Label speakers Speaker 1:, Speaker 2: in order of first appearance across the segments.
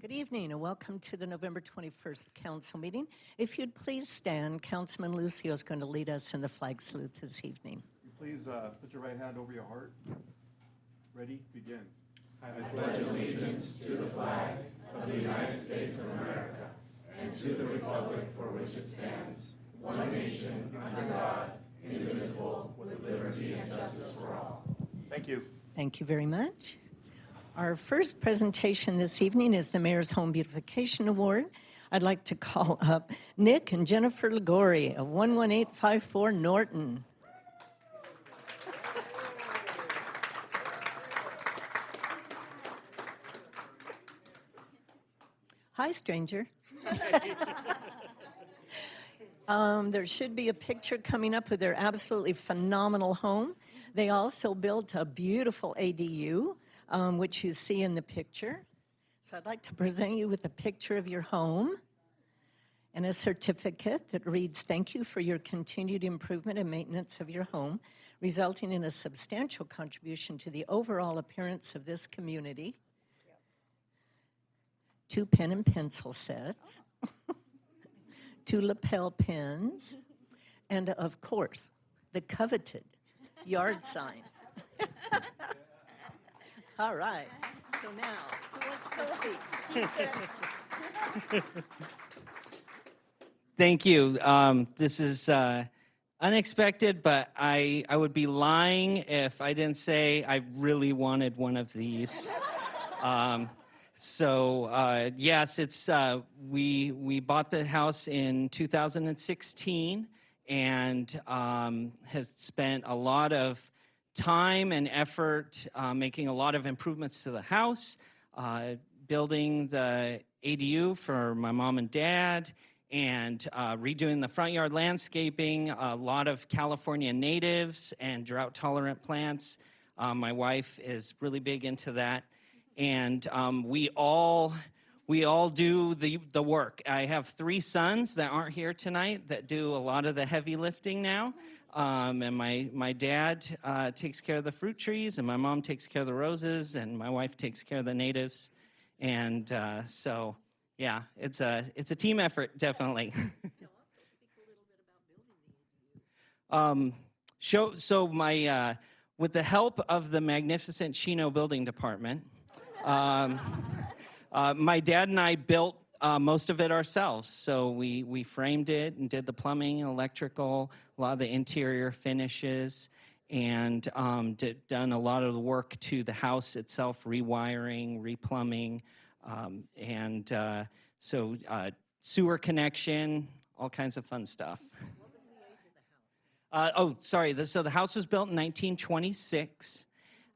Speaker 1: Good evening and welcome to the November 21st council meeting. If you'd please stand, Councilman Lucio is going to lead us in the flag salute this evening.
Speaker 2: Please put your right hand over your heart. Ready? Begin.
Speaker 3: I pledge allegiance to the flag of the United States of America and to the republic for which it stands, one nation, under God, indivisible, with liberty and justice for all.
Speaker 2: Thank you.
Speaker 1: Thank you very much. Our first presentation this evening is the Mayor's Home Beautification Award. I'd like to call up Nick and Jennifer Ligori of 11854 Norton. Hi, stranger. There should be a picture coming up of their absolutely phenomenal home. They also built a beautiful ADU, which you see in the picture. So I'd like to present you with a picture of your home and a certificate that reads, "Thank you for your continued improvement and maintenance of your home, resulting in a substantial contribution to the overall appearance of this community." 2 pen and pencil sets, 2 lapel pins, and of course, the coveted yard sign. All right, so now, who wants to speak?
Speaker 4: Thank you. This is unexpected, but I would be lying if I didn't say I really wanted one of these. Yes, it's we bought the house in 2016 and have spent a lot of time and effort making a lot of improvements to the house, building the ADU for my mom and dad, and redoing the front yard landscaping, a lot of California natives and drought-tolerant plants. My wife is really big into that. And we all do the work. I have 3 sons that aren't here tonight that do a lot of the heavy lifting now. And my dad takes care of the fruit trees, and my mom takes care of the roses, and my wife takes care of the natives. And so, yeah, it's a team effort, definitely. With the help of the magnificent Chino building department, my dad and I built most of it ourselves. So we framed it and did the plumbing, electrical, a lot of the interior finishes, and done a lot of the work to the house itself, rewiring, replumbing, sewer connection, all kinds of fun stuff.
Speaker 1: What was the age of the house?
Speaker 4: So the house was built in 1926.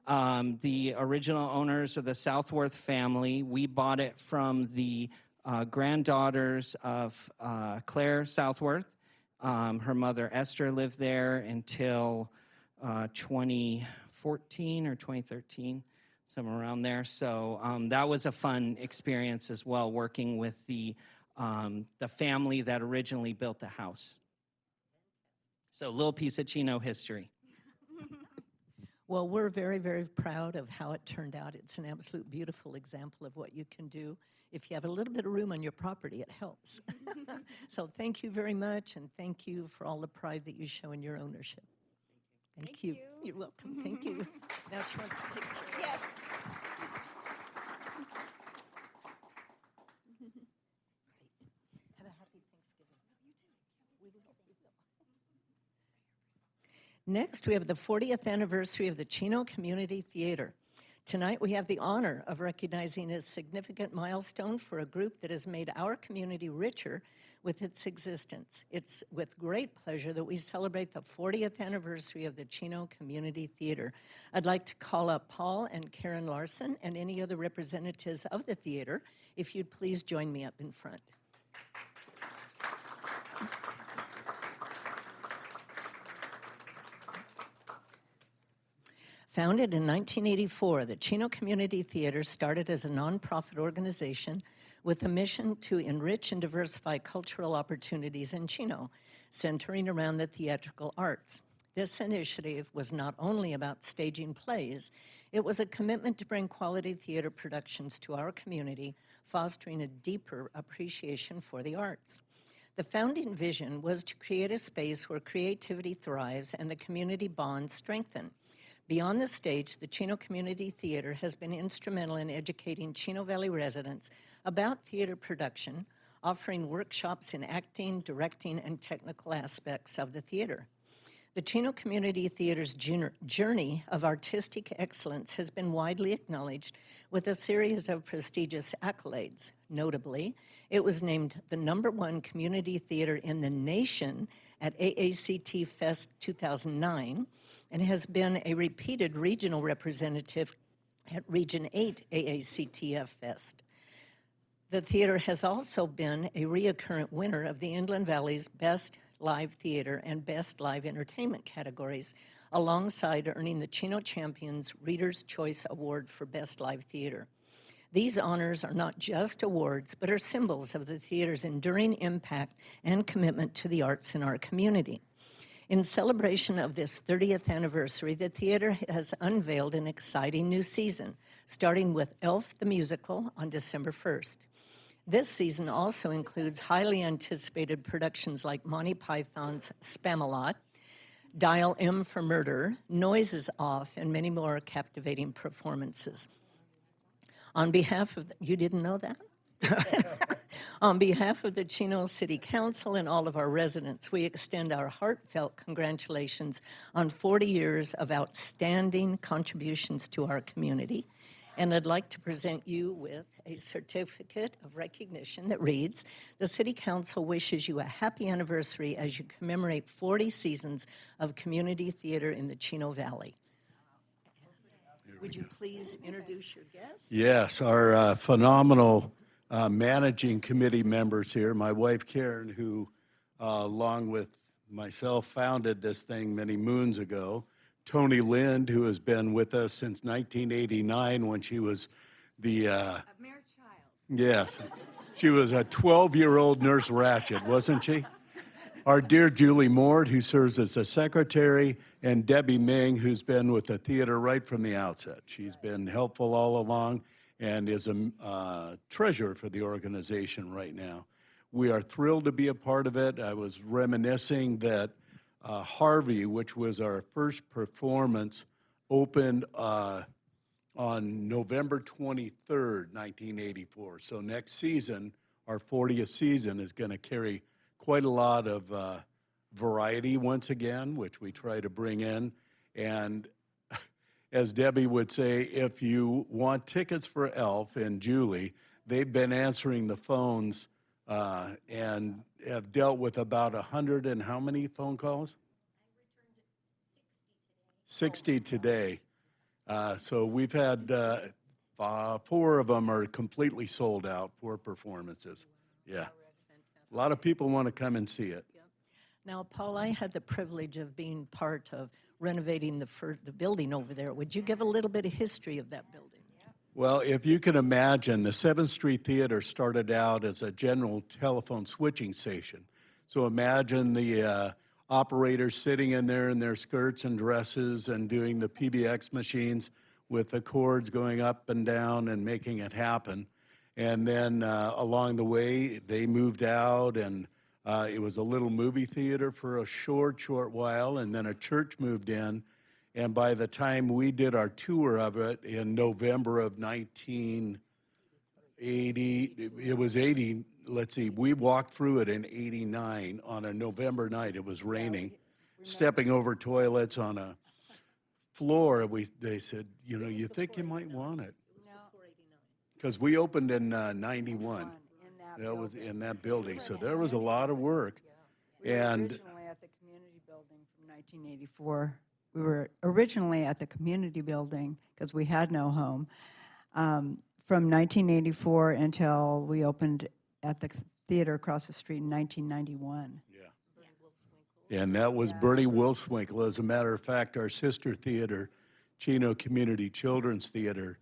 Speaker 4: The original owners are the Southworth family. We bought it from the granddaughters of Claire Southworth. Her mother Esther lived there until 2014 or 2013, somewhere around there. So that was a fun experience as well, working with the family that originally built the house. So a little piece of Chino history.
Speaker 1: Well, we're very, very proud of how it turned out. It's an absolute beautiful example of what you can do. If you have a little bit of room on your property, it helps. So thank you very much, and thank you for all the pride that you show in your ownership. Thank you. You're welcome. Thank you. Now she wants a picture.
Speaker 5: Yes.
Speaker 1: Great. Have a happy Thanksgiving. You too. We will. Next, we have the 40th anniversary of the Chino Community Theater. Tonight, we have the honor of recognizing a significant milestone for a group that has made our community richer with its existence. It's with great pleasure that we celebrate the 40th anniversary of the Chino Community Theater. I'd like to call up Paul and Karen Larson and any other representatives of the theater, if you'd please join me up in front. Founded in 1984, the Chino Community Theater started as a nonprofit organization with a mission to enrich and diversify cultural opportunities in Chino, centering around the theatrical arts. This initiative was not only about staging plays, It was a commitment to bring quality theater productions to our community, fostering a deeper appreciation for the arts. The founding vision was to create a space where creativity thrives and the community bonds strengthen. Beyond the stage, the Chino Community Theater has been instrumental in educating Chino Valley residents about theater production, offering workshops in acting, directing, and technical aspects of the theater. The Chino Community Theater's journey of artistic excellence has been widely acknowledged with a series of prestigious accolades. Notably, it was named the #1 community theater in the nation at AACT Fest 2009 and has been a repeated regional representative at Region 8 AACTF Fest. The theater has also been a reoccurrent winner of the Inland Valley's Best Live Theater and Best Live Entertainment categories, alongside earning the Chino Champions Reader's Choice Award for Best Live Theater. These honors are not just awards, but are symbols of the theater's enduring impact and commitment to the arts in our community. In celebration of this 30th anniversary, the theater has unveiled an exciting new season, starting with Elf the Musical on December 1st. This season also includes highly anticipated productions like Monty Python's Spamalot, Dial M for Murder, Noises Off, and many more captivating performances. On behalf of, you didn't know that? On behalf of the Chino City Council and all of our residents, we extend our heartfelt congratulations on 40 years of outstanding contributions to our community. And I'd like to present you with a certificate of recognition that reads, the City Council wishes you a happy anniversary as you commemorate 40 seasons of community theater in the Chino Valley. Would you please introduce your guests?
Speaker 5: Yes, our phenomenal managing committee members here. My wife Karen, who along with myself founded this thing many moons ago. Tony Lind, who has been with us since 1989 when she was the...
Speaker 6: A mere child.
Speaker 5: Yes, she was a 12-year-old Nurse Ratched, wasn't she? Our dear Julie Mord, who serves as a secretary, and Debbie Ming, who's been with the theater right from the outset. She's been helpful all along and is a treasurer for the organization right now. We are thrilled to be a part of it. I was reminiscing that Harvey, which was our first performance, opened on November 23rd, 1984. So next season, our 40th season, is going to carry quite a lot of variety once again, which we try to bring in. And as Debbie would say, if you want tickets for Elf and Julie, they've been answering the phones and have dealt with about 100 and how many phone calls? I returned 60 today. So we've had 4 of them are completely sold out, 4 performances. Yeah. A lot of people want to come and see it.
Speaker 1: Yep. Now, Paul, I had the privilege of being part of renovating the building over there. Would you give a little bit of history of that building?
Speaker 5: Well, if you can imagine, the 7th Street Theater started out as a general telephone switching station. So imagine the operators sitting in there in their skirts and dresses and doing the PBX machines with the cords going up and down and making it happen. And then along the way, they moved out, and it was a little movie theater for a short while, and then a church moved in. And by the time we did our tour of it in November of 1980, it was 80, let's see, we walked through it in 89 on a November night. It was raining, stepping over toilets on a floor. They said, you know, you think you might want it. Because we opened in 91. That was in that building. So there was a lot of work.
Speaker 6: We were originally at the community building from 1984. We were originally at the community building because we had no home from 1984 until we opened at the theater across the street in 1991.
Speaker 5: Yeah. And that was Bernie Wilswinkle. As a matter of fact, our sister theater, Chino Community Children's Theater,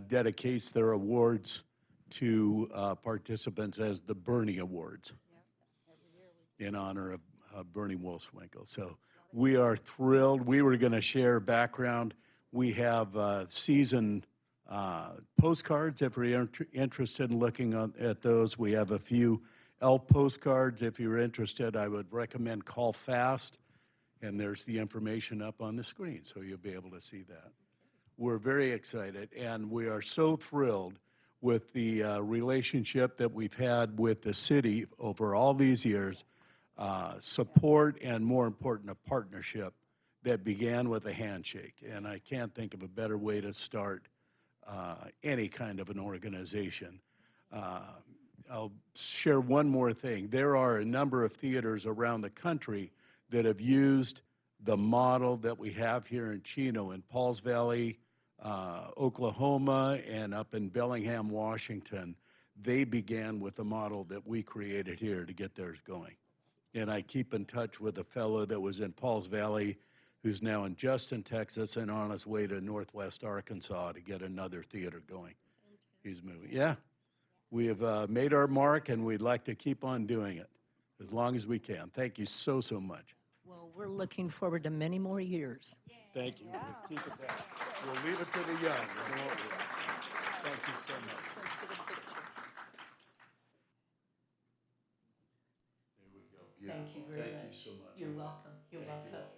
Speaker 5: dedicates their awards to participants as the Bernie Awards in honor of Bernie Wilswinkle. So we are thrilled. We were going to share background. We have season postcards if you're interested in looking at those. We have a few elf postcards. If you're interested, I would recommend call fast, and there's the information up on the screen, so you'll be able to see that. We're very excited, and we are so thrilled with the relationship that we've had with the city over all these years, support, and more important, a partnership that began with a handshake. And I can't think of a better way to start any kind of an organization. I'll share one more thing. There are a number of theaters around the country that have used the model that we have here in Chino, in Pauls Valley, Oklahoma, and up in Bellingham, Washington. They began with the model that we created here to get theirs going. And I keep in touch with a fellow that was in Pauls Valley who's now in Justin, Texas, and on his way to Northwest Arkansas to get another theater going. He's moving. Yeah. We have made our mark, and we'd like to keep on doing it as long as we can. Thank you so, so much.
Speaker 1: Well, we're looking forward to many more years.
Speaker 5: Thank you. We'll keep it that. We'll leave it to the young. Thank you so much.
Speaker 1: Let's get a picture.
Speaker 5: There we go.
Speaker 1: Thank you very
Speaker 5: Thank
Speaker 1: much.
Speaker 5: you so much.
Speaker 1: You're welcome. You're welcome.
Speaker 5: Thank you.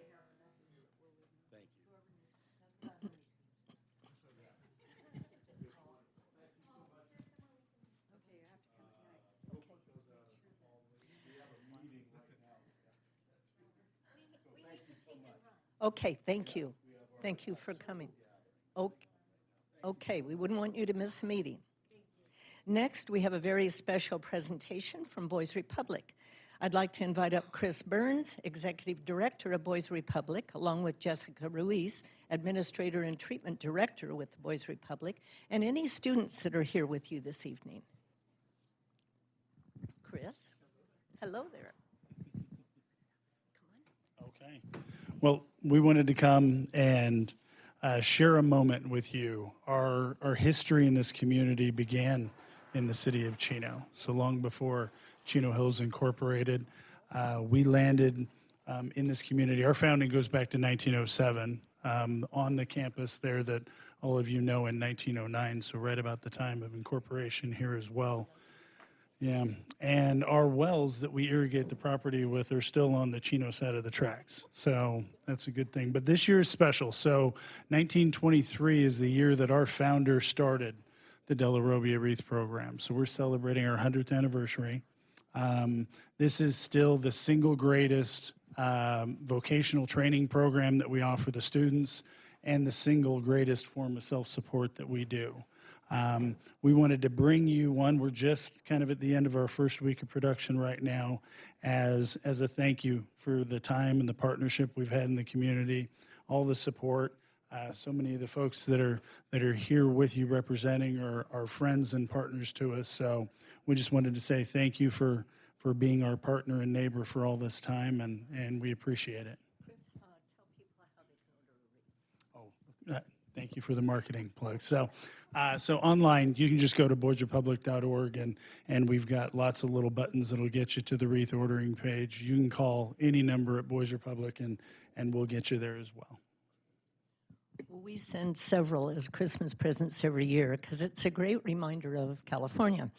Speaker 1: Okay, thank you. Thank you for coming. Okay, we wouldn't want you to miss the meeting. Next, we have a very special presentation from Boys Republic. I'd like to invite up Chris Burns, Executive Director of Boys Republic, along with Jessica Ruiz, Administrator and Treatment Director with the Boys Republic, and any students that are here with you this evening. Chris, hello there.
Speaker 7: Okay. Well, we wanted to come and share a moment with you. Our history in this community began in the city of Chino. So long before Chino Hills Incorporated, we landed in this community. Our founding goes back to 1907 on the campus there that all of you know in 1909, so right about the time of incorporation here as well. Yeah, and our wells that we irrigate the property with are still on the Chino side of the tracks. So that's a good thing. But this year is special. So 1923 is the year that our founder started the De La Robbia Wreath Program. So we're celebrating our 100th anniversary. This is still the single greatest vocational training program that we offer the students and the single greatest form of self-support that we do. We wanted to bring you one. We're just kind of at the end of our first week of production right now as a thank you for the time and the partnership we've had in the community, all the support. So many of the folks that are here with you representing are friends and partners to us. So we just wanted to say thank you for being our partner and neighbor for all this time, and we appreciate it.
Speaker 1: Chris, tell people how they can order a wreath.
Speaker 7: Thank you for the marketing plug. So online, you can just go to boysrepublic.org, and we've got lots of little buttons that'll get you to the wreath ordering page. You can call any number at Boys Republic, and we'll get you there as well.
Speaker 1: Well, we send several as Christmas presents every year because it's a great reminder of California.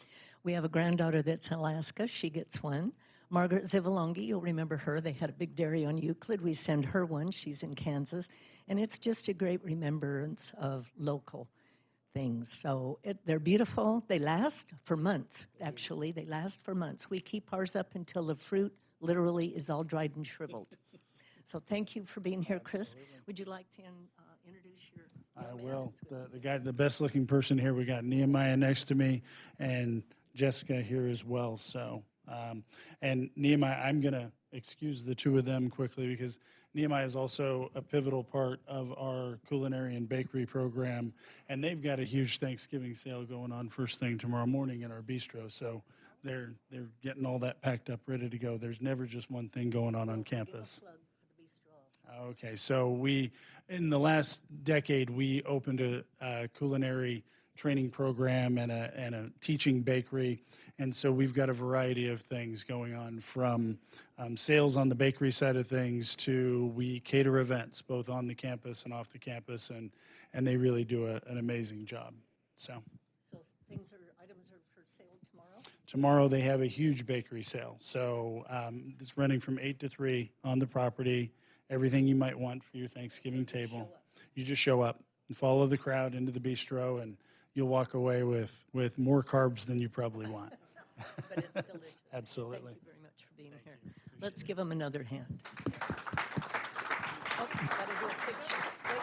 Speaker 1: We have a granddaughter that's in Alaska. She gets one. Margaret Zivalongi, you'll remember her. They had a big dairy on Euclid. We send her one. She's in Kansas. And it's just a great remembrance of local things. So they're beautiful. They last for months, actually. They last for months. We keep ours up until the fruit literally is all dried and shriveled. So thank you for being here, Chris. Would you like to introduce your
Speaker 7: I
Speaker 1: young man
Speaker 7: will. The best looking person here, we got Nehemiah next to me and Jessica here as well. So, and Nehemiah, I'm going to excuse the two of them quickly because Nehemiah is also a pivotal part of our culinary and bakery program, and they've got a huge Thanksgiving sale going on first thing tomorrow morning in our bistro. So they're getting all that packed up, ready to go. There's never just one thing going on campus.
Speaker 1: plug for the bistro also.
Speaker 7: Okay, so in the last decade, we opened a culinary training program and a teaching bakery. And so we've got a variety of things going on, from sales on the bakery side of things to we cater events both on the campus and off the campus, and they really do an amazing job. So
Speaker 1: Items are for sale tomorrow?
Speaker 7: tomorrow they have a huge bakery sale. So it's running from 8 to 3 on the property. Everything you might want for your Thanksgiving table. You just show up and follow the crowd into the bistro, and you'll walk away with more carbs than you probably want.
Speaker 1: But it's delicious.
Speaker 7: Absolutely.
Speaker 1: Thank you very much for being here. Let's give them another hand. Oops, gotta do a picture. Wait.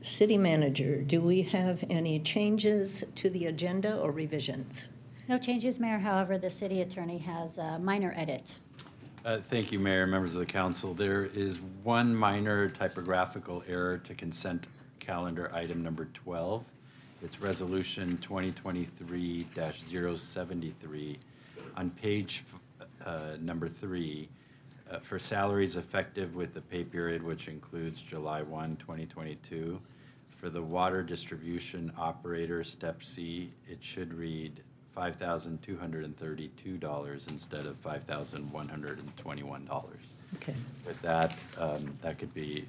Speaker 1: City Manager, do we have any changes to the agenda or revisions?
Speaker 8: No changes, Mayor. However, the city attorney has a minor edit.
Speaker 9: Thank you, Mayor, members of the council. There is one minor typographical error to consent calendar item number 12. It's resolution 2023-073 on page number 3 for salaries effective with the pay period, which includes July 1, 2022. For the water distribution operator, step C, it should read $5,232 instead of $5,121.
Speaker 1: Okay.
Speaker 9: With that, that could be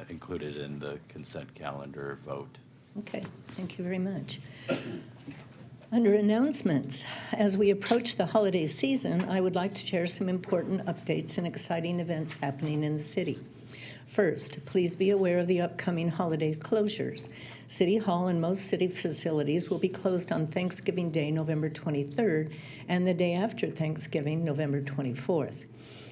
Speaker 9: included in the consent calendar vote.
Speaker 1: Okay, thank you very much. Under announcements, as we approach the holiday season, I would like to share some important updates and exciting events happening in the city. First, please be aware of the upcoming holiday closures. City Hall and most city facilities will be closed on Thanksgiving Day, November 23rd, and the day after Thanksgiving, November 24th.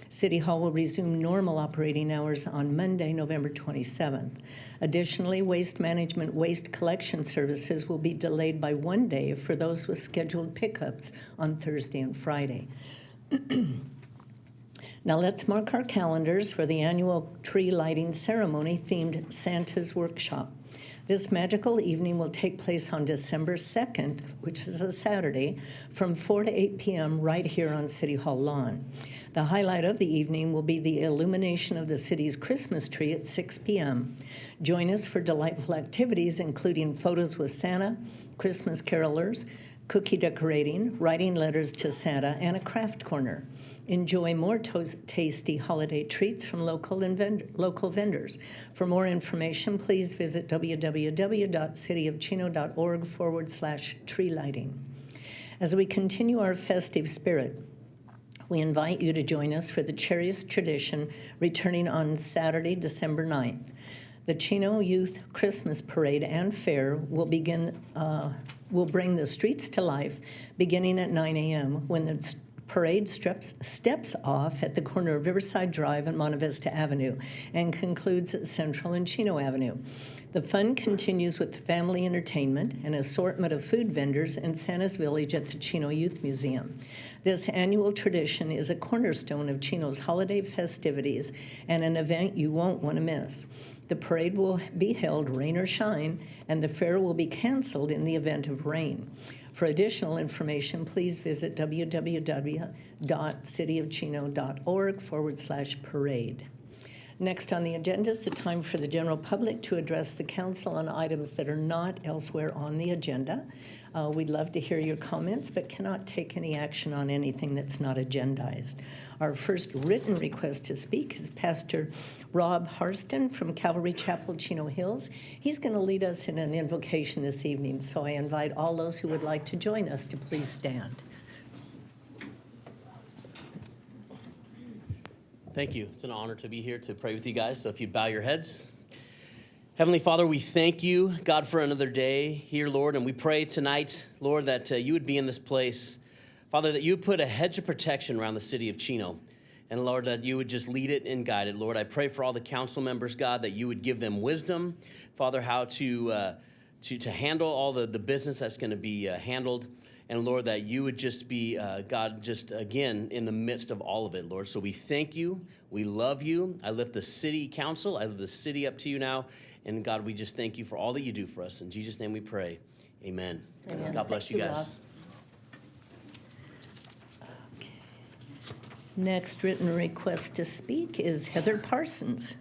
Speaker 1: City Hall will resume normal operating hours on Monday, November 27th. Additionally, waste management waste collection services will be delayed by 1 day for those with scheduled pickups on Thursday and Friday. Now let's mark our calendars for the annual tree lighting ceremony themed Santa's Workshop. This magical evening will take place on December 2nd, which is a Saturday, from 4 to 8 p.m. right here on City Hall lawn. The highlight of the evening will be the illumination of the city's Christmas tree at 6 p.m. Join us for delightful activities, including photos with Santa, Christmas carolers, cookie decorating, writing letters to Santa, and a craft corner. Enjoy more tasty holiday treats from local vendors. For more information, please visit www.cityofchino.org/tree lighting. As we continue our festive spirit, we invite you to join us for the cherished tradition returning on Saturday, December 9th. The Chino Youth Christmas Parade and Fair will bring the streets to life beginning at 9 a.m. when the parade steps off at the corner of Riverside Drive and Monte Vista Avenue and concludes at Central and Chino Avenue. The fun continues with family entertainment, an assortment of food vendors, and Santa's Village at the Chino Youth Museum. This annual tradition is a cornerstone of Chino's holiday festivities and an event you won't want to miss. The parade will be held rain or shine, and the fair will be canceled in the event of rain. For additional information, please visit www.cityofchino.org/parade. Next on the agenda is the time for the general public to address the council on items that are not elsewhere on the agenda. We'd love to hear your comments, but cannot take any action on anything that's not agendized. Our first written request to speak is Pastor Rob Harston from Calvary Chapel, Chino Hills. He's going to lead us in an invocation this evening, so I invite all those who would like to join us to please stand.
Speaker 10: Thank you. It's an honor to be here to pray with you guys. So if you bow your heads. Heavenly Father, we thank you, God, for another day here, Lord. And we pray tonight, Lord, that you would be in this place. Father, that you put a hedge of protection around the city of Chino. And Lord, that you would just lead it and guide it. Lord, I pray for all the council members, God, that you would give them wisdom, Father, how to handle all the business that's going to be handled. And Lord, that you would just be, God, just again in the midst of all of it, Lord. So we thank you. We love you. I lift the city council. I lift the city up to you now. And God, we just thank you for all that you do for us. In Jesus' name we pray. Amen.
Speaker 1: Amen.
Speaker 10: God bless
Speaker 1: Thank
Speaker 10: you
Speaker 1: you,
Speaker 10: guys.
Speaker 1: Next written request to speak is Heather Parsons.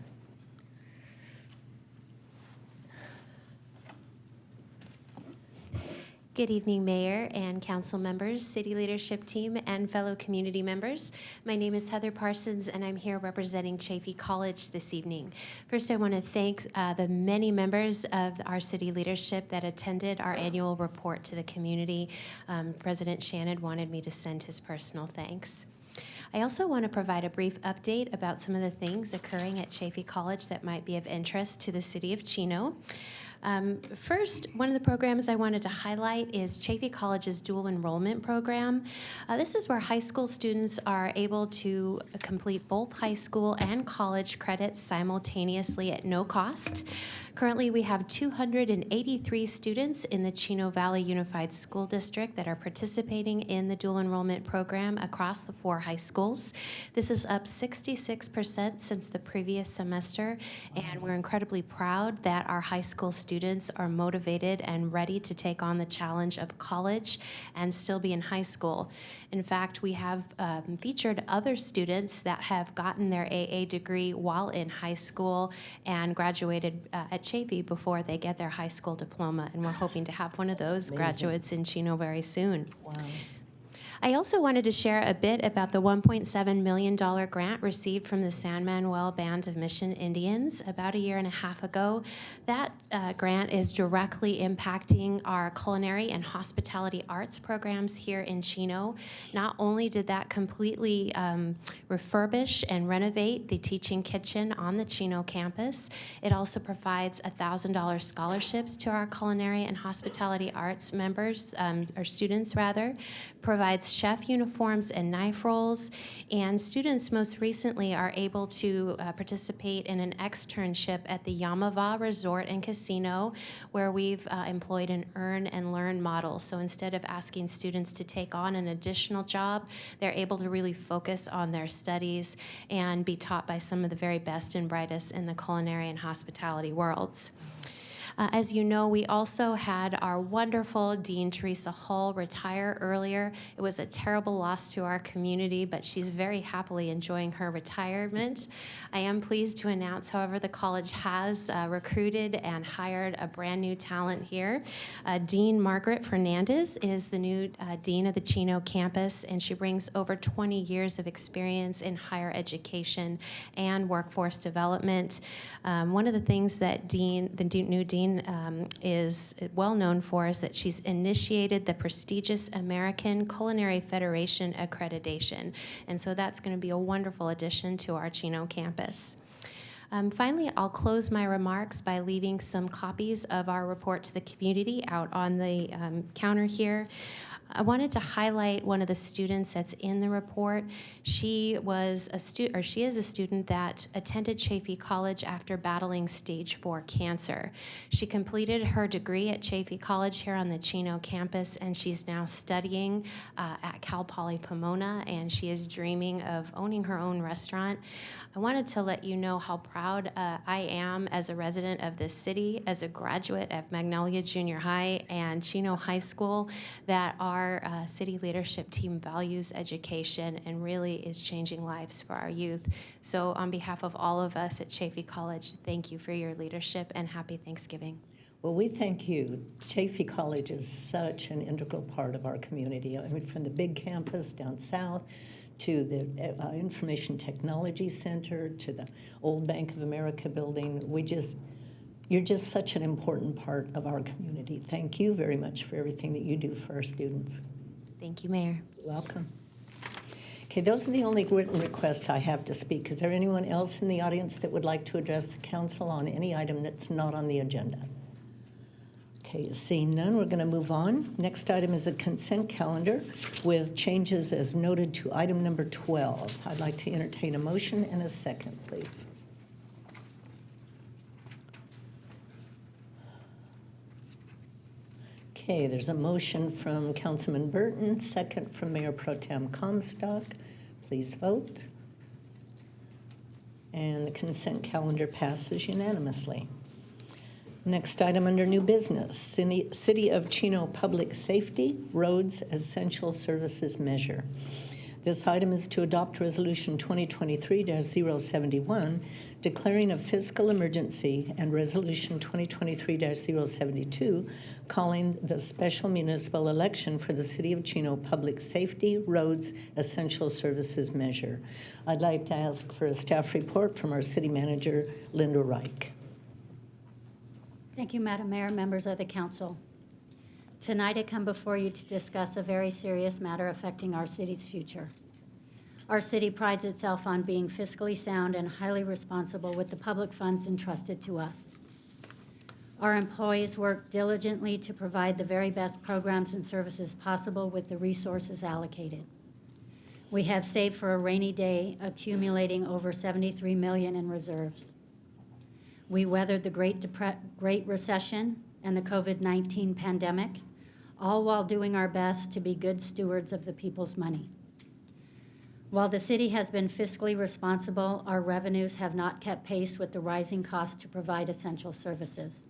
Speaker 11: Good evening, Mayor and council members, city leadership team, and fellow community members. My name is Heather Parsons, and I'm here representing Chaffey College this evening. First, I want to thank the many members of our city leadership that attended our annual report to the community. President Shannon wanted me to send his personal thanks. I also want to provide a brief update about some of the things occurring at Chaffey College that might be of interest to the city of Chino. First, one of the programs I wanted to highlight is Chaffey College's dual enrollment program. This is where high school students are able to complete both high school and college credits simultaneously at no cost. Currently, we have 283 students in the Chino Valley Unified School District that are participating in the dual enrollment program across the 4 high schools. This is up 66% since the previous semester, and we're incredibly proud that our high school students are motivated and ready to take on the challenge of college and still be in high school. In fact, we have featured other students that have gotten their AA degree while in high school and graduated at Chaffey before they get their high school diploma, and we're hoping to have one of those graduates in Chino very soon.
Speaker 1: Wow.
Speaker 11: I also wanted to share a bit about the $1.7 million grant received from the San Manuel Band of Mission Indians about a year and a half ago. That grant is directly impacting our culinary and hospitality arts programs here in Chino. Not only did that completely refurbish and renovate the teaching kitchen on the Chino campus, it also provides $1,000 scholarships to our culinary and hospitality arts members, or students rather, provides chef uniforms and knife rolls, and students most recently are able to participate in an externship at the Yamava Resort and Casino, where we've employed an earn and learn model. So instead of asking students to take on an additional job, they're able to really focus on their studies and be taught by some of the very best and brightest in the culinary and hospitality worlds. As you know, we also had our wonderful Dean Teresa Hull retire earlier. It was a terrible loss to our community, but she's very happily enjoying her retirement. I am pleased to announce, however, the college has recruited and hired a brand new talent here. Dean Margaret Fernandez is the new dean of the Chino campus, and she brings over 20 years of experience in higher education and workforce development. One of the things that the new dean is well known for is that she's initiated the prestigious American Culinary Federation accreditation. And so that's going to be a wonderful addition to our Chino campus. Finally, I'll close my remarks by leaving some copies of our report to the community out on the counter here. I wanted to highlight one of the students that's in the report. She is a student that attended Chaffey College after battling stage 4 cancer. She completed her degree at Chaffey College here on the Chino campus, and she's now studying at Cal Poly Pomona, and she is dreaming of owning her own restaurant. I wanted to let you know how proud I am as a resident of this city, as a graduate of Magnolia Junior High and Chino High School, that our city leadership team values education and really is changing lives for our youth. So on behalf of all of us at Chaffey College, thank you for your leadership and happy Thanksgiving.
Speaker 1: Well, we thank you. Chaffey College is such an integral part of our community. I mean, from the big campus down south to the Information Technology Center to the old Bank of America building. You're just such an important part of our community. Thank you very much for everything that you do for our students.
Speaker 11: Thank you, Mayor.
Speaker 1: You're welcome. Okay, those are the only written requests I have to speak. Is there anyone else in the audience that would like to address the council on any item that's not on the agenda? Okay, seeing none, we're going to move on. Next item is the consent calendar with changes as noted to item number 12. I'd like to entertain a motion and a second, please. Okay, there's a motion from Councilman Burton, second from Mayor Pro Tem Comstock. Please vote. And the consent calendar passes unanimously. Next item under new business, City of Chino Public Safety Roads Essential Services Measure. This item is to adopt Resolution 2023-071, declaring a fiscal emergency, and Resolution 2023-072, calling the special municipal election for the City of Chino Public Safety Roads Essential Services Measure. I'd like to ask for a staff report from our City Manager, Linda Reich.
Speaker 8: Thank you, Madam Mayor, members of the council. Tonight I come before you to discuss a very serious matter affecting our city's future. Our city prides itself on being fiscally sound and highly responsible with the public funds entrusted to us. Our employees work diligently to provide the very best programs and services possible with the resources allocated. We have saved for a rainy day, accumulating over $73 million in reserves. We weathered the Great Recession and the COVID-19 pandemic, all while doing our best to be good stewards of the people's money. While the city has been fiscally responsible, our revenues have not kept pace with the rising cost to provide essential services.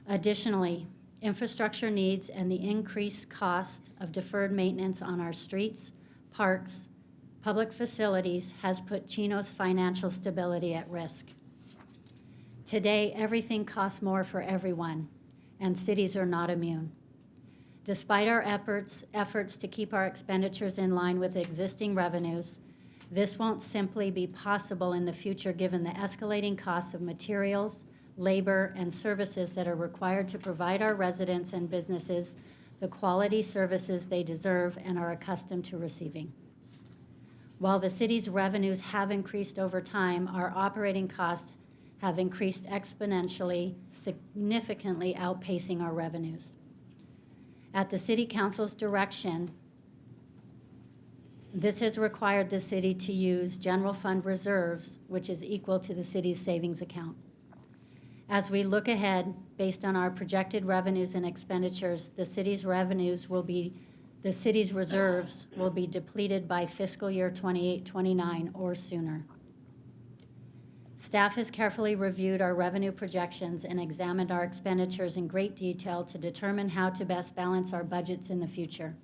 Speaker 8: Additionally, infrastructure needs and the increased cost of deferred maintenance on our streets, parks, public facilities has put Chino's financial stability at risk. Today, everything costs more for everyone, and cities are not immune. Despite our efforts to keep our expenditures in line with existing revenues, this won't simply be possible in the future given the escalating costs of materials, labor, and services that are required to provide our residents and businesses the quality services they deserve and are accustomed to receiving. While the city's revenues have increased over time, our operating costs have increased exponentially, significantly outpacing our revenues. At the City Council's direction, this has required the city to use general fund reserves, which is equal to the city's savings account. As we look ahead, based on our projected revenues and expenditures, the city's reserves will be depleted by fiscal year 28-29 or sooner. Staff has carefully reviewed our revenue projections and examined our expenditures in great detail to determine how to best balance our budgets in the future.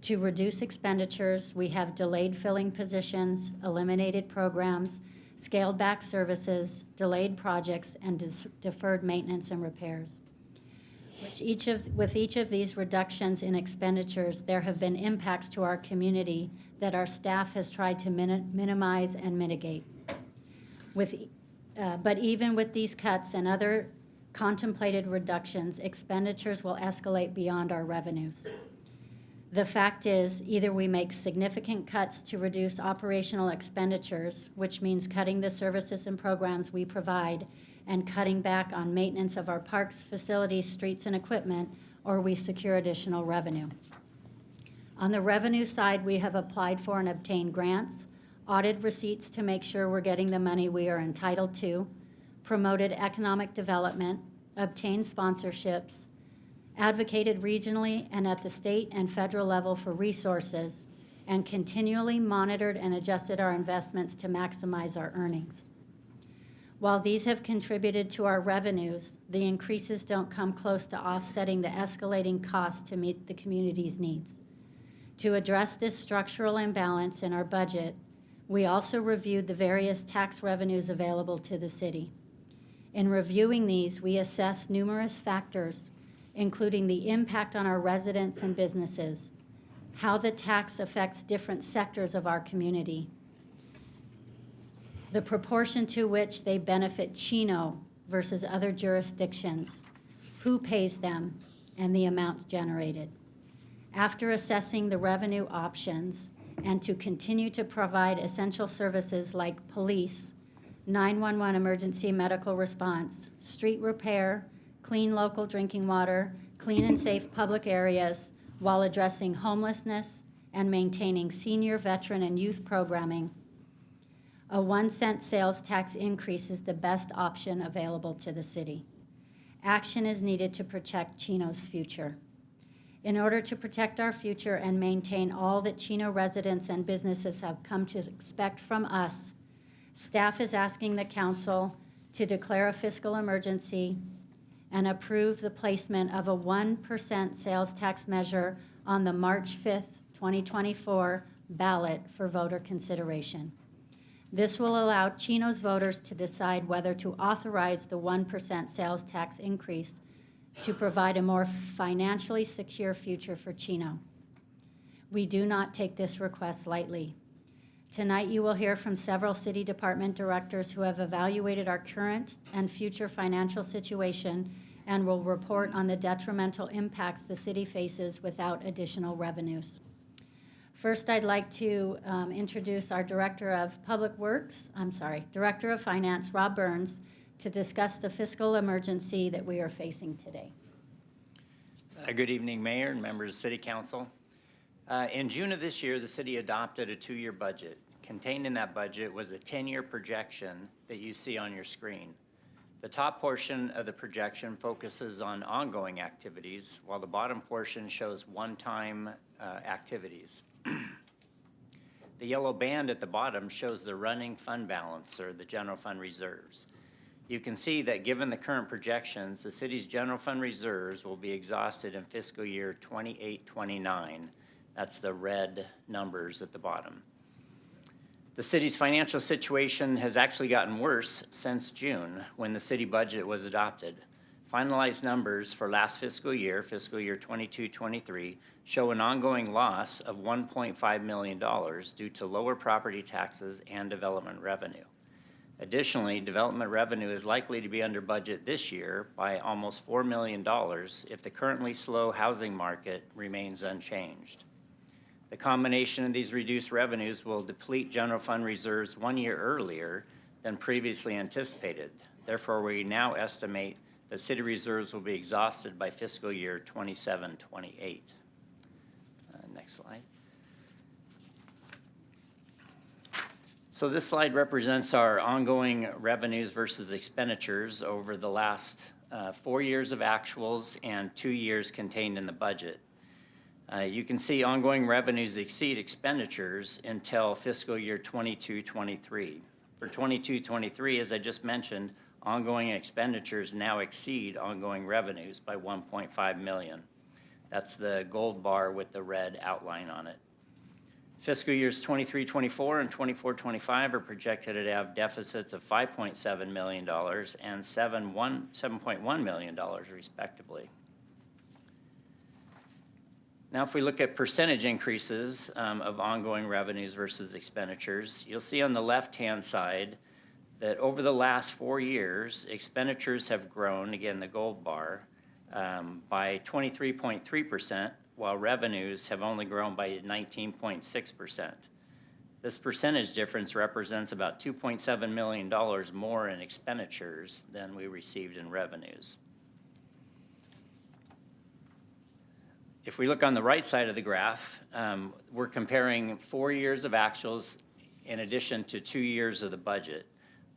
Speaker 8: To reduce expenditures, we have delayed filling positions, eliminated programs, scaled back services, delayed projects, and deferred maintenance and repairs. With each of these reductions in expenditures, there have been impacts to our community that our staff has tried to minimize and mitigate. But even with these cuts and other contemplated reductions, expenditures will escalate beyond our revenues. The fact is, either we make significant cuts to reduce operational expenditures, which means cutting the services and programs we provide and cutting back on maintenance of our parks, facilities, streets, and equipment, or we secure additional revenue. On the revenue side, we have applied for and obtained grants, audited receipts to make sure we're getting the money we are entitled to, promoted economic development, obtained sponsorships, advocated regionally and at the state and federal level for resources, and continually monitored and adjusted our investments to maximize our earnings. While these have contributed to our revenues, the increases don't come close to offsetting the escalating costs to meet the community's needs. To address this structural imbalance in our budget, we also reviewed the various tax revenues available to the city. In reviewing these, we assessed numerous factors, including the impact on our residents and businesses, how the tax affects different sectors of our community, the proportion to which they benefit Chino versus other jurisdictions, who pays them, and the amount generated. After assessing the revenue options, and to continue to provide essential services like police, 911 emergency medical response, street repair, clean local drinking water, clean and safe public areas, while addressing homelessness and maintaining senior, veteran, and youth programming. A 1-cent sales tax increase is the best option available to the city. Action is needed to protect Chino's future. In order to protect our future and maintain all that Chino residents and businesses have come to expect from us, staff is asking the council to declare a fiscal emergency and approve the placement of a 1% sales tax measure on the March 5th, 2024 ballot for voter consideration. This will allow Chino's voters to decide whether to authorize the 1% sales tax increase to provide a more financially secure future for Chino. We do not take this request lightly. Tonight you will hear from several city department directors who have evaluated our current and future financial situation and will report on the detrimental impacts the city faces without additional revenues. First, I'd like to introduce our Director of Finance, Rob Burns, to discuss the fiscal emergency that we are facing today.
Speaker 12: Good evening, Mayor and members of City Council. In June of this year, the city adopted a 2-year budget. Contained in that budget was a 10-year projection that you see on your screen. The top portion of the projection focuses on ongoing activities, while the bottom portion shows one-time activities. The yellow band at the bottom shows the running fund balance, or the general fund reserves. You can see that given the current projections, the city's general fund reserves will be exhausted in fiscal year 28-29. That's the red numbers at the bottom. The city's financial situation has actually gotten worse since June, when the city budget was adopted. Finalized numbers for last fiscal year 22-23, show an ongoing loss of $1.5 million due to lower property taxes and development revenue. Additionally, development revenue is likely to be under budget this year by almost $4 million if the currently slow housing market remains unchanged. The combination of these reduced revenues will deplete general fund reserves 1 year earlier than previously anticipated. Therefore, we now estimate that city reserves will be exhausted by fiscal year 27-28. Next slide. So this slide represents our ongoing revenues versus expenditures over the last 4 years of actuals and 2 years contained in the budget. You can see ongoing revenues exceed expenditures until fiscal year 22-23. For 22-23, as I just mentioned, ongoing expenditures now exceed ongoing revenues by $1.5 million. That's the gold bar with the red outline on it. Fiscal years 23-24 and 24-25 are projected to have deficits of $5.7 million and $7.1 million respectively. Now, if we look at percentage increases of ongoing revenues versus expenditures, you'll see on the left-hand side that over the last 4 years, expenditures have grown, again, the gold bar, by 23.3%, while revenues have only grown by 19.6%. This percentage difference represents about $2.7 million more in expenditures than we received in revenues. If we look on the right side of the graph, we're comparing 4 years of actuals in addition to 2 years of the budget.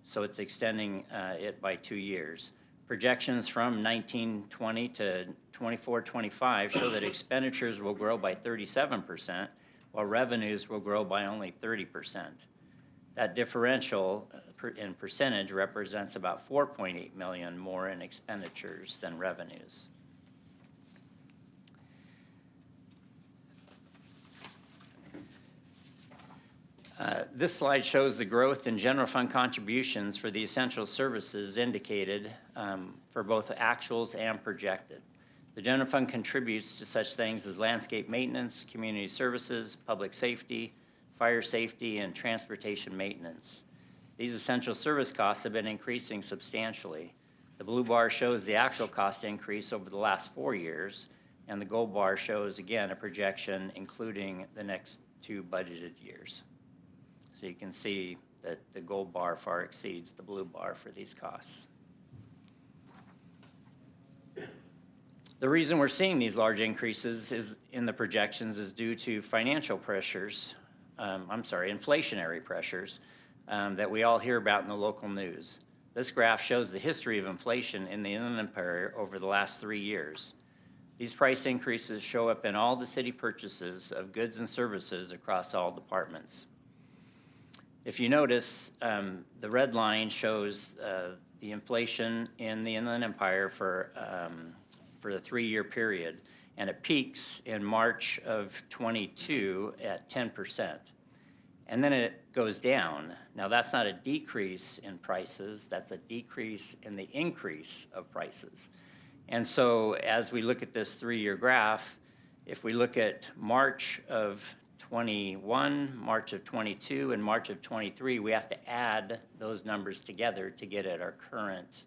Speaker 12: So it's extending it by 2 years. Projections from 19-20 to 24-25 show that expenditures will grow by 37%, while revenues will grow by only 30%. That differential in percentage represents about $4.8 million more in expenditures than revenues. This slide shows the growth in general fund contributions for the essential services indicated for both actuals and projected. The general fund contributes to such things as landscape maintenance, community services, public safety, fire safety, and transportation maintenance. These essential service costs have been increasing substantially. The blue bar shows the actual cost increase over the last 4 years, and the gold bar shows, again, a projection including the next 2 budgeted years. So you can see that the gold bar far exceeds the blue bar for these costs. The reason we're seeing these large increases is in the projections is due to financial pressures, inflationary pressures that we all hear about in the local news. This graph shows the history of inflation in the Inland Empire over the last 3 years. These price increases show up in all the city purchases of goods and services across all departments. If you notice, the red line shows the inflation in the Inland Empire for the 3-year period, and it peaks in March of '22 at 10%. And then it goes down. Now, that's not a decrease in prices, that's a decrease in the increase of prices. And so as we look at this 3-year graph, if we look at March of '21, March of '22, and March of '23, we have to add those numbers together to get at our current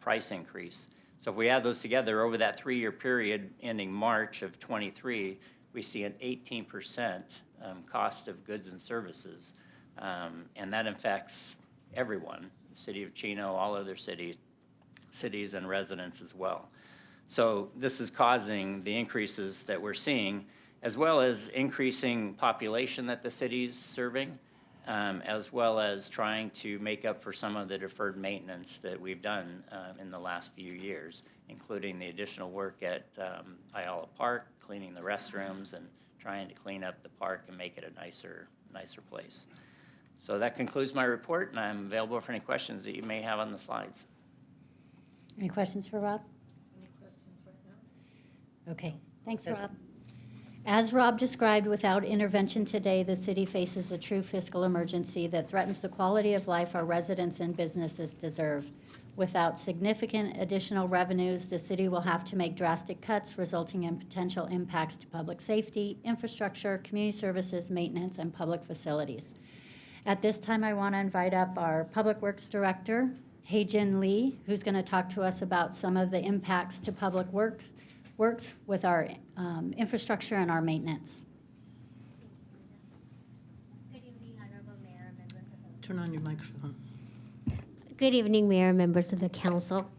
Speaker 12: price increase. So if we add those together over that 3-year period ending March of '23, we see an 18% cost of goods and services. And that affects everyone, the city of Chino, all other cities and residents as well. So this is causing the increases that we're seeing, as well as increasing population that the city's serving, as well as trying to make up for some of the deferred maintenance that we've done in the last few years, including the additional work at Ayala Park, cleaning the restrooms and trying to clean up the park and make it a nicer place. So that concludes my report, and I'm available for any questions that you may have on the slides.
Speaker 8: Any questions for Rob? Okay, thanks, Rob. As Rob described, without intervention today, the city faces a true fiscal emergency that threatens the quality of life our residents and businesses deserve. Without significant additional revenues, the city will have to make drastic cuts, resulting in potential impacts to public safety, infrastructure, community services, maintenance, and public facilities. At this time, I want to invite up our Public Works Director, Hei-Jin Lee, who's going to talk to us about some of the impacts to public works with our infrastructure and our maintenance.
Speaker 13: Good evening, Honorable Mayor and members of the...
Speaker 1: Turn on your microphone.
Speaker 13: Good evening, Mayor and members of the Council.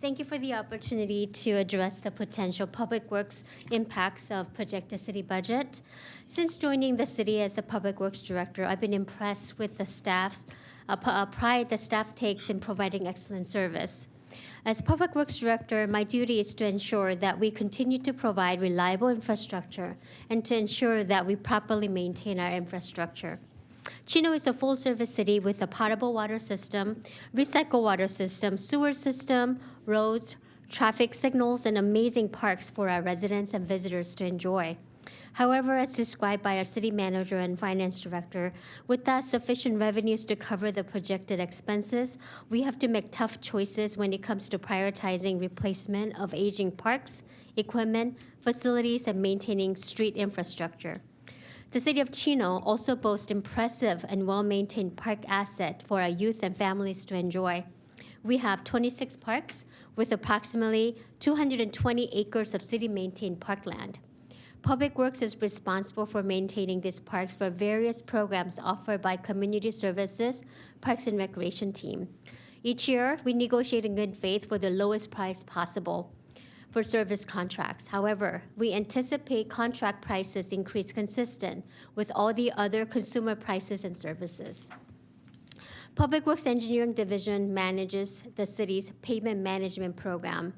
Speaker 13: Thank you for the opportunity to address the potential public works impacts of projected city budget. Since joining the city as the Public Works Director, I've been impressed with the staff's pride the staff takes in providing excellent service. As Public Works Director, my duty is to ensure that we continue to provide reliable infrastructure and to ensure that we properly maintain our infrastructure. Chino is a full-service city with a potable water system, recycled water system, sewer system, roads, traffic signals, and amazing parks for our residents and visitors to enjoy. However, as described by our city manager and finance director, without sufficient revenues to cover the projected expenses, we have to make tough choices when it comes to prioritizing replacement of aging parks, equipment, facilities, and maintaining street infrastructure. The city of Chino also boasts impressive and well-maintained park asset for our youth and families to enjoy. We have 26 parks with approximately 220 acres of city-maintained parkland. Public Works is responsible for maintaining these parks for various programs offered by Community Services Parks and Recreation team. Each year, we negotiate in good faith for the lowest price possible for service contracts. However, we anticipate contract prices increase consistent with all the other consumer prices and services. Public Works Engineering Division manages the city's pavement management program.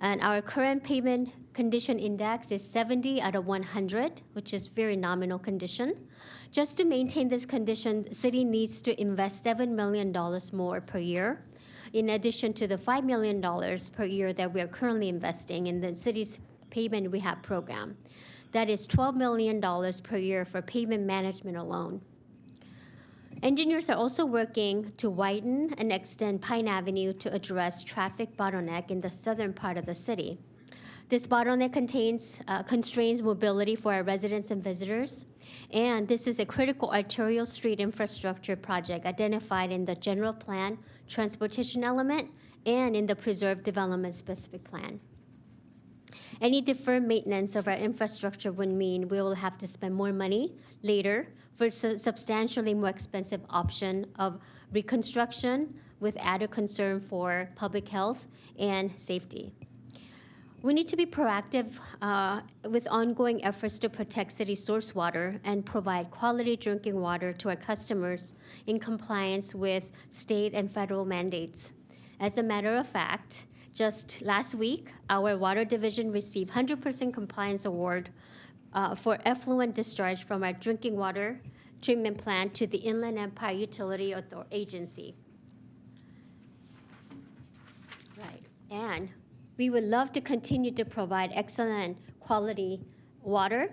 Speaker 13: And our current pavement condition index is 70 out of 100, which is very nominal condition. Just to maintain this condition, the city needs to invest $7 million more per year, in addition to the $5 million per year that we are currently investing in the city's pavement rehab program. That is $12 million per year for pavement management alone. Engineers are also working to widen and extend Pine Avenue to address traffic bottleneck in the southern part of the city. This bottleneck constrains mobility for our residents and visitors, and this is a critical arterial street infrastructure project identified in the general plan transportation element and in the preserved development specific plan. Any deferred maintenance of our infrastructure would mean we will have to spend more money later for substantially more expensive option of reconstruction, with added concern for public health and safety. We need to be proactive with ongoing efforts to protect city source water and provide quality drinking water to our customers in compliance with state and federal mandates. As a matter of fact, just last week, our water division received 100% compliance award for effluent discharge from our drinking water treatment plant to the Inland Empire Utility Agency. Right, and we would love to continue to provide excellent quality water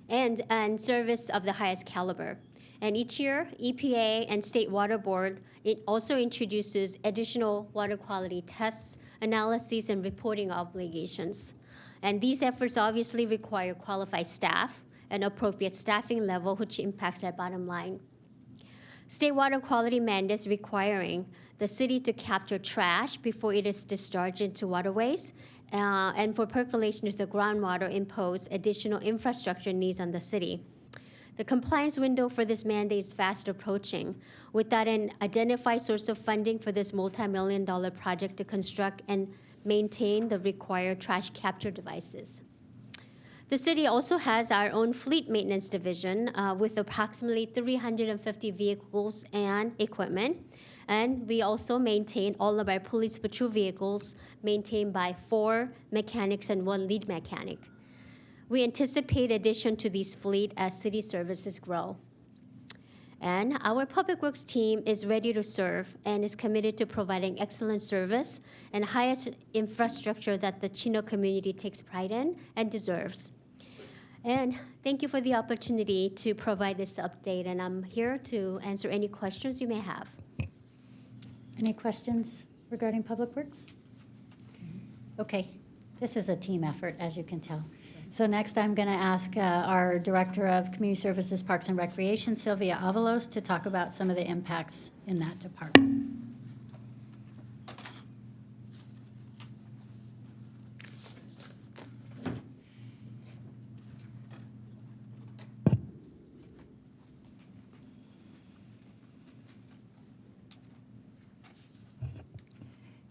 Speaker 13: and service of the highest caliber. And each year, EPA and State Water Board, it also introduces additional water quality tests, analyses, and reporting obligations. And these efforts obviously require qualified staff and appropriate staffing level, which impacts our bottom line. State water quality mandates requiring the city to capture trash before it is discharged into waterways, and for percolation to the groundwater impose additional infrastructure needs on the city. The compliance window for this mandate is fast approaching. Without an identified source of funding for this multi-million-dollar project to construct and maintain the required trash capture devices. The city also has our own fleet maintenance division with approximately 350 vehicles and equipment. And we also maintain all of our police patrol vehicles maintained by 4 mechanics and 1 lead mechanic. We anticipate addition to these fleet as city services grow. And our Public Works team is ready to serve and is committed to providing excellent service and highest infrastructure that the Chino community takes pride in and deserves. And thank you for the opportunity to provide this update, and I'm here to answer any questions you may have.
Speaker 8: Any questions regarding Public Works? Okay, this is a team effort, as you can tell. So next, I'm going to ask our Director of Community Services, Parks and Recreation, Sylvia Avalos, to talk about some of the impacts in that department.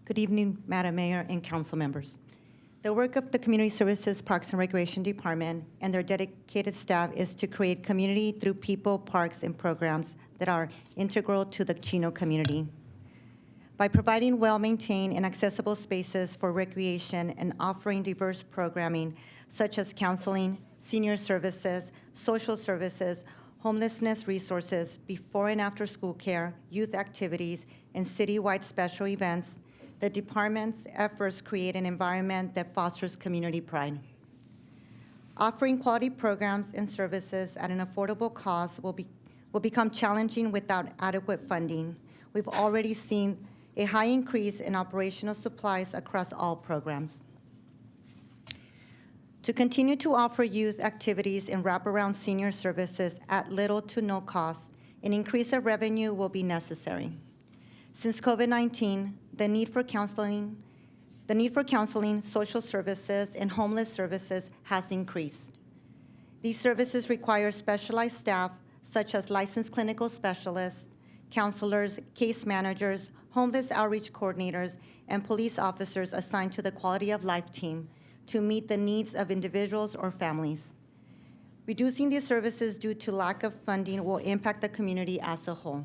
Speaker 14: Good evening, Madam Mayor and council members. The work of the Community Services, Parks and Recreation Department and their dedicated staff is to create community through people, parks, and programs that are integral to the Chino community. By providing well-maintained and accessible spaces for recreation and offering diverse programming such as counseling, senior services, social services, homelessness resources, before and after school care, youth activities, and citywide special events, the department's efforts create an environment that fosters community pride. Offering quality programs and services at an affordable cost will become challenging without adequate funding. We've already seen a high increase in operational supplies across all programs. To continue to offer youth activities and wraparound senior services at little to no cost, an increase of revenue will be necessary. Since COVID-19, the need for counseling, social services, and homeless services has increased. These services require specialized staff, such as licensed clinical specialists, counselors, case managers, homeless outreach coordinators, and police officers assigned to the quality of life team to meet the needs of individuals or families. Reducing these services due to lack of funding will impact the community as a whole.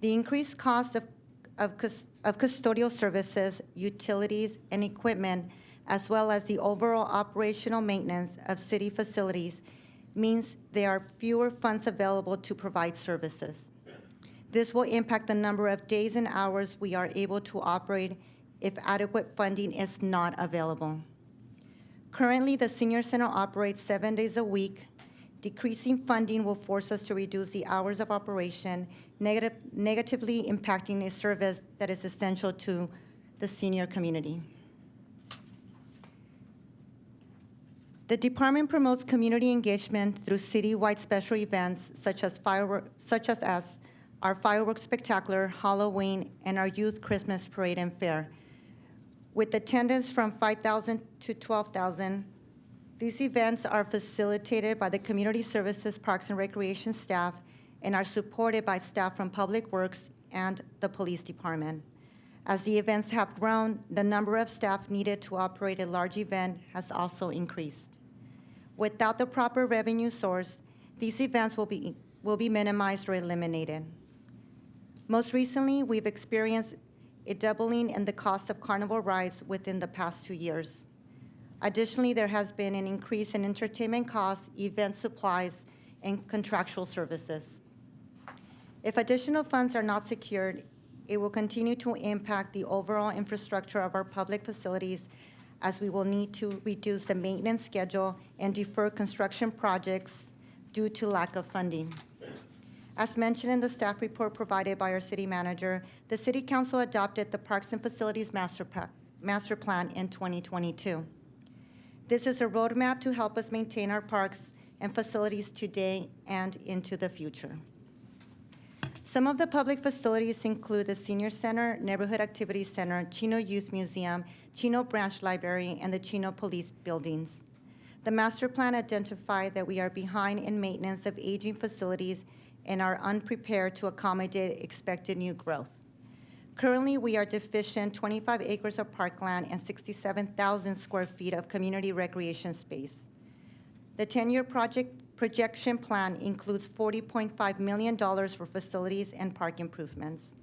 Speaker 14: The increased cost of custodial services, utilities, and equipment, as well as the overall operational maintenance of city facilities, means there are fewer funds available to provide services. This will impact the number of days and hours we are able to operate if adequate funding is not available. Currently, the Senior Center operates 7 days a week. Decreasing funding will force us to reduce the hours of operation, negatively impacting a service that is essential to the senior community. The department promotes community engagement through citywide special events such as our fireworks spectacular, Halloween, and our youth Christmas parade and fair. With attendance from 5,000 to 12,000, these events are facilitated by the Community Services, Parks and Recreation staff and are supported by staff from Public Works and the Police Department. As the events have grown, the number of staff needed to operate a large event has also increased. Without the proper revenue source, these events will be minimized or eliminated. Most recently, we've experienced a doubling in the cost of carnival rides within the past 2 years. Additionally, there has been an increase in entertainment costs, event supplies, and contractual services. If additional funds are not secured, it will continue to impact the overall infrastructure of our public facilities, as we will need to reduce the maintenance schedule and defer construction projects due to lack of funding. As mentioned in the staff report provided by our city manager, the City Council adopted the Parks and Facilities Master Plan in 2022. This is a roadmap to help us maintain our parks and facilities today and into the future. Some of the public facilities include the Senior Center, Neighborhood Activities Center, Chino Youth Museum, Chino Branch Library, and the Chino Police Buildings. The master plan identified that we are behind in maintenance of aging facilities and are unprepared to accommodate expected new growth. Currently, we are deficient 25 acres of parkland and 67,000 square feet of community recreation space. The 10-year projection plan includes $40.5 million for facilities and park improvements.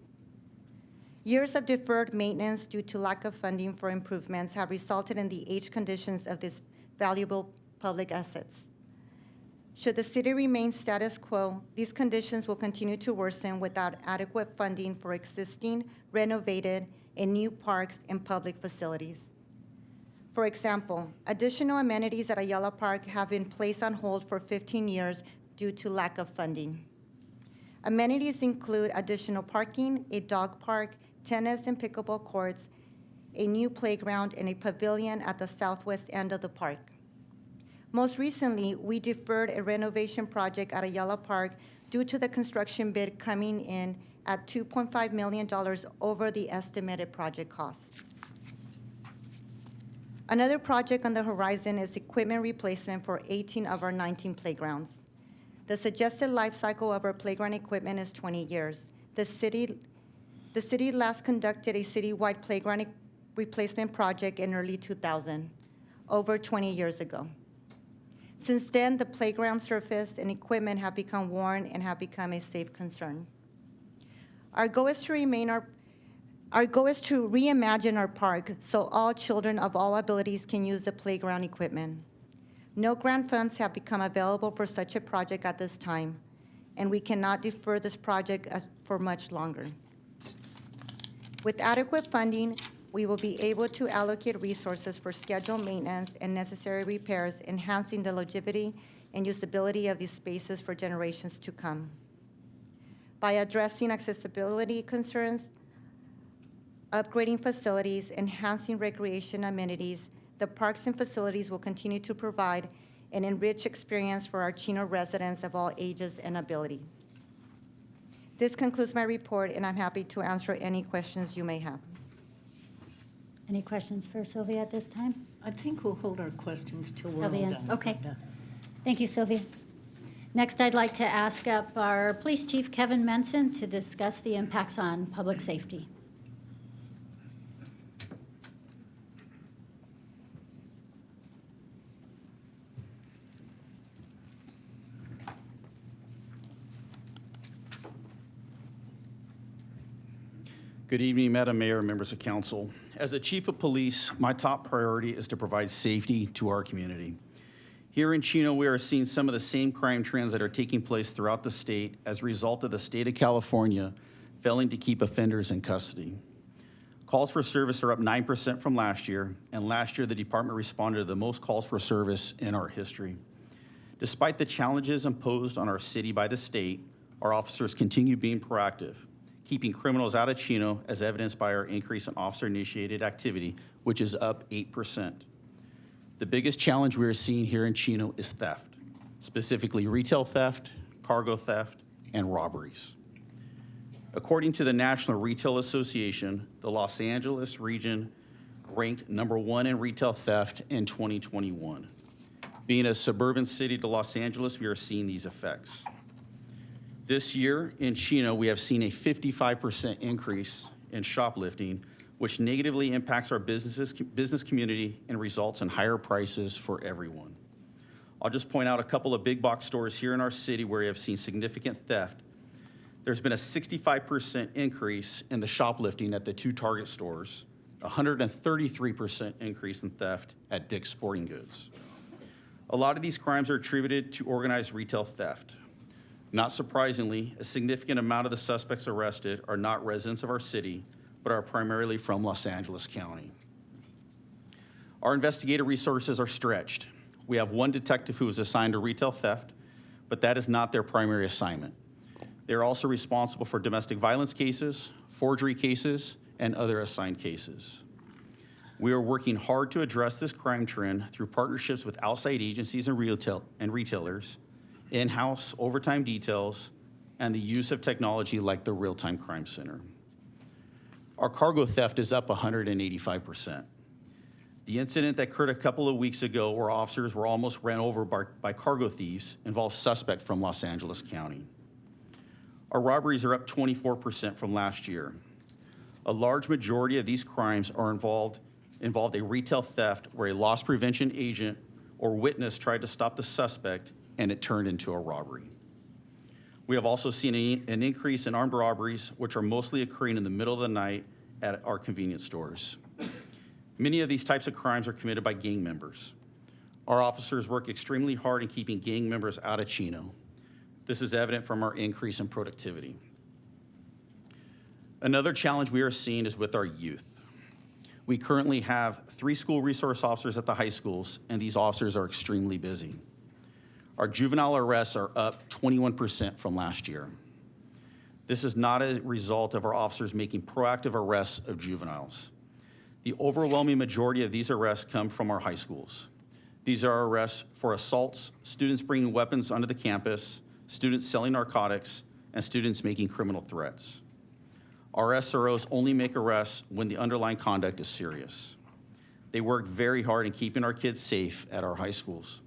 Speaker 14: Years of deferred maintenance due to lack of funding for improvements have resulted in the age conditions of these valuable public assets. Should the city remain status quo, these conditions will continue to worsen without adequate funding for existing, renovated, and new parks and public facilities. For example, additional amenities at Ayala Park have been placed on hold for 15 years due to lack of funding. Amenities include additional parking, a dog park, tennis and pickleball courts, a new playground, and a pavilion at the southwest end of the park. Most recently, we deferred a renovation project at Ayala Park due to the construction bid coming in at $2.5 million over the estimated project cost. Another project on the horizon is equipment replacement for 18 of our 19 playgrounds. The suggested life cycle of our playground equipment is 20 years. The city last conducted a citywide playground replacement project in early 2000, over 20 years ago. Since then, the playground surface and equipment have become worn and have become a safe concern. Our goal is to reimagine our park so all children of all abilities can use the playground equipment. No grant funds have become available for such a project at this time, and we cannot defer this project for much longer. With adequate funding, we will be able to allocate resources for scheduled maintenance and necessary repairs, enhancing the longevity and usability of these spaces for generations to come. By addressing accessibility concerns, upgrading facilities, enhancing recreation amenities, the parks and facilities will continue to provide an enriched experience for our Chino residents of all ages and abilities. This concludes my report, and I'm happy to answer any questions you may have.
Speaker 8: Any questions for Sylvia at this time?
Speaker 1: I think we'll hold our questions till we're
Speaker 8: Till
Speaker 1: all
Speaker 8: the end.
Speaker 1: done.
Speaker 8: Okay. Thank you, Sylvia. Next, I'd like to ask up our Police Chief, Kevin Menson, to discuss the impacts on public safety.
Speaker 15: Good evening, Madam Mayor, members of council. As the chief of police, my top priority is to provide safety to our community. Here in Chino, we are seeing some of the same crime trends that are taking place throughout the state as a result of the state of California failing to keep offenders in custody. Calls for service are up 9% from last year, and last year the department responded to the most calls for service in our history. Despite the challenges imposed on our city by the state, our officers continue being proactive, keeping criminals out of Chino, as evidenced by our increase in officer-initiated activity, which is up 8%. The biggest challenge we are seeing here in Chino is theft, specifically retail theft, cargo theft, and robberies. According to the National Retail Association, the Los Angeles region ranked #1 in retail theft in 2021. Being a suburban city to Los Angeles, we are seeing these effects. This year in Chino, we have seen a 55% increase in shoplifting, which negatively impacts our business community and results in higher prices for everyone. I'll just point out a couple of big box stores here in our city where we have seen significant theft. There's been a 65% increase in the shoplifting at the 2 Target stores, 133% increase in theft at Dick's Sporting Goods. A lot of these crimes are attributed to organized retail theft. Not surprisingly, a significant amount of the suspects arrested are not residents of our city, but are primarily from Los Angeles County. Our investigative resources are stretched. We have 1 detective who is assigned to retail theft, but that is not their primary assignment. They're also responsible for domestic violence cases, forgery cases, and other assigned cases. We are working hard to address this crime trend through partnerships with outside agencies and retailers, in-house overtime details, and the use of technology like the Real-Time Crime Center. Our cargo theft is up 185%. The incident that occurred a couple of weeks ago where officers were almost ran over by cargo thieves involves suspect from Los Angeles County. Our robberies are up 24% from last year. A large majority of these crimes involved a retail theft where a loss prevention agent or witness tried to stop the suspect and it turned into a robbery. We have also seen an increase in armed robberies, which are mostly occurring in the middle of the night at our convenience stores. Many of these types of crimes are committed by gang members. Our officers work extremely hard in keeping gang members out of Chino. This is evident from our increase in productivity. Another challenge we are seeing is with our youth. We currently have 3 school resource officers at the high schools, and these officers are extremely busy. Our juvenile arrests are up 21% from last year. This is not a result of our officers making proactive arrests of juveniles. The overwhelming majority of these arrests come from our high schools. These are arrests for assaults, students bringing weapons onto the campus, students selling narcotics, and students making criminal threats. Our SROs only make arrests when the underlying conduct is serious. They work very hard in keeping our kids safe at our high schools.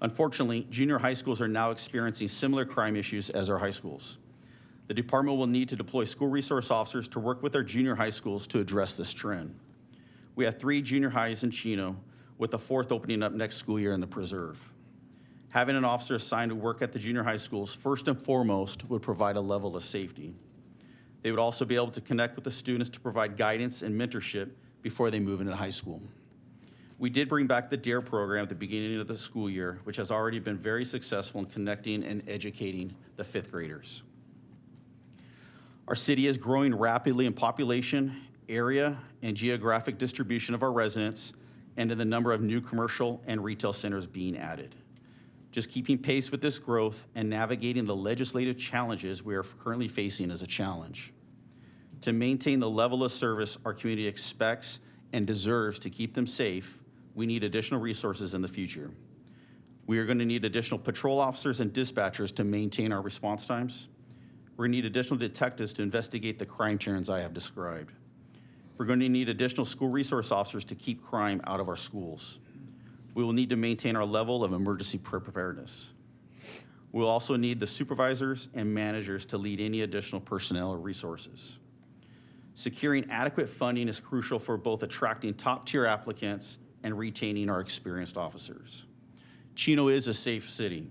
Speaker 15: Unfortunately, junior high schools are now experiencing similar crime issues as our high schools. The department will need to deploy school resource officers to work with our junior high schools to address this trend. We have 3 junior highs in Chino, with the 4th opening up next school year in the Preserve. Having an officer assigned to work at the junior high schools, first and foremost, would provide a level of safety. They would also be able to connect with the students to provide guidance and mentorship before they move into high school. We did bring back the DARE program at the beginning of the school year, which has already been very successful in connecting and educating the 5th graders. Our city is growing rapidly in population, area, and geographic distribution of our residents, and in the number of new commercial and retail centers being added. Just keeping pace with this growth and navigating the legislative challenges we are currently facing is a challenge. To maintain the level of service our community expects and deserves to keep them safe, we need additional resources in the future. We are going to need additional patrol officers and dispatchers to maintain our response times. We're going to need additional detectives to investigate the crime trends I have described. We're going to need additional school resource officers to keep crime out of our schools. We will need to maintain our level of emergency preparedness. We'll also need the supervisors and managers to lead any additional personnel or resources. Securing adequate funding is crucial for both attracting top-tier applicants and retaining our experienced officers. Chino is a safe city.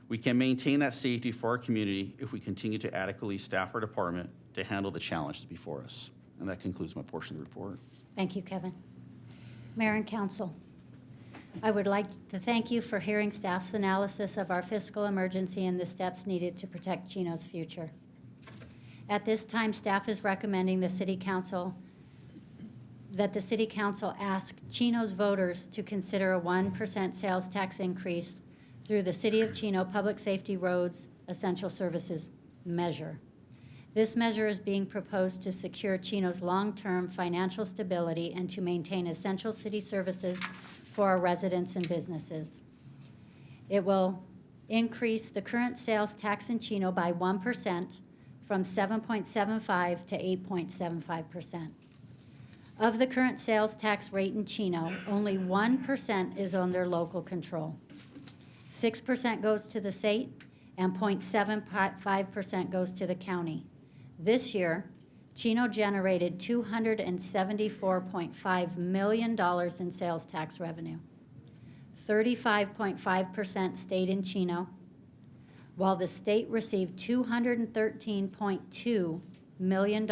Speaker 15: We can maintain that safety for our community if we continue to adequately staff our department to handle the challenges before us. And that concludes my portion of the report.
Speaker 8: Thank you, Kevin. Mayor and council, I would like to thank you for hearing staff's analysis of our fiscal emergency and the steps needed to protect Chino's future. At this time, staff is recommending that the City Council ask Chino's voters to consider a 1% sales tax increase through the City of Chino Public Safety Roads Essential Services measure. This measure is being proposed to secure Chino's long-term financial stability and to maintain essential city services for our residents and businesses. It will increase the current sales tax in Chino by 1% from 7.75 to 8.75%. Of the current sales tax rate in Chino, only 1% is under local control. 6% goes to the state and 0.75% goes to the county. This year, Chino generated $274.5 million in sales tax revenue. 35.5% stayed in Chino, while the state received $213.2 million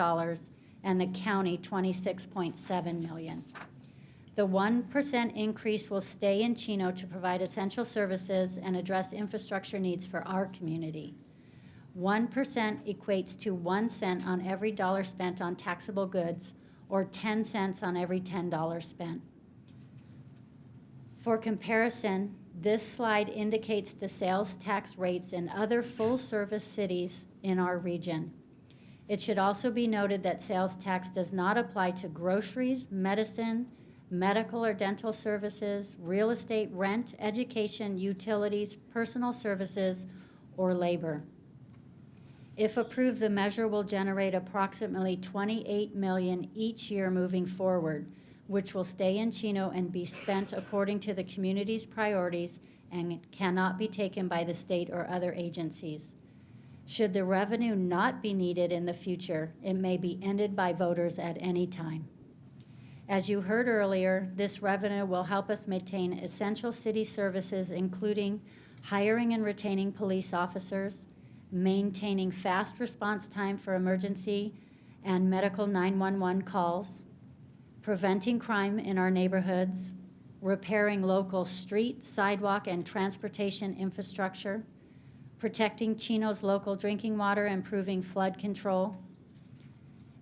Speaker 8: and the county $26.7 million. The 1% increase will stay in Chino to provide essential services and address infrastructure needs for our community. 1% equates to 1 cent on every dollar spent on taxable goods, or 10 cents on every $10 spent. For comparison, this slide indicates the sales tax rates in other full-service cities in our region. It should also be noted that sales tax does not apply to groceries, medicine, medical or dental services, real estate, rent, education, utilities, personal services, or labor. If approved, the measure will generate approximately $28 million each year moving forward, which will stay in Chino and be spent according to the community's priorities and cannot be taken by the state or other agencies. Should the revenue not be needed in the future, it may be ended by voters at any time. As you heard earlier, this revenue will help us maintain essential city services, including hiring and retaining police officers, maintaining fast response time for emergency and medical 911 calls, preventing crime in our neighborhoods, repairing local street, sidewalk, and transportation infrastructure, protecting Chino's local drinking water, improving flood control,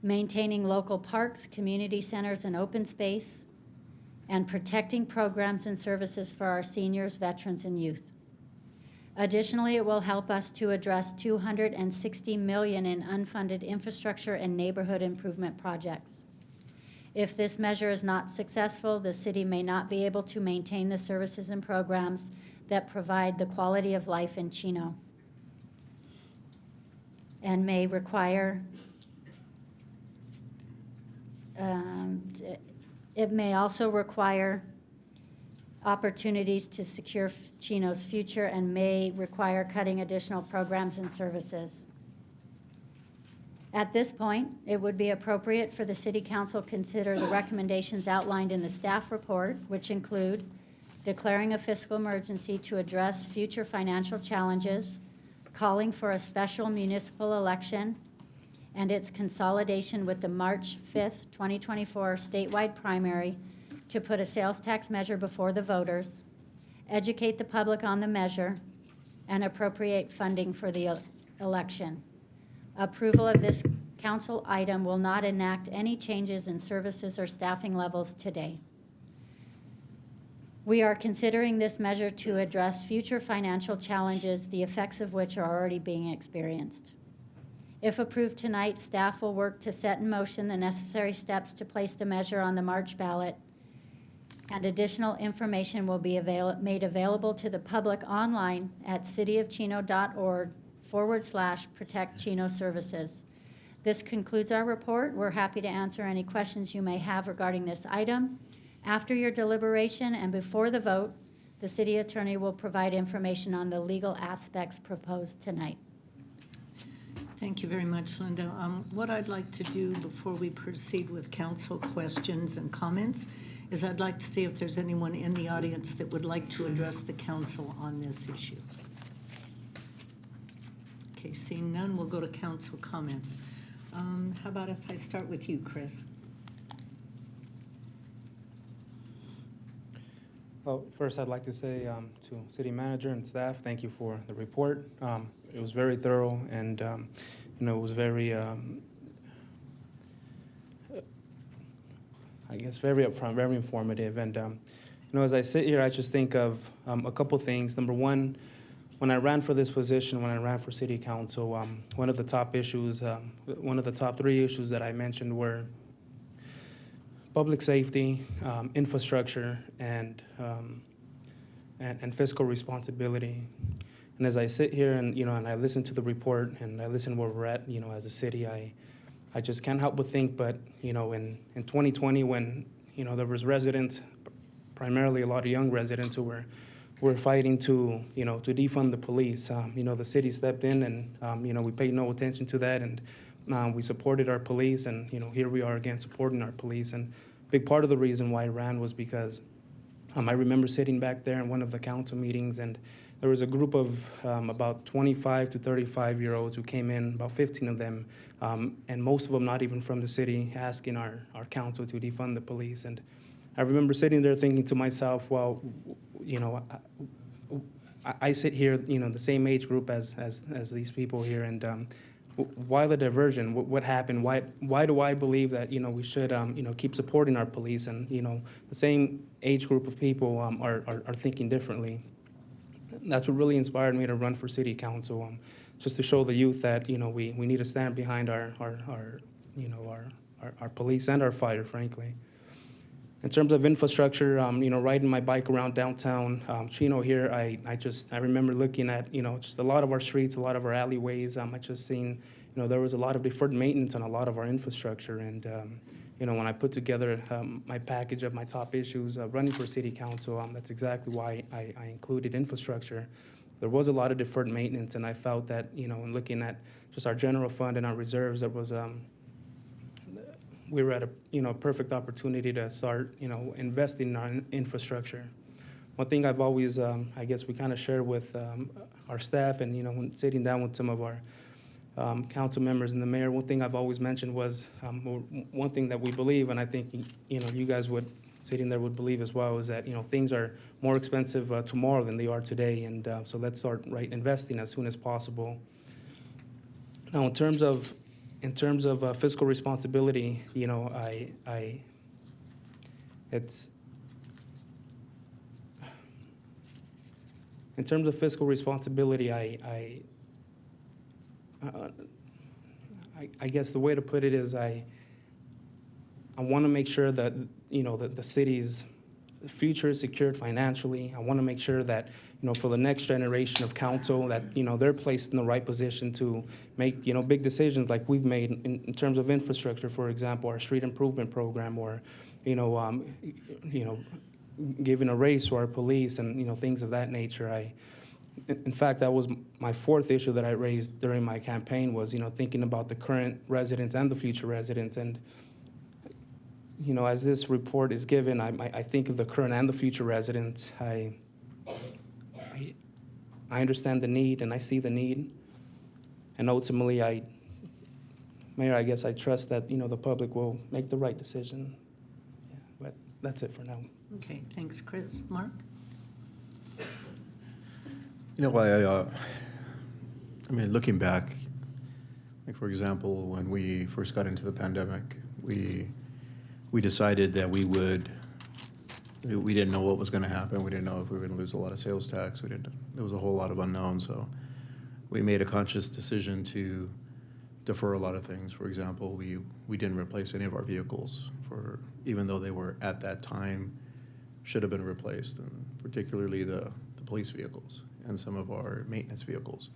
Speaker 8: maintaining local parks, community centers, and open space, and protecting programs and services for our seniors, veterans, and youth. Additionally, it will help us to address $260 million in unfunded infrastructure and neighborhood improvement projects. If this measure is not successful, the city may not be able to maintain the services and programs that provide the quality of life in Chino, and may require it may also require opportunities to secure Chino's future and may require cutting additional programs and services. At this point, it would be appropriate for the City Council to consider the recommendations outlined in the staff report, which include declaring a fiscal emergency to address future financial challenges, calling for a special municipal election, and its consolidation with the March 5th, 2024 statewide primary to put a sales tax measure before the voters, educate the public on the measure, and appropriate funding for the election. Approval of this council item will not enact any changes in services or staffing levels today. We are considering this measure to address future financial challenges, the effects of which are already being experienced. If approved tonight, staff will work to set in motion the necessary steps to place the measure on the March ballot, and additional information will be made available to the public online at cityofchino.org/protect Chino services. This concludes our report. We're happy to answer any questions you may have regarding this item. After your deliberation and before the vote, the city attorney will provide information on the legal aspects proposed tonight.
Speaker 1: Thank you very much, Linda. What I'd like to do before we proceed with council questions and comments is I'd like to see if there's anyone in the audience that would like to address the council on this issue. Okay, seeing none, we'll go to council comments. How about if I start with you, Chris?
Speaker 16: Well, first I'd like to say to city manager and staff, thank you for the report. It was very thorough and it was very, I guess, very upfront, very informative. And as I sit here, I just think of a couple things. Number one, when I ran for this position, when I ran for city council, one of the top issues, one of the top 3 issues that I mentioned were public safety, infrastructure, and fiscal responsibility. And as I sit here and and I listen to the report and I listen where we're at, as a city, I just can't help but think. But in 2020, when there was residents, primarily a lot of young residents who we're fighting to, to defund the police. The city stepped in and, we paid no attention to that, and we supported our police, and, here we are again supporting our police. And a big part of the reason why I ran was because I remember sitting back there in one of the council meetings, and there was a group of about 25 to 35-year-olds who came in, about 15 of them, and most of them not even from the city, asking our council to defund the police. And I remember sitting there thinking to myself, well, I sit here, the same age group as these people here, and why the diversion? What happened? Why do I believe that we should keep supporting our police? And the same age group of people are thinking differently. That's what really inspired me to run for city council, just to show the youth that we need to stand behind our police and our fire, frankly. In terms of infrastructure, riding my bike around downtown Chino here, I remember looking at just a lot of our streets, a lot of our alleyways. I just seen there was a lot of deferred maintenance on a lot of our infrastructure, and when I put together my package of my top issues running for city council, that's exactly why I included infrastructure. There was a lot of deferred maintenance, and I felt that in looking at just our general fund and our reserves, that was we were at a perfect opportunity to start investing in our infrastructure. One thing I've always I guess we kind of share with our staff, and when sitting down with some of our council members and the mayor, one thing I've always mentioned was one thing that we believe, and I think you guys would sitting there would believe as well, is that things are more expensive tomorrow than they are today, and so let's start investing as soon as possible. Now, in terms of fiscal responsibility, it's in terms of fiscal responsibility, I guess the way to put it is I want to make sure that that the city's future is secured financially. I want to make sure that for the next generation of council that they're placed in the right position to make big decisions like we've made in terms of infrastructure, for example, our street improvement program, or giving a raise to our police and things of that nature. In fact, that was my fourth issue that I raised during my campaign, was thinking about the current residents and the future residents. And as this report is given, I think of the current and the future residents. I understand the need, and I see the need, and ultimately, Mayor, I guess I trust that the public will make the right decision. Yeah, but that's it for now.
Speaker 1: Okay, thanks, Chris. Mark?
Speaker 2: Looking back, like for example, when we first got into the pandemic, we decided that we didn't know what was going to happen. We didn't know if we were going to lose a lot of sales tax. There was a whole lot of unknowns. So we made a conscious decision to defer a lot of things. For example, we didn't replace any of our vehicles, even though they were at that time should have been replaced, and particularly the police vehicles and some of our maintenance vehicles.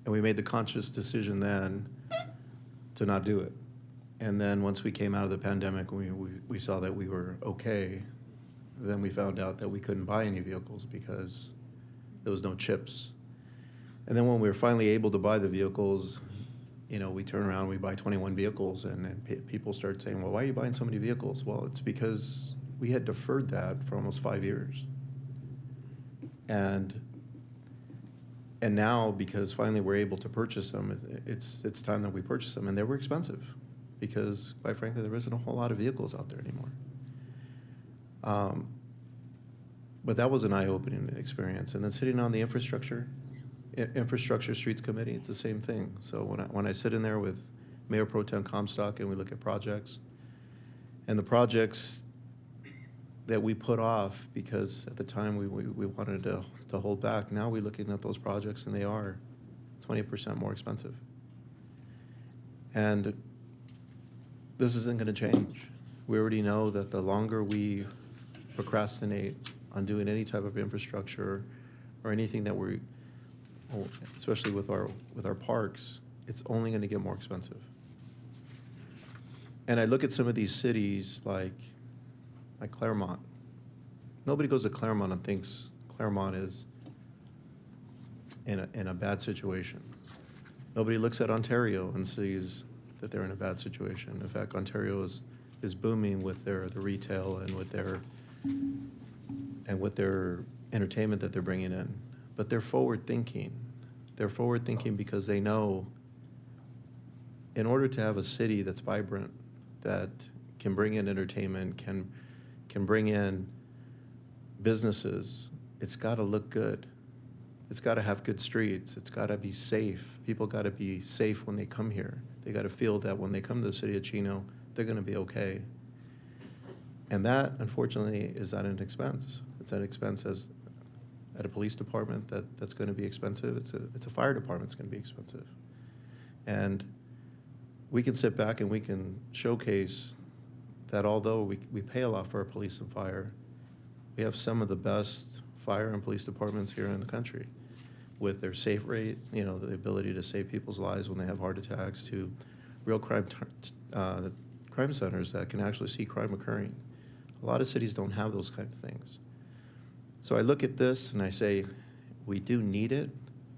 Speaker 2: And we made the conscious decision then to not do it. And then once we came out of the pandemic, we saw that we were okay. Then we found out that we couldn't buy any vehicles because there was no chips. And then when we were finally able to buy the vehicles, we turn around, we buy 21 vehicles, and people start saying, well, why are you buying so many vehicles? Well, it's because we had deferred that for almost 5 years. And now, because finally we're able to purchase them, it's time that we purchase them. And they were expensive because, quite frankly, there isn't a whole lot of vehicles out there anymore. But that was an eye-opening experience. And then sitting on the infrastructure streets committee, it's the same thing. So when I sit in there with Mayor Pro Tem Comstock and we look at projects, and the projects that we put off because at the time we wanted to hold back, now we're looking at those projects and they are 20% more expensive. And this isn't going to change. We already know that the longer we procrastinate on doing any type of infrastructure or anything that especially with our parks, it's only going to get more expensive. And I look at some of these cities like Claremont. Nobody goes to Claremont and thinks Claremont is in a bad situation. Nobody looks at Ontario and sees that they're in a bad situation. In fact, Ontario is booming with the retail and with their entertainment that they're bringing in. But they're forward thinking. They're forward thinking because they know in order to have a city that's vibrant, that can bring in entertainment, can bring in businesses, it's got to look good. It's got to have good streets. It's got to be safe. People got to be safe when they come here. They got to feel that when they come to the city of Chino, they're going to be okay. And that, unfortunately, is at an expense. It's an expense at a police department that's going to be expensive. It's a fire department that's going to be expensive. And we can sit back and we can showcase that although we pay a lot for our police and fire, we have some of the best fire and police departments here in the country with their safe rate, the ability to save people's lives when they have heart attacks, to real crime centers that can actually see crime occurring. A lot of cities don't have those kind of things. So I look at this and I say, we do need it.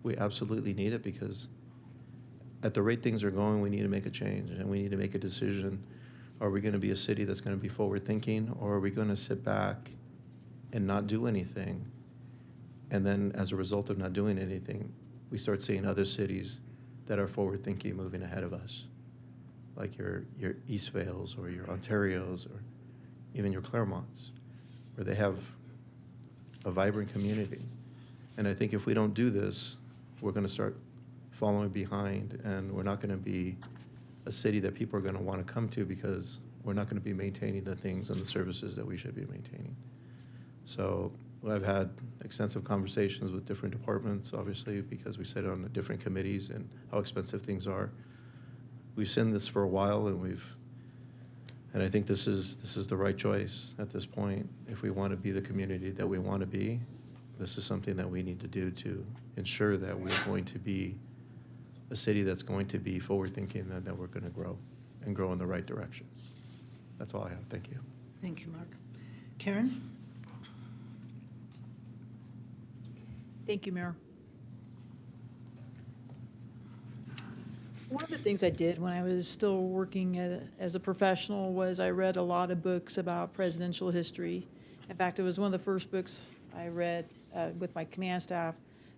Speaker 2: We absolutely need it because at the rate things are going, we need to make a change and we need to make a decision. Are we going to be a city that's going to be forward thinking, or are we going to sit back and not do anything? And then as a result of not doing anything, we start seeing other cities that are forward thinking moving ahead of us, like your Eastvales or your Ontarios or even your Claremonts, where they have a vibrant community. And I think if we don't do this, we're going to start following behind, and we're not going to be a city that people are going to want to come to because we're not going to be maintaining the things and the services that we should be maintaining. So I've had extensive conversations with different departments, obviously, because we sit on the different committees and how expensive things are. We've seen this for a while, and I think this is the right choice at this point. If we want to be the community that we want to be, this is something that we need to do to ensure that we're going to be a city that's going to be forward-thinking and that we're going to grow and grow in the right direction. That's all I have. Thank you.
Speaker 1: Thank you, Mark. Karen?
Speaker 17: Thank you, Mayor. One of the things I did when I was still working as a professional was I read a lot of books about presidential history. In fact, it was one of the first books I read with my command staff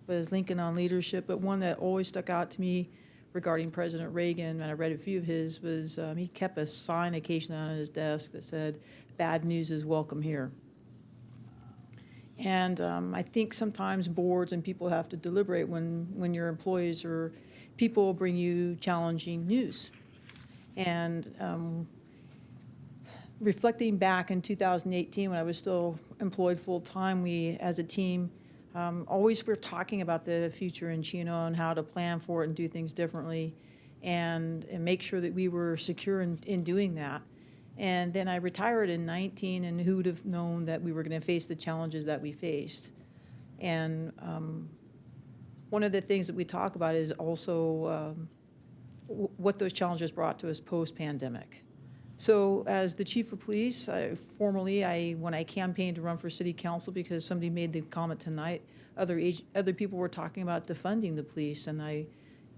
Speaker 17: was Lincoln on Leadership, but one that always stuck out to me regarding President Reagan, and I read a few of his, was he kept a sign occasionally on his desk that said, "Bad news is welcome here." And I think sometimes boards and people have to deliberate when your employees or people bring you challenging news. And reflecting back in 2018 when I was still employed full-time, we as a team always were talking about the future in Chino and how to plan for it and do things differently and make sure that we were secure in doing that. And then I retired in 19, and who would have known that we were going to face the challenges that we faced. And one of the things that we talk about is also what those challenges brought to us post-pandemic. So as the chief of police, when I campaigned to run for city council, because somebody made the comment tonight, other people were talking about defunding the police, and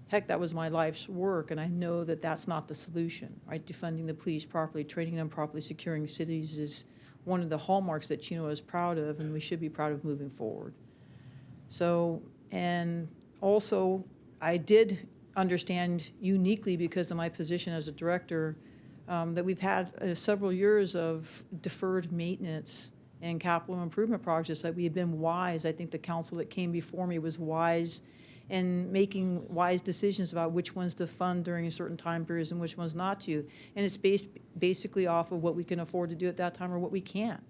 Speaker 17: heck, that was my life's work, and I know that that's not the solution, right? Defunding the police properly, training them properly, securing cities is one of the hallmarks that Chino is proud of, and we should be proud of moving forward. So, and also, I did understand uniquely because of my position as a director that we've had several years of deferred maintenance and capital improvement projects that we have been wise. I think the council that came before me was wise in making wise decisions about which ones to fund during certain time periods and which ones not to. And it's based basically off of what we can afford to do at that time or what we can't.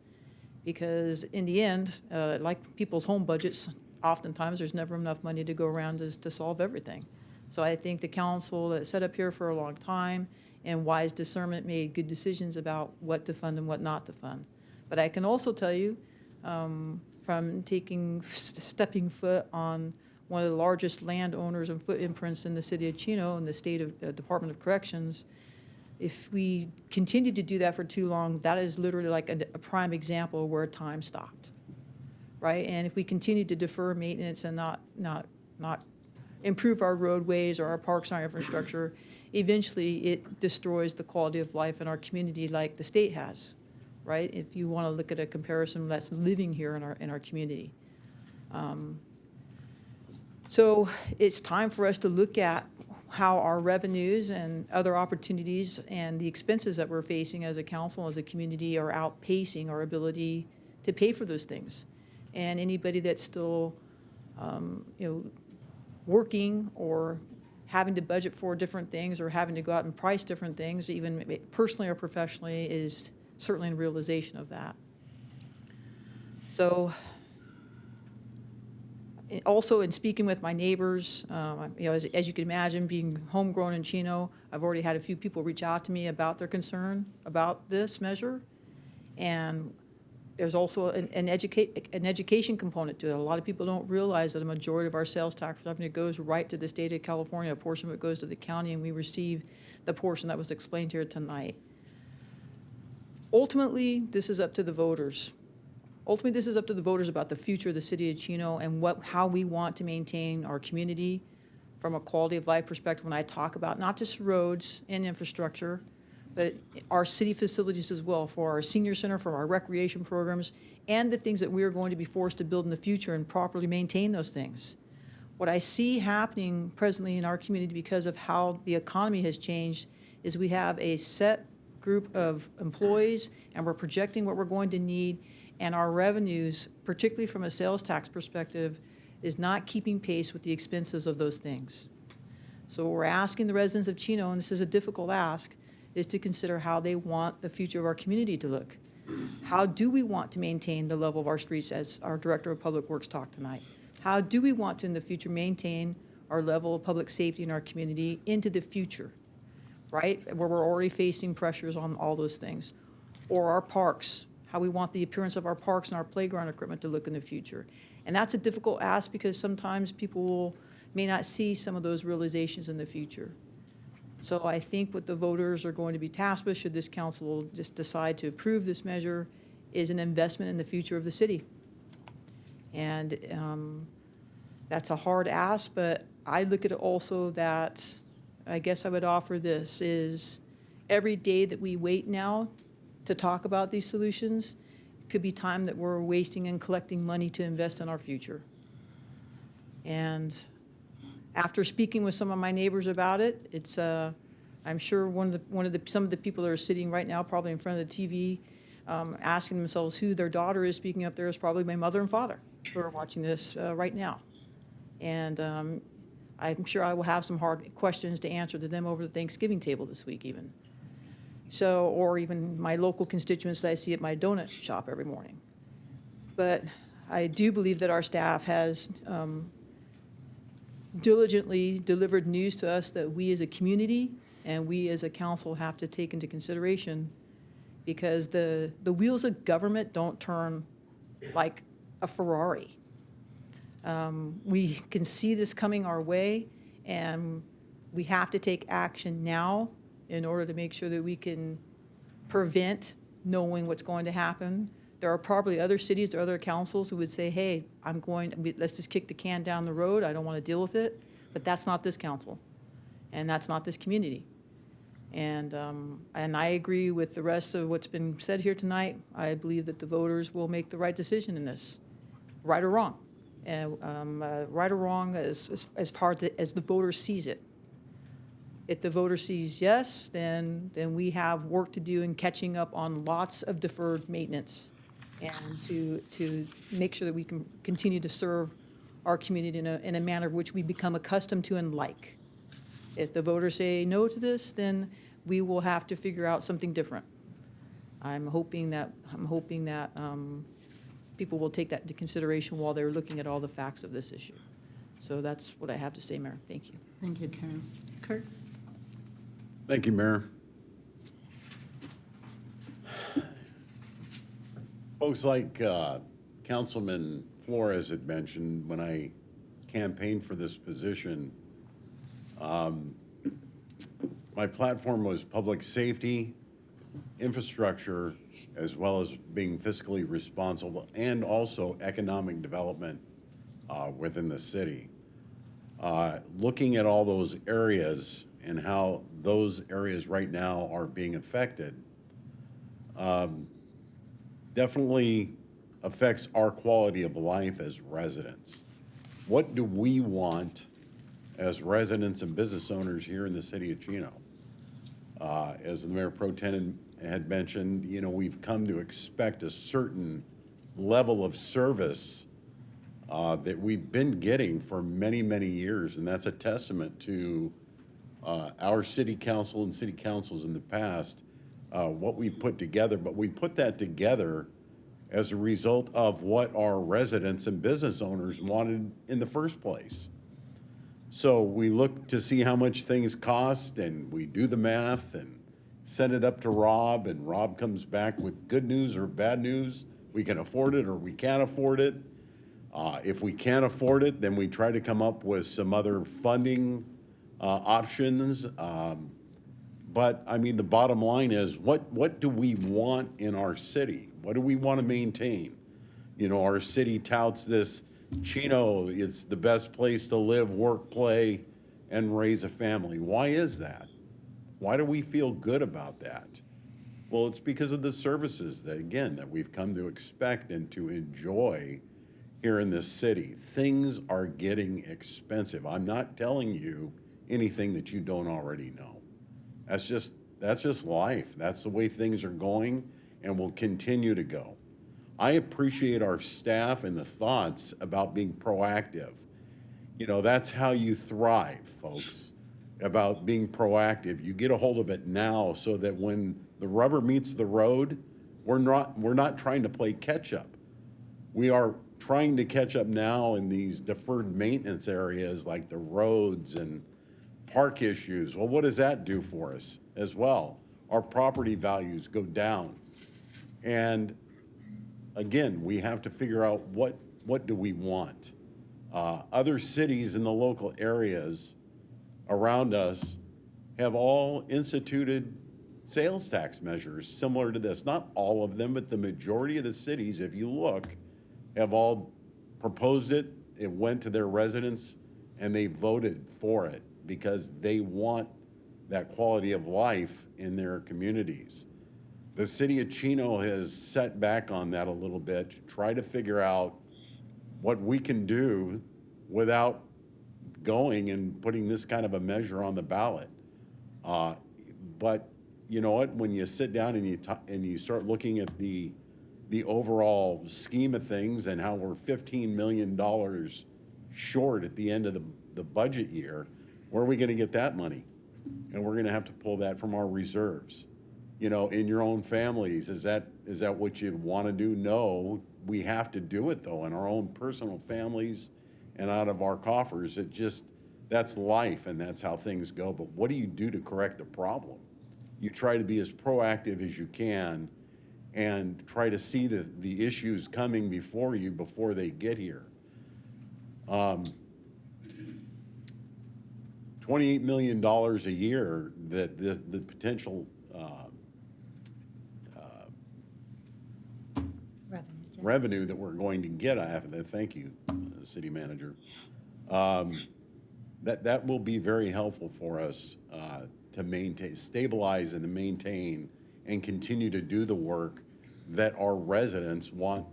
Speaker 17: Because in the end, like people's home budgets, oftentimes there's never enough money to go around to solve everything. So I think the council that set up here for a long time and wise discernment made good decisions about what to fund and what not to fund. But I can also tell you, from stepping foot on one of the largest landowners and footprints in the city of Chino and the state of Department of Corrections, if we continue to do that for too long, that is literally like a prime example where time stopped. right? And if we continue to defer maintenance and not improve our roadways or our parks and our infrastructure, eventually it destroys the quality of life in our community like the state has, right? If you want to look at a comparison that's living here in our community. So it's time for us to look at how our revenues and other opportunities and the expenses that we're facing as a council, as a community, are outpacing our ability to pay for those things. And anybody that's still, working or having to budget for different things or having to go out and price different things, even personally or professionally, is certainly in realization of that. So also in speaking with my neighbors, as you can imagine, being homegrown in Chino, I've already had a few people reach out to me about their concern about this measure. And there's also an education component to it. A lot of people don't realize that a majority of our sales tax revenue goes right to the state of California. A portion of it goes to the county, and we receive the portion that was explained here tonight. Ultimately, this is up to the voters. Ultimately, this is up to the voters about the future of the city of Chino and how we want to maintain our community from a quality of life perspective. When I talk about not just roads and infrastructure, but our city facilities as well, for our senior center, for our recreation programs, and the things that we are going to be forced to build in the future and properly maintain those things. What I see happening presently in our community because of how the economy has changed is we have a set group of employees, and we're projecting what we're going to need, and our revenues, particularly from a sales tax perspective, is not keeping pace with the expenses of those things. So what we're asking the residents of Chino, and this is a difficult ask, is to consider how they want the future of our community to look. How do we want to maintain the level of our streets, as our Director of Public Works talked tonight? How do we want to, in the future, maintain our level of public safety in our community into the future, right? Where we're already facing pressures on all those things. Or our parks, how we want the appearance of our parks and our playground equipment to look in the future. And that's a difficult ask because sometimes people may not see some of those realizations in the future. So I think what the voters are going to be tasked with, should this council just decide to approve this measure, is an investment in the future of the city. And that's a hard ask, but I look at it also that, I guess I would offer this, is every day that we wait now to talk about these solutions could be time that we're wasting and collecting money to invest in our future. And after speaking with some of my neighbors about it, it's I'm sure some of the people that are sitting right now, probably in front of the TV, asking themselves who their daughter is speaking up there, is probably my mother and father who are watching this right now. And I'm sure I will have some hard questions to answer to them over the Thanksgiving table this week, even. So, or even my local constituents that I see at my donut shop every morning. But I do believe that our staff has diligently delivered news to us that we as a community and we as a council have to take into consideration, because the wheels of government don't turn like a Ferrari. We can see this coming our way, and we have to take action now in order to make sure that we can prevent knowing what's going to happen. There are probably other cities or other councils who would say, hey, let's just kick the can down the road. I don't want to deal with it. But that's not this council, and that's not this community. And I agree with the rest of what's been said here tonight. I believe that the voters will make the right decision in this, right or wrong. And right or wrong as far as the voter sees it. If the voter sees yes, then we have work to do in catching up on lots of deferred maintenance, and to make sure that we can continue to serve our community in a manner which we become accustomed to and like. If the voters say no to this, then we will have to figure out something different. I'm hoping that people will take that into consideration while they're looking at all the facts of this issue. So that's what I have to say, Mayor. Thank you.
Speaker 1: Thank you, Karen. Kurt?
Speaker 18: Thank you, Mayor. Folks like Councilman Flores had mentioned, when I campaigned for this position, my platform was public safety, infrastructure as well as being fiscally responsible and also economic development within the city. Looking at all those areas and how those areas right now are being affected definitely affects our quality of life as residents. What do we want as residents and business owners here in the city of Chino? As the Mayor Pro Tem had mentioned, you know, we've come to expect a certain level of service that we've been getting for many, many years, and that's a testament to our city council and city councils in the past, what we put together, but we put that together as a result of what our residents and business owners wanted in the first place. So we look to see how much things cost, and we do the math and send it up to Rob, and Rob comes back with good news or bad news. We can afford it or we can't afford it. If we can't afford it, then we try to come up with some other funding options. But I mean, the bottom line is, what do we want in our city? What do we want to maintain? You know, our city touts this, Chino, it's the best place to live, work, play, and raise a family. Why is that? Why do we feel good about that? Well, it's because of the services that, again, that we've come to expect and to enjoy here in this city. Things are getting expensive. I'm not telling you anything that you don't already know. That's just life. That's the way things are going and will continue to go. I appreciate our staff and the thoughts about being proactive. You know, that's how you thrive, folks, about being proactive. You get a hold of it now so that when the rubber meets the road, we're not trying to play catch up. We are trying to catch up now in these deferred maintenance areas like the roads and park issues. Well, what does that do for us as well? Our property values go down. And again, we have to figure out what do we want. Other cities in the local areas around us have all instituted sales tax measures similar to this. Not all of them, but the majority of the cities, if you look, have all proposed it. It went to their residents and they voted for it because they want that quality of life in their communities. The city of Chino has set back on that a little bit to try to figure out what we can do without going and putting this kind of a measure on the ballot. But you know what? When you sit down and you start looking at the overall scheme of things and how we're $15 million short at the end of the budget year, where are we going to get that money? And we're going to have to pull that from our reserves. You know, in your own families, is that what you want to do? No, we have to do it though in our own personal families and out of our coffers. That's life and that's how things go. But what do you do to correct the problem? You try to be as proactive as you can and try to see the issues coming before they get here. $28 million a year that the potential revenue that we're going to get. I have to thank you, City Manager. That will be very helpful for us to stabilize and to maintain and continue to do the work that our residents want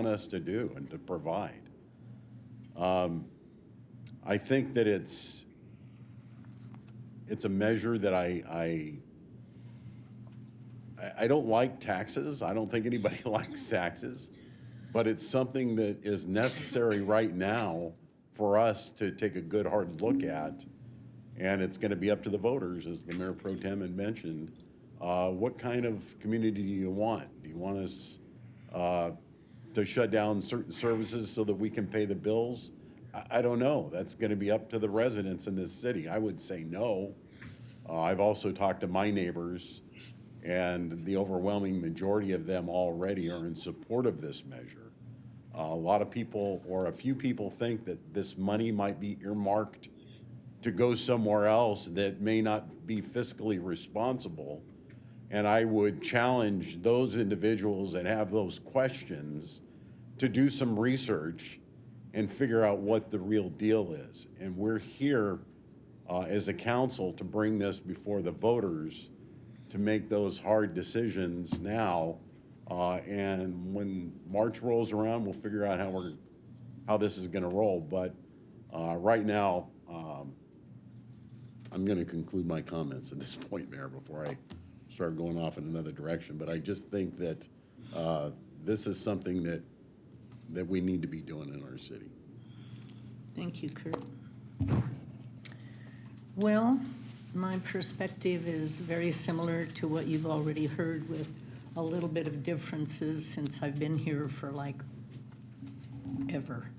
Speaker 18: us to do and to provide. I think that it's a measure that I don't like taxes. I don't think anybody likes taxes, but it's something that is necessary right now for us to take a good hard look at. And it's going to be up to the voters, as the Mayor Pro Tem had mentioned. What kind of community do you want? Do you want us to shut down certain services so that we can pay the bills? I don't know. That's going to be up to the residents in this city. I would say no. I've also talked to my neighbors, and the overwhelming majority of them already are in support of this measure. A lot of people, or a few people, think that this money might be earmarked to go somewhere else that may not be fiscally responsible. And I would challenge those individuals that have those questions to do some research and figure out what the real deal is. And we're here as a council to bring this before the voters to make those hard decisions now. And when March rolls around, we'll figure out how this is gonna roll. But right now, I'm gonna conclude my comments at this point, Mayor, before I start going off in another direction. But I just think that this is something that we need to be doing in our city.
Speaker 1: Thank you, Kurt. Well, my perspective is very similar to what you've already heard, with a little bit of differences since I've been here for like ever.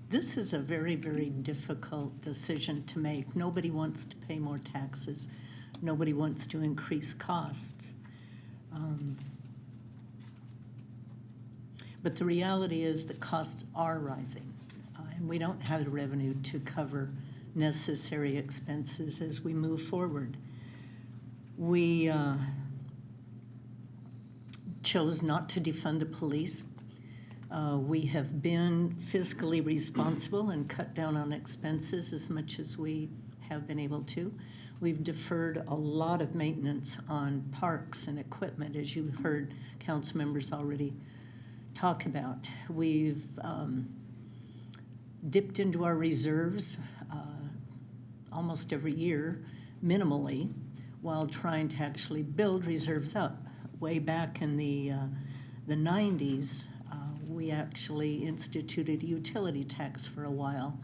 Speaker 1: This is a very, very difficult decision to make. Nobody wants to pay more taxes. Nobody wants to increase costs. But the reality is that costs are rising, and we don't have the revenue to cover necessary expenses as we move forward. We chose not to defund the police. We have been fiscally responsible and cut down on expenses as much as we have been able to. We've deferred a lot of maintenance on parks and equipment, as you've heard council members already talk about. We've dipped into our reserves almost every year, minimally, while trying to actually build reserves up. Way back in the 90s, we actually instituted a utility tax for a while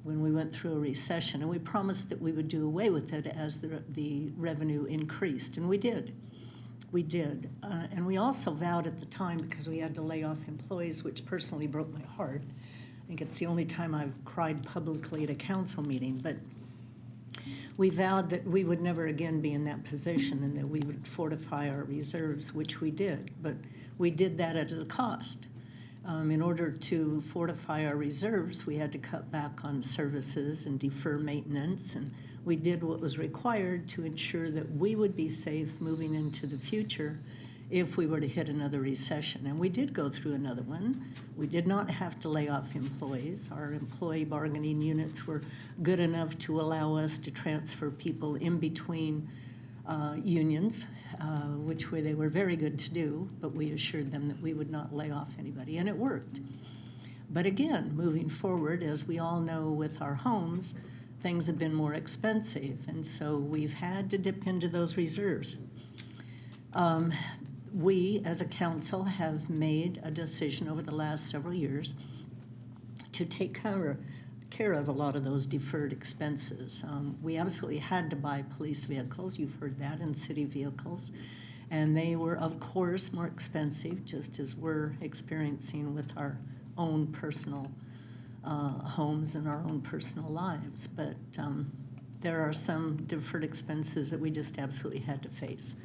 Speaker 1: when we went through a recession, and we promised that we would do away with it as the revenue increased, and we did. We did. And we also vowed at the time, because we had to lay off employees, which personally broke my heart. I think it's the only time I've cried publicly at a council meeting, but we vowed that we would never again be in that position and that we would fortify our reserves, which we did. But we did that at a cost. In order to fortify our reserves, we had to cut back on services and defer maintenance, and we did what was required to ensure that we would be safe moving into the future if we were to hit another recession. And we did go through another one. We did not have to lay off employees. Our employee bargaining units were good enough to allow us to transfer people in between unions, which they were very good to do, but we assured them that we would not lay off anybody, and it worked. But again, moving forward, as we all know with our homes, things have been more expensive, and so we've had to dip into those reserves. We, as a council, have made a decision over the last several years to take care of a lot of those deferred expenses. We absolutely had to buy police vehicles, you've heard that, and city vehicles, and they were, of course, more expensive, just as we're experiencing with our own personal homes and our own personal lives. But there are some deferred expenses that we just absolutely had to face.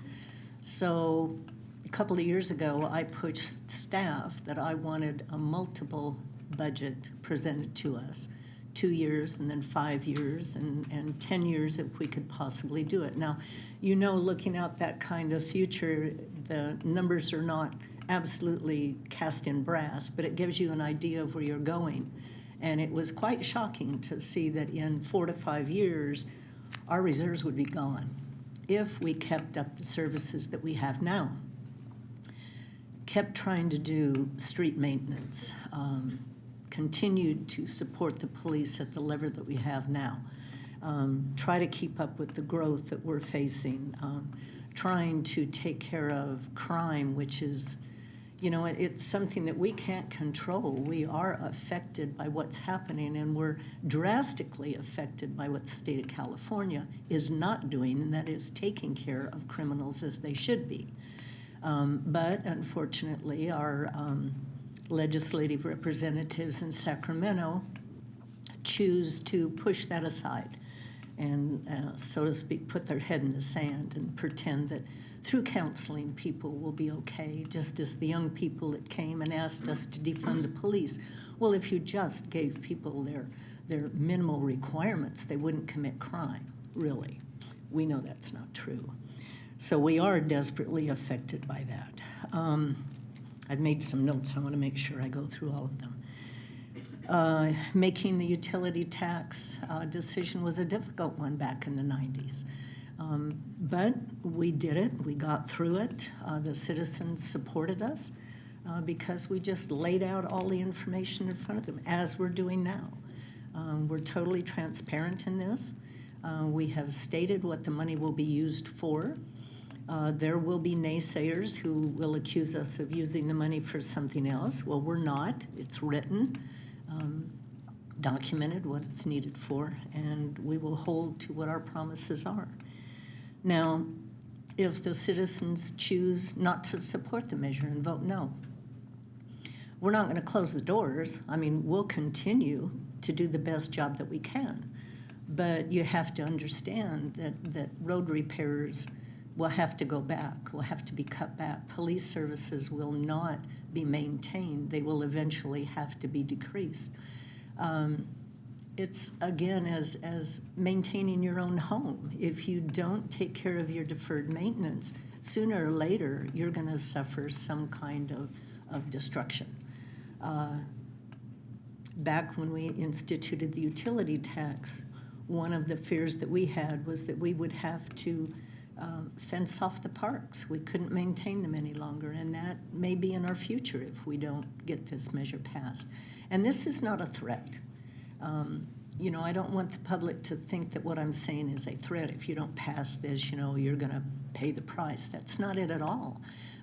Speaker 1: So a couple of years ago, I pushed staff that I wanted a multiple budget presented to us, 2 years and then 5 years and 10 years if we could possibly do it. Now, you know, looking out that kind of future, the numbers are not absolutely cast in brass, but it gives you an idea of where you're going. And it was quite shocking to see that in 4 to 5 years, our reserves would be gone if we kept up the services that we have now. Kept trying to do street maintenance, continued to support the police at the level that we have now, try to keep up with the growth that we're facing, trying to take care of crime, which is, you know, it's something that we can't control. We are affected by what's happening, and we're drastically affected by what the state of California is not doing, and that is taking care of criminals as they should be. But unfortunately, our legislative representatives in Sacramento choose to push that aside and, so to speak, put their head in the sand and pretend that through counseling people will be okay, just as the young people that came and asked us to defund the police. Well, if you just gave people their minimal requirements, they wouldn't commit crime, really. We know that's not true. So we are desperately affected by that. I've made some notes. I want to make sure I go through all of them. Making the utility tax decision was a difficult one back in the 90s. But we did it. We got through it. The citizens supported us because we just laid out all the information in front of them, as we're doing now. We're totally transparent in this. We have stated what the money will be used for. There will be naysayers who will accuse us of using the money for something else. Well, we're not. It's written, documented what it's needed for, and we will hold to what our promises are. Now, if the citizens choose not to support the measure and vote no, we're not going to close the doors. I mean, we'll continue to do the best job that we can. But you have to understand that road repairs will have to go back, will have to be cut back. Police services will not be maintained. They will eventually have to be decreased. It's, again, as maintaining your own home. If you don't take care of your deferred maintenance, sooner or later, you're going to suffer some kind of destruction. Back when we instituted the utility tax, one of the fears that we had was that we would have to fence off the parks. We couldn't maintain them any longer, and that may be in our future if we don't get this measure passed. And this is not a threat. You know, I don't want the public to think that what I'm saying is a threat. If you don't pass this, you know, you're going to pay the price. That's not it at all.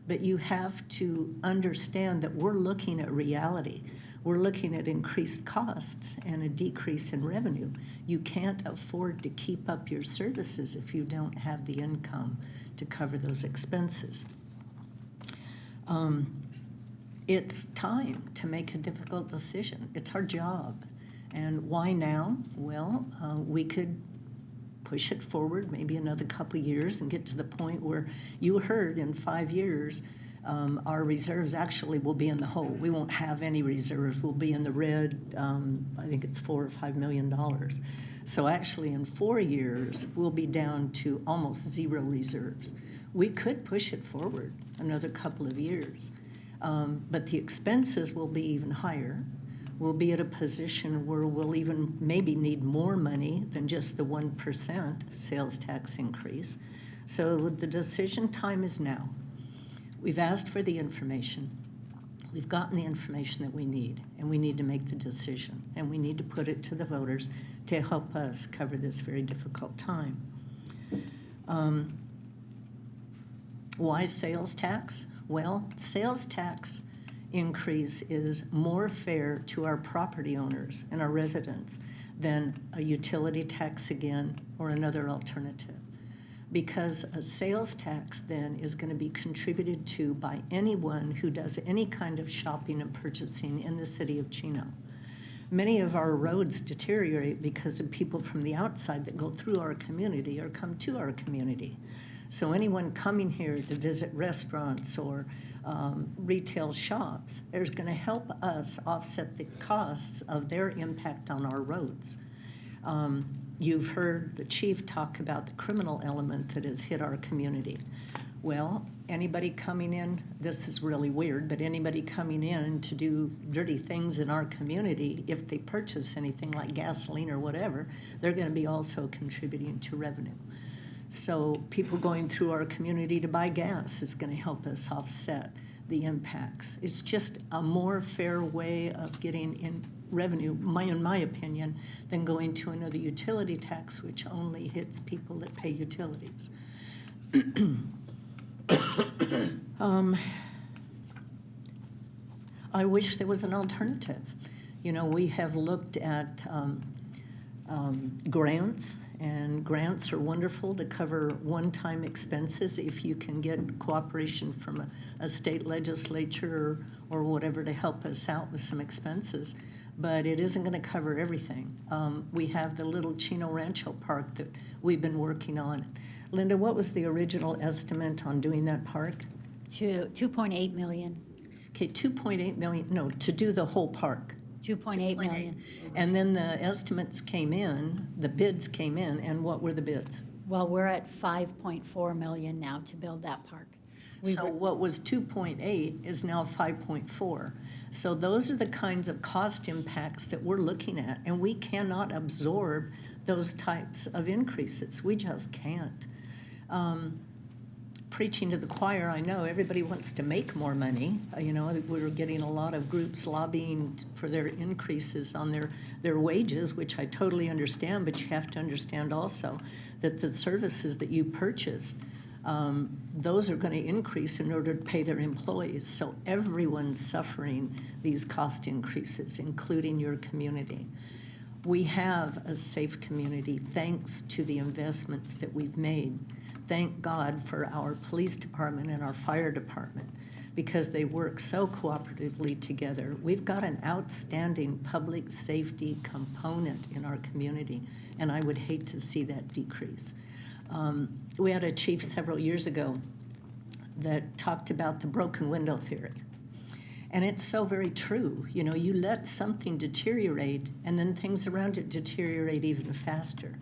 Speaker 1: But you have to understand that we're looking at reality. We're looking at increased costs and a decrease in revenue. You can't afford to keep up your services if you don't have the income to cover those expenses. It's time to make a difficult decision. It's our job. And why now? Well, we could push it forward maybe another couple years and get to the point where you heard in 5 years our reserves actually will be in the hole. We won't have any reserves. We'll be in the red. I think it's $4 or $5 million. So actually in 4 years, we'll be down to almost zero reserves. We could push it forward another couple of years, but the expenses will be even higher. We'll be at a position where we'll even maybe need more money than just the 1% sales tax increase. So the decision time is now. We've asked for the information. We've gotten the information that we need, and we need to make the decision, and we need to put it to the voters to help us cover this very difficult time. Why sales tax? Well, sales tax increase is more fair to our property owners and our residents than a utility tax again or another alternative. Because a sales tax then is going to be contributed to by anyone who does any kind of shopping and purchasing in the city of Chino. Many of our roads deteriorate because of people from the outside that go through our community or come to our community. So anyone coming here to visit restaurants or retail shops is going to help us offset the costs of their impact on our roads. You've heard the chief talk about the criminal element that has hit our community. Well, anybody coming in, this is really weird, but anybody coming in to do dirty things in our community, if they purchase anything like gasoline or whatever, they're going to be also contributing to revenue. So people going through our community to buy gas is going to help us offset the impacts. It's just a more fair way of getting in revenue, in my opinion, than going to another utility tax, which only hits people that pay utilities. I wish there was an alternative. You know, we have looked at grants, and grants are wonderful to cover one-time expenses if you can get cooperation from a state legislature or whatever to help us out with some expenses. But it isn't going to cover everything. We have the little Chino Rancho Park that we've been working on. Linda, what was the original estimate on doing that park?
Speaker 8: $2.8 million.
Speaker 1: Okay, 2.8 million, no, to do the whole park.
Speaker 8: 2.8 million.
Speaker 1: And then the estimates came in, the bids came in, and what were the bids?
Speaker 19: Well, we're at 5.4 million now to build that park.
Speaker 1: So what was 2.8 is now 5.4. So those are the kinds of cost impacts that we're looking at, and we cannot absorb those types of increases. We just can't. Preaching to the choir, I know everybody wants to make more money. You know, we're getting a lot of groups lobbying for their increases on their wages, which I totally understand, but you have to understand also that the services that you purchase, those are going to increase in order to pay their employees. So everyone's suffering these cost increases, including your community. We have a safe community thanks to the investments that we've made. Thank God for our police department and our fire department because they work so cooperatively together. We've got an outstanding public safety component in our community, and I would hate to see that decrease. We had a chief several years ago that talked about the broken window theory. And it's so very true. You know, you let something deteriorate, and then things around it deteriorate even faster.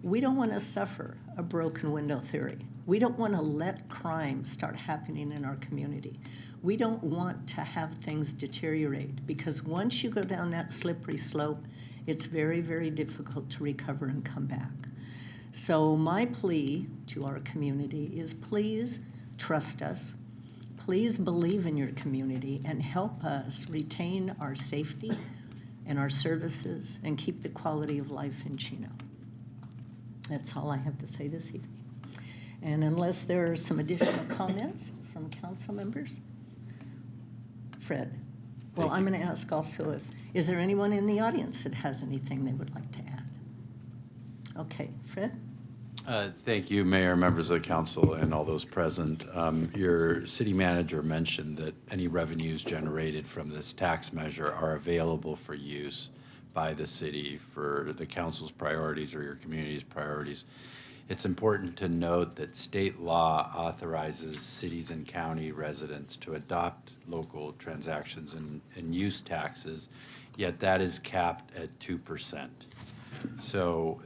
Speaker 1: We don't want to suffer a broken window theory. We don't want to let crime start happening in our community. We don't want to have things deteriorate because once you go down that slippery slope, it's very, very difficult to recover and come back. So my plea to our community is please trust us. Please believe in your community and help us retain our safety and our services and keep the quality of life in Chino. That's all I have to say this evening. And unless there are some additional comments from council members? Fred. Well, I'm going to ask also is there anyone in the audience that has anything they would like to add? Okay, Fred?
Speaker 9: Thank you, Mayor, members of the council, and all those present. Your city manager mentioned that any revenues generated from this tax measure are available for use by the city for the council's priorities or your community's priorities. It's important to note that state law authorizes cities and county residents to adopt local transactions and use taxes, yet that is capped at 2%. So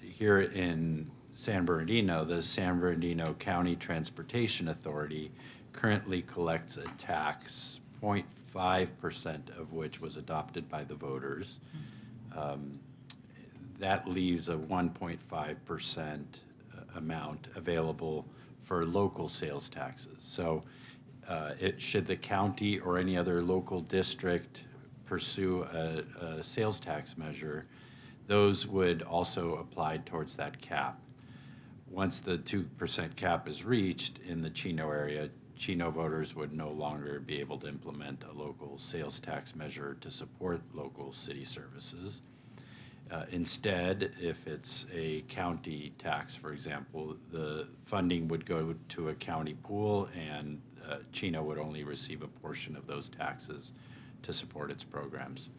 Speaker 9: here in San Bernardino, the San Bernardino County Transportation Authority currently collects a tax, 0.5% of which was adopted by the voters. That leaves a 1.5% amount available for local sales taxes. So should the county or any other local district pursue a sales tax measure, those would also apply towards that cap. Once the 2% cap is reached in the Chino area, Chino voters would no longer be able to implement a local sales tax measure to support local city services. Instead, if it's a county tax, for example, the funding would go to a county pool and Chino would only receive a portion of those taxes to support its programs.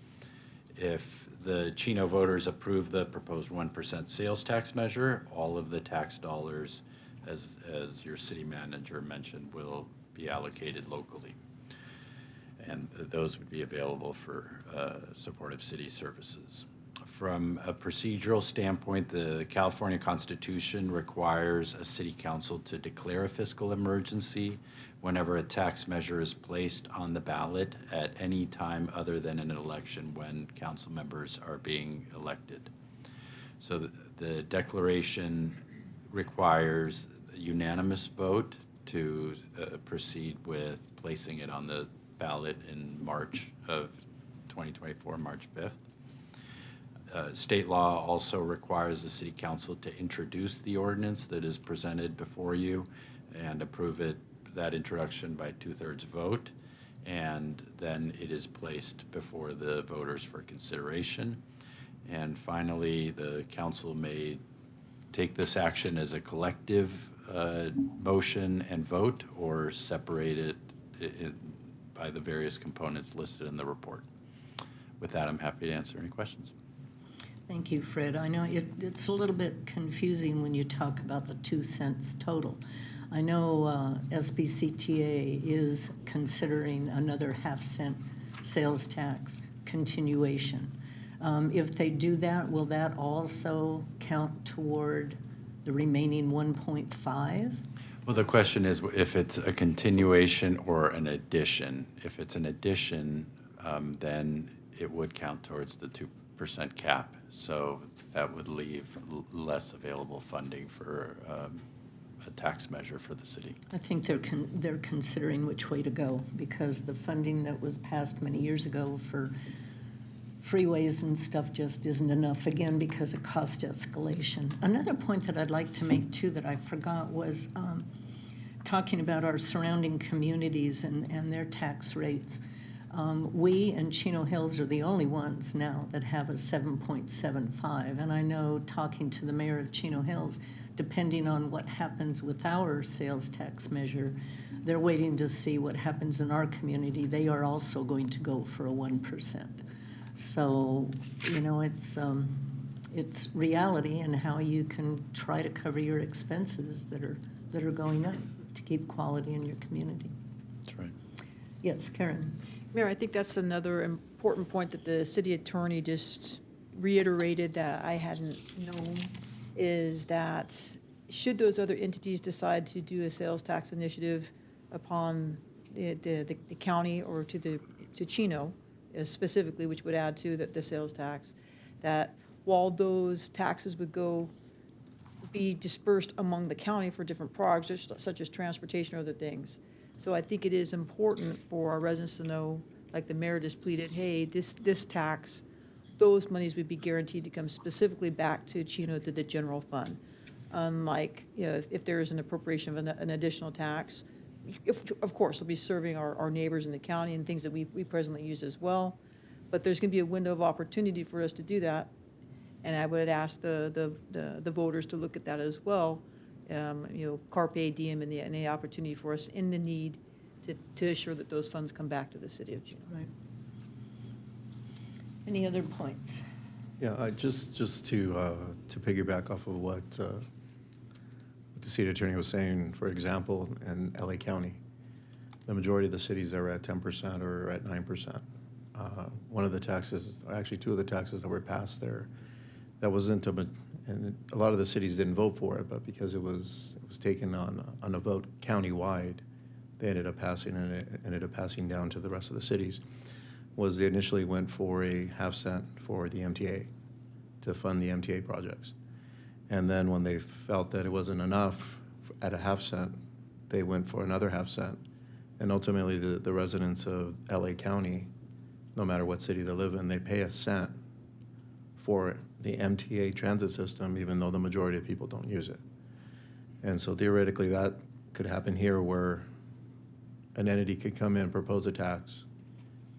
Speaker 9: If the Chino voters approve the proposed 1% sales tax measure, all of the tax dollars, as your city manager mentioned, will be allocated locally. And those would be available for supportive city services. From a procedural standpoint, the California Constitution requires a city council to declare a fiscal emergency whenever a tax measure is placed on the ballot at any time other than an election when council members are being elected. So the declaration requires a unanimous vote to proceed with placing it on the ballot in March of 2024, March 5th. State law also requires the city council to introduce the ordinance that is presented before you and approve that introduction by 2/3 vote, and then it is placed before the voters for consideration. And finally, the council may take this action as a collective motion and vote or separate it by the various components listed in the report. With that, I'm happy to answer any questions.
Speaker 1: Thank you, Fred. I know it's a little bit confusing when you talk about the 2 cents total. I know SBCTA is considering another 1/2 cent sales tax continuation. If they do that, will that also count toward the remaining 1.5?
Speaker 9: Well, the question is if it's a continuation or an addition. If it's an addition, then it would count towards the 2% cap. So that would leave less available funding for a tax measure for the city.
Speaker 1: I think they're considering which way to go, because the funding that was passed many years ago for freeways and stuff just isn't enough, again, because of cost escalation. Another point that I'd like to make, too, that I forgot was talking about our surrounding communities and their tax rates. We and Chino Hills are the only ones now that have a 7.75, and I know, talking to the mayor of Chino Hills, depending on what happens with our sales tax measure, they're waiting to see what happens in our community. They are also going to go for a 1%. So, you know, it's reality and how you can try to cover your expenses that are going up to keep quality in your community.
Speaker 9: That's right.
Speaker 1: Yes, Karen.
Speaker 17: Mayor, I think that's another important point that the city attorney just reiterated that I hadn't known, is that should those other entities decide to do a sales tax initiative upon the county or to Chino specifically, which would add to the sales tax, that while those taxes would be dispersed among the county for different projects such as transportation or other things. So I think it is important for our residents to know, like the mayor just pleaded, hey, this tax, those monies would be guaranteed to come specifically back to Chino, to the general fund. Unlike, you know, if there is an appropriation of an additional tax, of course, we'll be serving our neighbors in the county and things that we presently use as well. But there's going to be a window of opportunity for us to do that. And I would ask the voters to look at that as well. You know, carpe diem and the opportunity for us in the need to assure that those funds come back to the city of Chino.
Speaker 1: Right. Any other points?
Speaker 2: Yeah, just to piggyback off of what the city attorney was saying, for example, in LA County, the majority of the cities that were at 10% or at 9%. One of the taxes, actually two of the taxes that were passed there, that wasn't and a lot of the cities didn't vote for it, but because it was taken on a vote countywide, they ended up passing, and it ended up passing down to the rest of the cities. Was they initially went for a half-cent for the MTA to fund the MTA projects. And then when they felt that it wasn't enough at a half-cent, they went for another half-cent. And ultimately, the residents of LA County, no matter what city they live in, they pay a cent for the MTA transit system, even though the majority of people don't use it. And so theoretically, that could happen here, where an entity could come in, propose a tax.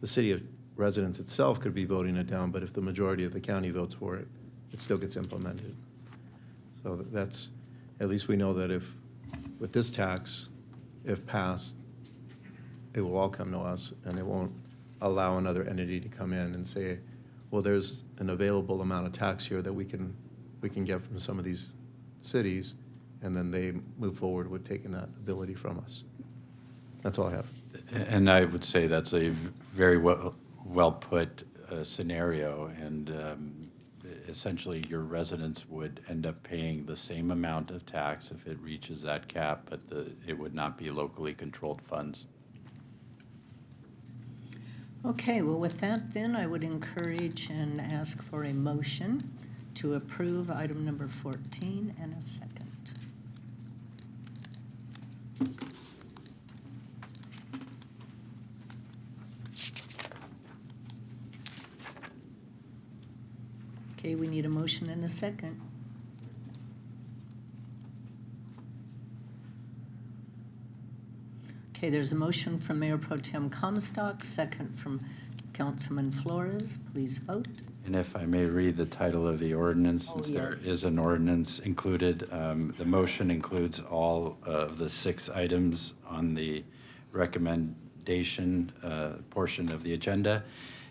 Speaker 2: The city of residents itself could be voting it down, but if the majority of the county votes for it, it still gets implemented. So that's, at least we know that if, with this tax, if passed, it will all come to us, and it won't allow another entity to come in and say, well, there's an available amount of tax here that we can get from some of these cities, and then they move forward with taking that ability from us. That's all I have.
Speaker 9: And I would say that's a very well put scenario, and essentially your residents would end up paying the same amount of tax if it reaches that cap, but it would not be locally controlled funds.
Speaker 1: Okay, well, with that, then, I would encourage and ask for a motion to approve item number 14 and a second. Okay, we need a motion and a second. Okay, there's a motion from Mayor Pro Tem Comstock, second from Councilman Flores. Please vote.
Speaker 9: And if I may read the title of the ordinance, since there is an ordinance included, the motion includes all of the 6 items on the recommendation portion of the agenda,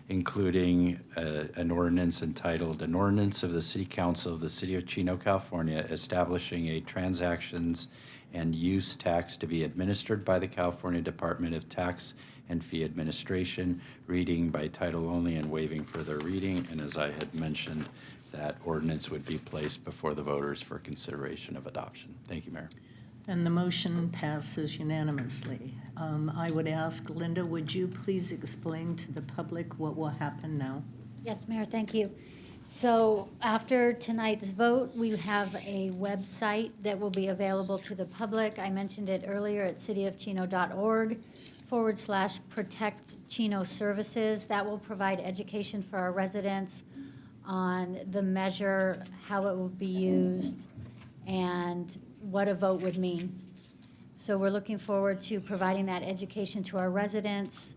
Speaker 9: including an ordinance entitled, "An Ordinance of the City Council of the City of Chino, California, establishing a transactions and use tax to be administered by the California Department of Tax and fee administration, reading by title only and waiving further reading. And as I had mentioned, that ordinance would be placed before the voters for consideration of adoption. Thank you, Mayor.
Speaker 1: And the motion passes unanimously. I would ask, Linda, would you please explain to the public what will happen now?
Speaker 8: Yes, Mayor, thank you. So after tonight's vote, we have a website that will be available to the public. I mentioned it earlier at cityofchino.org/protect Chino services. That will provide education for our residents on the measure, how it will be used, and what a vote would mean. So we're looking forward to providing that education to our residents.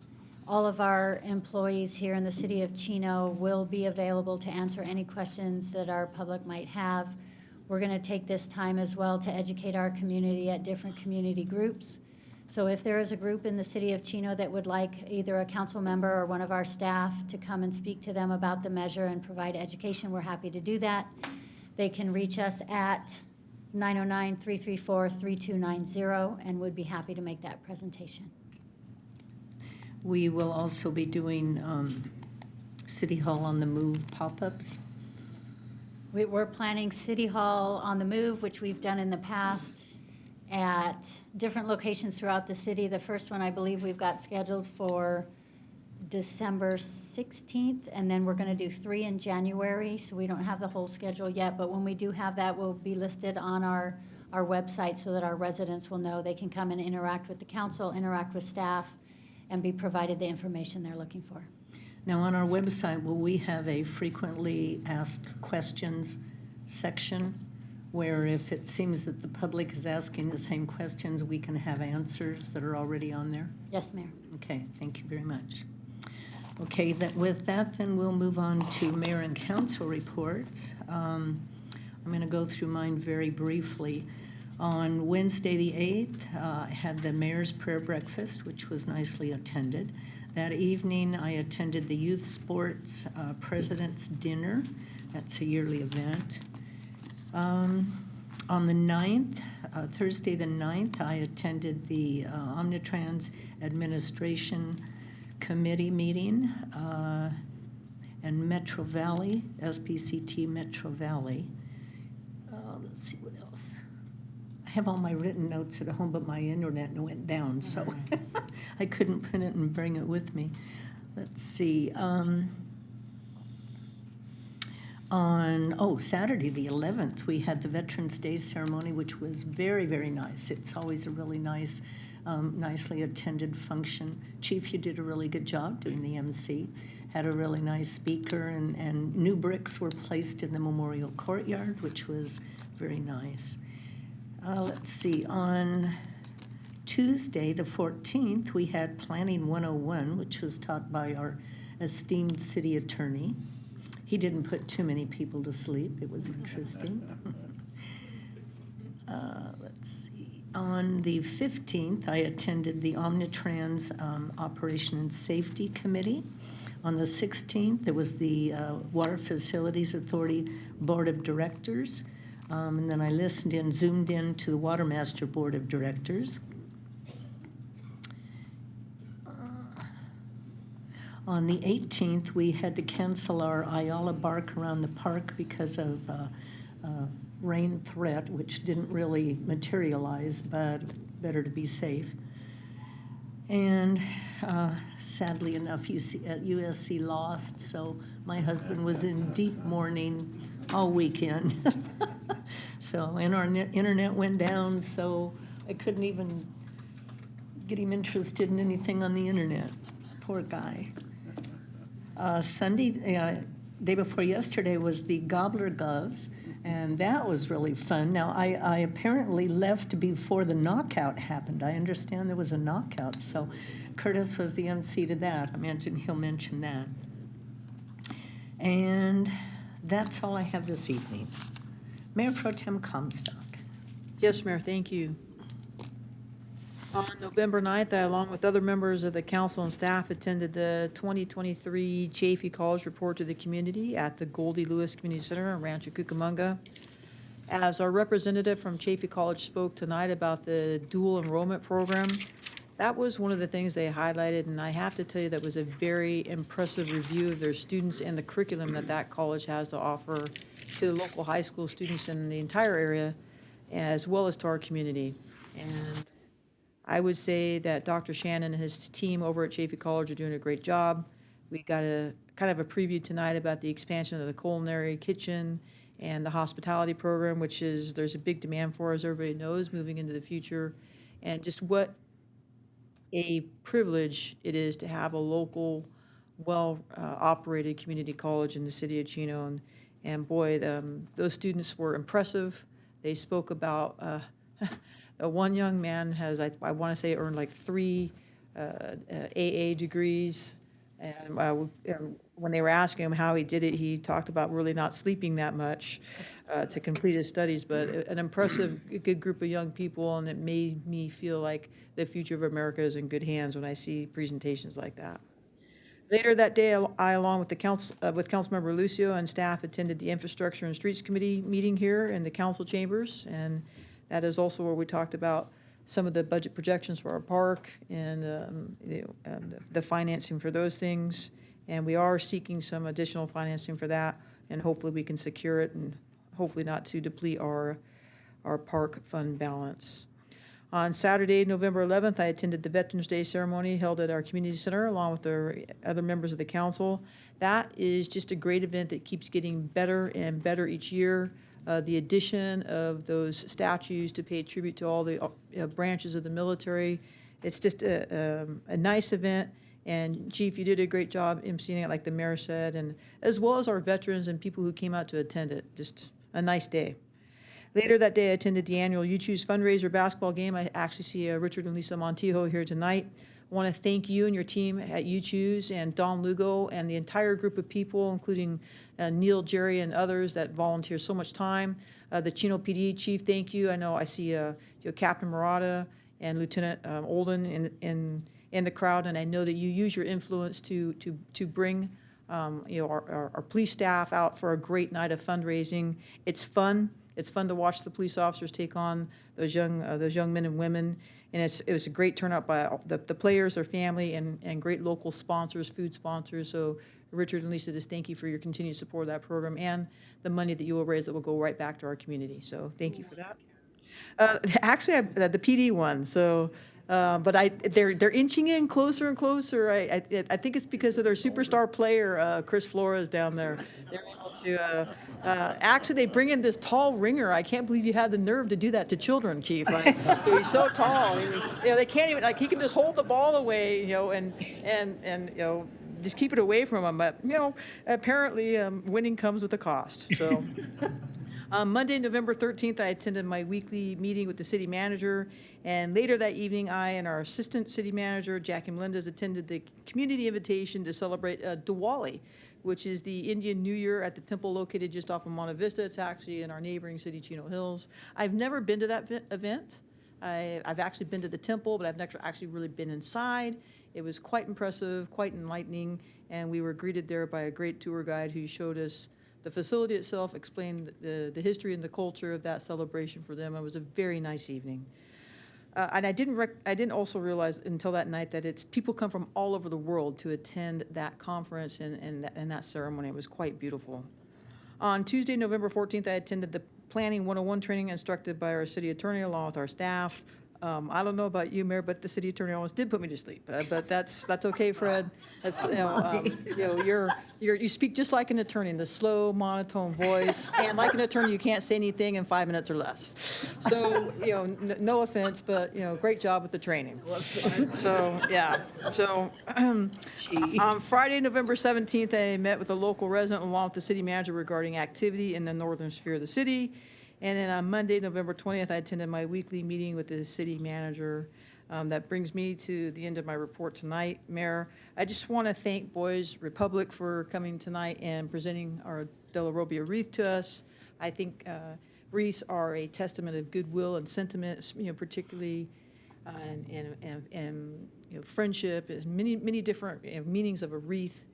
Speaker 8: All of our employees here in the city of Chino will be available to answer any questions that our public might have. We're going to take this time as well to educate our community at different community groups. So if there is a group in the city of Chino that would like either a council member or one of our staff to come and speak to them about the measure and provide education, we're happy to do that. They can reach us at 909-334-3290 and would be happy to make that presentation.
Speaker 1: We will also be doing City Hall on the Move pop-ups.
Speaker 8: We're planning City Hall on the Move, which we've done in the past at different locations throughout the city. The first one, I believe, we've got scheduled for December 16th, and then we're going to do 3 in January, so we don't have the whole schedule yet, but when we do have that, we'll be listed on our website so that our residents will know they can come and interact with the council, interact with staff, and be provided the information they're looking for.
Speaker 1: Now, on our website, will we have a frequently asked questions section where if it seems that the public is asking the same questions, we can have answers that are already on there?
Speaker 8: Yes, Mayor.
Speaker 1: Okay, thank you very much. Okay, with that, then we'll move on to mayor and council reports. I'm going to go through mine very briefly. On Wednesday, the 8th, I had the mayor's prayer breakfast, which was nicely attended. That evening, I attended the youth sports president's dinner. That's a yearly event. On the 9th, Thursday the 9th, I attended the Omnitrans Administration Committee meeting and Metro Valley, SPCT Metro Valley. Let's see what else. I have all my written notes at home, but my internet went down, so I couldn't print it and bring it with me. Let's see. On Saturday the 11th, we had the Veterans Day ceremony, which was very, very nice. It's always a really nice, nicely attended function. Chief, you did a really good job doing the MC. Had a really nice speaker, and new bricks were placed in the memorial courtyard, which was very nice. Let's see, on Tuesday the 14th, we had Planning 101, which was taught by our esteemed city attorney. He didn't put too many people to sleep. It was interesting. Let's see. On the 15th, I attended the Omnitrans Operation and Safety Committee. On the 16th, there was the Water Facilities Authority Board of Directors. And then I zoomed in to the Water Master Board of Directors. On the 18th, we had to cancel our Ayala bark around the park because of rain threat, which didn't really materialize, but better to be safe. And sadly enough, USC lost, so my husband was in deep mourning all weekend. So, and our internet went down, so I couldn't even get him interested in anything on the internet. Poor guy. Sunday, day before yesterday, was the Gobbler Govs, and that was really fun. Now, I apparently left before the knockout happened. I understand there was a knockout, so Curtis was the MC to that. I imagine he'll mention that. And that's all I have this evening. Mayor Pro Tem Comstock.
Speaker 17: Yes, Mayor, thank you. On November 9th, I, along with other members of the council and staff, attended the 2023 Chaffey College Report to the Community at the Goldie Lewis Community Center in Rancho Cucamonga. As our representative from Chaffey College spoke tonight about the dual enrollment program, that was one of the things they highlighted, and I have to tell you, that was a very impressive review of their students and the curriculum that that college has to offer to the local high school students in the entire area, as well as to our community. And I would say that Dr. Shannon and his team over at Chaffey College are doing a great job. We got a kind of a preview tonight about the expansion of the culinary kitchen and the hospitality program, which is, there's a big demand for, as everybody knows, moving into the future. And just what a privilege it is to have a local, well-operated community college in the city of Chino. And boy, those students were impressive. They spoke about, one young man has, I want to say, earned like 3 AA degrees. And when they were asking him how he did it, he talked about really not sleeping that much to complete his studies. But an impressive, good group of young people, and it made me feel like the future of America is in good hands when I see presentations like that. Later that day, I, along with the Councilmember Lucio and staff, attended the Infrastructure and Streets Committee meeting here in the council chambers, and that is also where we talked about some of the budget projections for our park and the financing for those things. And we are seeking some additional financing for that, and hopefully we can secure it, and hopefully not to deplete our park fund balance. On Saturday, November 11th, I attended the Veterans Day ceremony held at our community center along with the other members of the council. That is just a great event that keeps getting better and better each year. The addition of those statues to pay tribute to all the branches of the military. It's just a nice event. And Chief, you did a great job emceeing it, like the mayor said, and as well as our veterans and people who came out to attend it. Just a nice day. Later that day, I attended the annual You Choose fundraiser basketball game. I actually see Richard and Lisa Montijo here tonight. I want to thank you and your team at You Choose and Don Lugo and the entire group of people, including Neil, Jerry, and others that volunteer so much time. The Chino PD chief, thank you. I know I see Captain Murata and Lieutenant Olden in the crowd, and I know that you use your influence to bring our police staff out for a great night of fundraising. It's fun. It's fun to watch the police officers take on those young men and women, and it was a great turnout by the players, their family, and great local sponsors, food sponsors. So Richard and Lisa, just thank you for your continued support of that program and the money that you will raise that will go right back to our community. So thank you for that. Actually, the PD one. So. But they're inching in closer and closer. I think it's because of their superstar player, Chris Flores, down there. They're able to, actually, they bring in this tall ringer. I can't believe you had the nerve to do that to children, Chief. He's so tall. They can't even, like, he can just hold the ball away, and just keep it away from him. But, apparently winning comes with a cost. So. Monday, November 13th, I attended my weekly meeting with the city manager, and later that evening, I and our assistant city manager, Jackie Melendez, attended the community invitation to celebrate Diwali, which is the Indian New Year at the temple located just off of Monte Vista. It's actually in our neighboring city, Chino Hills. I've never been to that event. I've actually been to the temple, but I've never actually really been inside. It was quite impressive, quite enlightening, and we were greeted there by a great tour guide who showed us the facility itself, explained the history and the culture of that celebration for them. It was a very nice evening. And I didn't also realize until that night that people come from all over the world to attend that conference and that ceremony. It was quite beautiful. On Tuesday, November 14th, I attended the Planning 101 training instructed by our city attorney along with our staff. I don't know about you, Mayor, but the city attorney almost did put me to sleep. But that's okay, Fred. That's you speak just like an attorney in the slow, monotone voice, and like an attorney, you can't say anything in 5 minutes or less. So no offense, but great job with the training. So yeah. So on Friday, November 17th, I met with a local resident along with the city manager regarding activity in the northern sphere of the city. And then on Monday, November 20th, I attended my weekly meeting with the city manager. That brings me to the end of my report tonight. Mayor, I just want to thank Boys Republic for coming tonight and presenting our De La Robbia wreath to us. I think wreaths are a testament of goodwill and sentiment, particularly and friendship, and many different meanings of a wreath.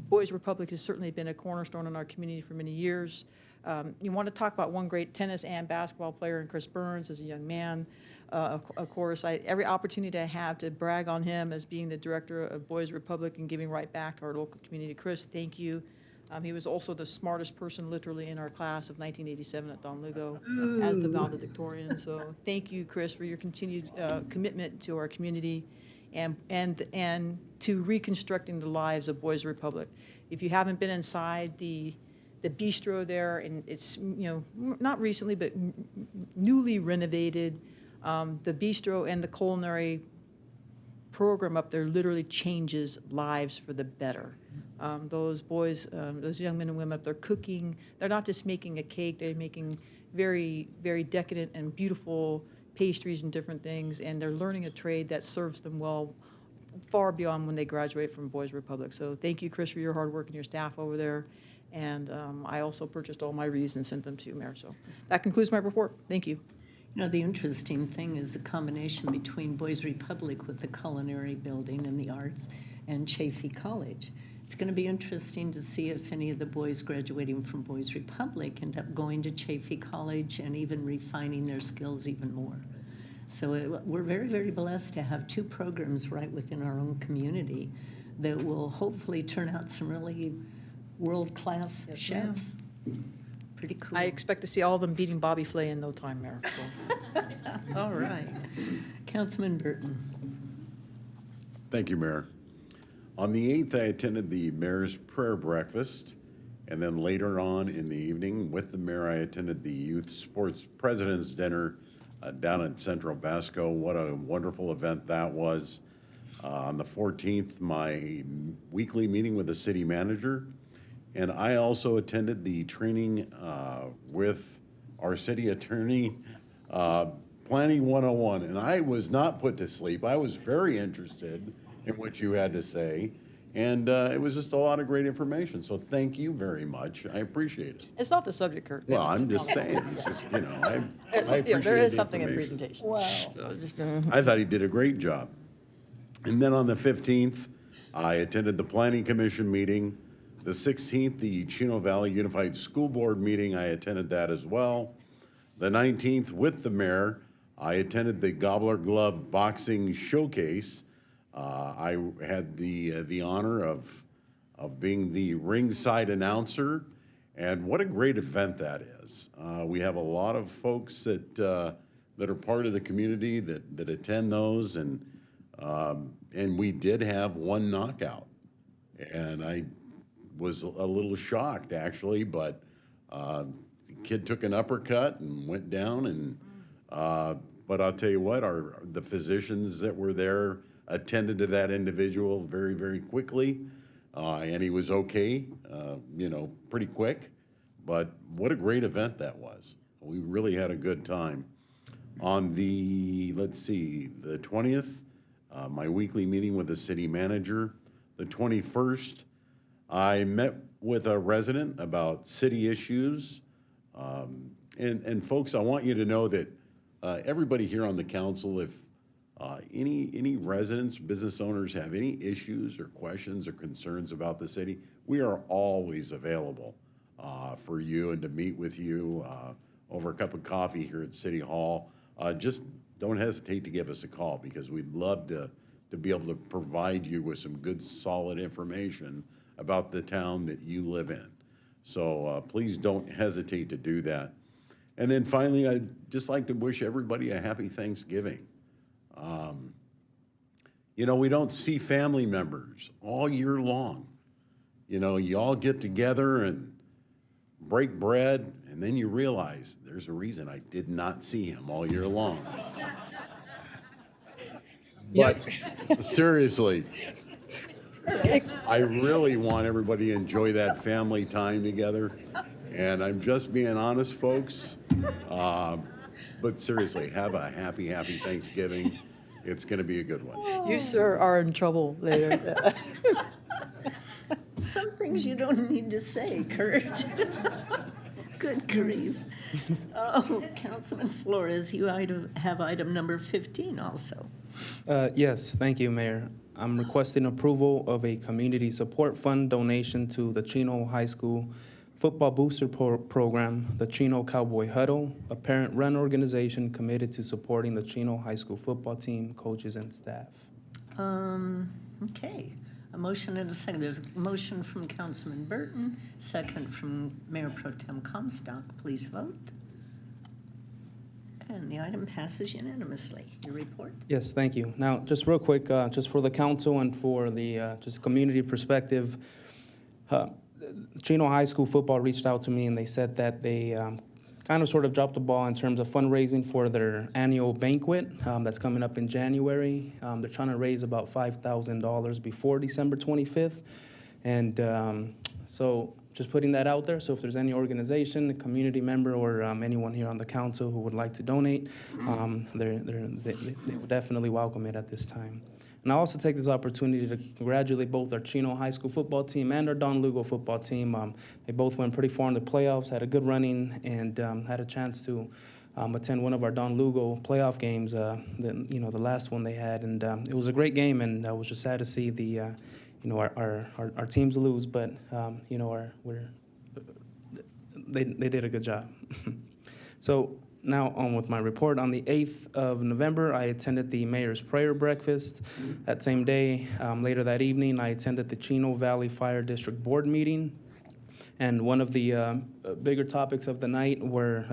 Speaker 17: Boys Republic has certainly been a cornerstone in our community for many years. You want to talk about one great tennis and basketball player in Chris Burns as a young man. of course, every opportunity I have to brag on him as being the director of Boys Republic and giving right back to our local community. Chris, thank you. He was also the smartest person literally in our class of 1987 at Don Lugo as the valedictorian. So thank you, Chris, for your continued commitment to our community and to reconstructing the lives of Boys Republic. If you haven't been inside the bistro there, and it's, not recently, but newly renovated, the bistro and the culinary program up there literally changes lives for the better. Those boys, those young men and women up there cooking, they're not just making a cake, they're making very, very decadent and beautiful pastries and different things, and they're learning a trade that serves them well far beyond when they graduate from Boys Republic. So thank you, Chris, for your hard work and your staff over there. And I also purchased all my wreaths and sent them to you, Mayor. So that concludes my report. Thank you.
Speaker 1: The interesting thing is the combination between Boys Republic with the culinary building and the arts and Chaffey College. It's going to be interesting to see if any of the boys graduating from Boys Republic end up going to Chaffey College and even refining their skills even more. So we're very, very blessed to have two programs right within our own community that will hopefully turn out some really world-class chefs. Pretty cool.
Speaker 17: I expect to see all of them beating Bobby Flay in no time, Mayor. So.
Speaker 1: All right. Councilman Burton.
Speaker 18: Thank you, Mayor. On the 8th, I attended the mayor's prayer breakfast, and then later on in the evening with the mayor, I attended the youth sports president's dinner down at Central Basco. What a wonderful event that was. On the 14th, my weekly meeting with the city manager, and I also attended the training with our city attorney, Planning 101, and I was not put to sleep. I was very interested in what you had to say, and it was just a lot of great information. So thank you very much. I appreciate it.
Speaker 17: It's not the subject, Kurt.
Speaker 18: Well, I'm just saying, it's just, I appreciate
Speaker 17: there is
Speaker 18: the
Speaker 17: something in
Speaker 18: information.
Speaker 17: presentation.
Speaker 1: Wow.
Speaker 18: I thought he did a great job. And then on the 15th, I attended the Planning Commission meeting. The 16th, the Chino Valley Unified School Board meeting, I attended that as well. The 19th, with the mayor, I attended the Gobbler Glove Boxing Showcase. I had the honor of being the ringside announcer, and what a great event that is. We have a lot of folks that are part of the community that attend those, and we did have one knockout, and I was a little shocked actually, but the kid took an uppercut and went down, and but I'll tell you what, the physicians that were there attended to that individual very, very quickly, and he was okay, pretty quick. But what a great event that was. We really had a good time. On the, the 20th, my weekly meeting with the city manager. The 21st, I met with a resident about city issues. And folks, I want you to know that everybody here on the council, if any residents, business owners have any issues or questions or concerns about the city, we are always available for you and to meet with you over a cup of coffee here at City Hall. Just don't hesitate to give us a call, because we'd love to be able to provide you with some good, solid information about the town that you live in. So please don't hesitate to do that. And then finally, I'd just like to wish everybody a happy Thanksgiving. We don't see family members all year long. You all get together and break bread, and then you realize there's a reason I did not see him all year long. But seriously, I really want everybody to enjoy that family time together. And I'm just being honest, folks. But seriously, have a happy Thanksgiving. It's going to be a good one.
Speaker 17: You, sir, are in trouble later.
Speaker 1: Some things you don't need to say, Kurt. Good grief. Oh, Councilman Flores, you have item number 15 also.
Speaker 16: Yes, thank you, Mayor. I'm requesting approval of a community support fund donation to the Chino High School football booster program, the Chino Cowboy Huddle, a parent-run organization committed to supporting the Chino High School football team, coaches, and staff.
Speaker 1: Okay, a motion and a second. There's a motion from Councilman Burton, second from Mayor Pro Tem Comstock. Please vote. And the item passes unanimously. Your report?
Speaker 16: Yes, thank you. Now, just real quick, just for the council and for the just community perspective, Chino High School football reached out to me and they said that they kind of sort of dropped the ball in terms of fundraising for their annual banquet that's coming up in January. They're trying to raise about $5,000 before December 25th. And so just putting that out there. So if there's any organization, a community member, or anyone here on the council who would like to donate, they would definitely welcome it at this time. And I also take this opportunity to congratulate both our Chino High School football team and our Don Lugo football team. They both went pretty far in the playoffs, had a good running, and had a chance to attend one of our Don Lugo playoff games, the last one they had. And it was a great game, and I was just sad to see the, our teams lose, but, they did a good job. So now on with my report. On the 8th of November, I attended the mayor's prayer breakfast. That same day, later that evening, I attended the Chino Valley Fire District Board meeting. And one of the bigger topics of the night were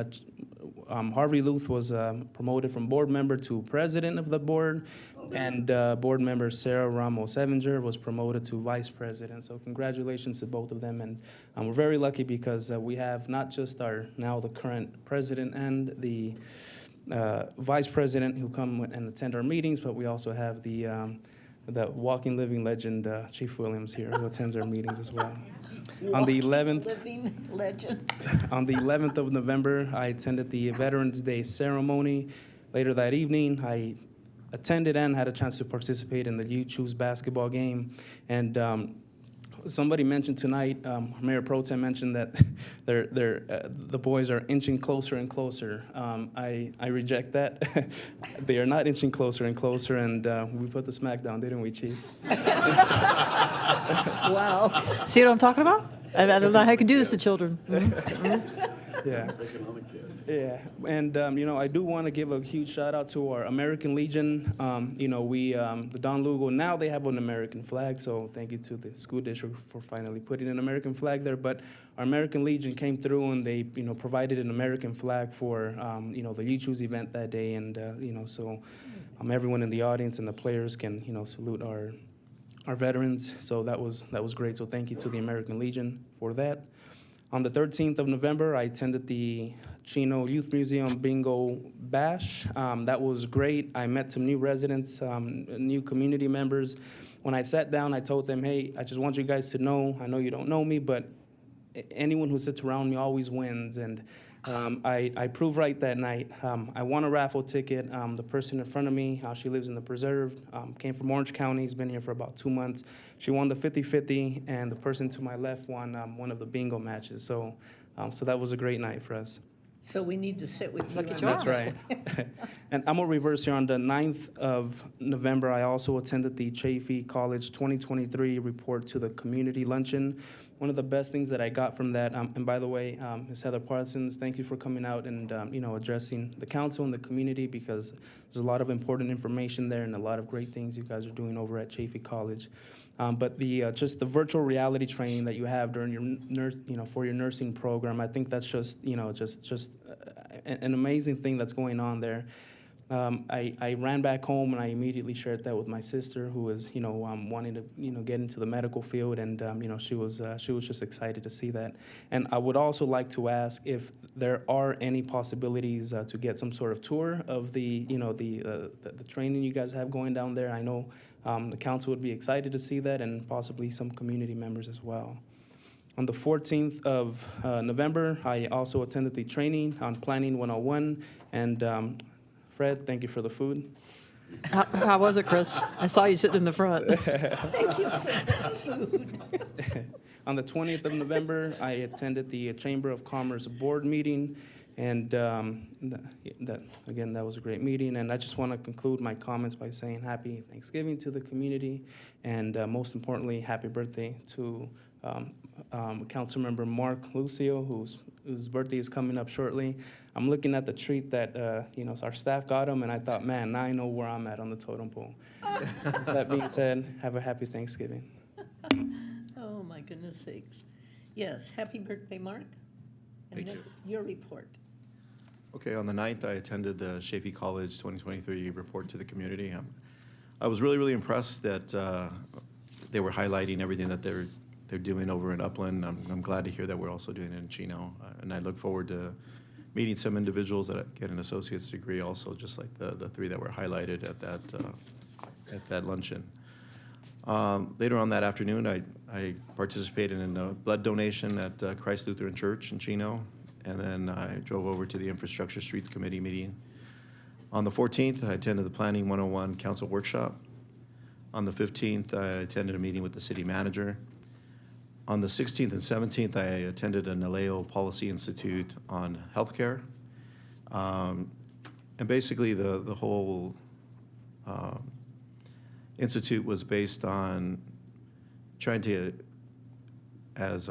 Speaker 16: Harvey Luth was promoted from board member to president of the board, and board member Sarah Ramos-Evinger was promoted to vice president. So congratulations to both of them, and we're very lucky because we have not just now the current president and the vice president who come and attend our meetings, but we also have the walking living legend, Chief Williams here, who attends our meetings as well. On the 11th,
Speaker 1: living legend.
Speaker 16: On the 11th of November, I attended the Veterans Day ceremony. Later that evening, I attended and had a chance to participate in the You Choose basketball game. And somebody mentioned tonight, Mayor Pro Tem mentioned that the boys are inching closer and closer. I reject that. They are not inching closer and closer, and we put the smack down, didn't we, Chief?
Speaker 1: Wow.
Speaker 17: See what I'm talking about? I don't know how you can do this to children.
Speaker 16: Yeah. Yeah, and I do want to give a huge shout out to our American Legion. The Don Lugo, now they have an American flag, so thank you to the school district for finally putting an American flag there. But our American Legion came through and they, provided an American flag for, the You Choose event that day, and so everyone in the audience and the players can, salute our veterans. So that was great. So thank you to the American Legion for that. On the 13th of November, I attended the Chino Youth Museum Bingo Bash. That was great. I met some new residents, new community members. When I sat down, I told them, hey, I just want you guys to know, I know you don't know me, but anyone who sits around me always wins. And I proved right that night. I won a raffle ticket. The person in front of me, she lives in the Preserve, came from Orange County, has been here for about 2 months. She won the 50-50, and the person to my left won one of the bingo matches. So that was a great night for us.
Speaker 1: So we need to sit with you.
Speaker 16: That's right. And I'm going to reverse here. On the 9th of November, I also attended the Chaffee College 2023 report to the community luncheon. One of the best things that I got from that, and by the way, Ms. Heather Parsons, thank you for coming out and addressing the council and the community, because there's a lot of important information there and a lot of great things you guys are doing over at Chaffee College. But just the virtual reality training that you have during your for your nursing program, I think that's just an amazing thing that's going on there. I ran back home and I immediately shared that with my sister, who was wanting to get into the medical field, and she was just excited to see that. And I would also like to ask if there are any possibilities to get some sort of tour of the training you guys have going down there. I know the council would be excited to see that, and possibly some community members as well. On the 14th of November, I also attended the training on Planning 101, and Fred, thank you for the food.
Speaker 17: How was it, Chris? I saw you sitting in the front.
Speaker 1: Thank you for the food.
Speaker 16: On the 20th of November, I attended the Chamber of Commerce board meeting, and that was a great meeting. And I just want to conclude my comments by saying happy Thanksgiving to the community, and most importantly, happy birthday to Councilmember Mark Lucio, whose birthday is coming up shortly. I'm looking at the treat that our staff got him, and I thought, man, now I know where I'm at on the totem pole. That being said, have a happy Thanksgiving.
Speaker 1: Oh, my goodness sakes. Yes, happy birthday, Mark. And
Speaker 2: Thank you.
Speaker 1: next, your report.
Speaker 2: Okay, on the 9th, I attended the Chaffey College 2023 report to the community. I was really, really impressed that they were highlighting everything that they're doing over in Upland. I'm glad to hear that we're also doing it in Chino, and I look forward to meeting some individuals that get an associate's degree also, just like the three that were highlighted at that luncheon. Later on that afternoon, I participated in a blood donation at Christ Lutheran Church in Chino, and then I drove over to the Infrastructure Streets Committee meeting. On the 14th, I attended the Planning 101 Council Workshop. On the 15th, I attended a meeting with the city manager. On the 16th and 17th, I attended a NALEO Policy Institute on healthcare. And basically, the whole institute was based on trying to, as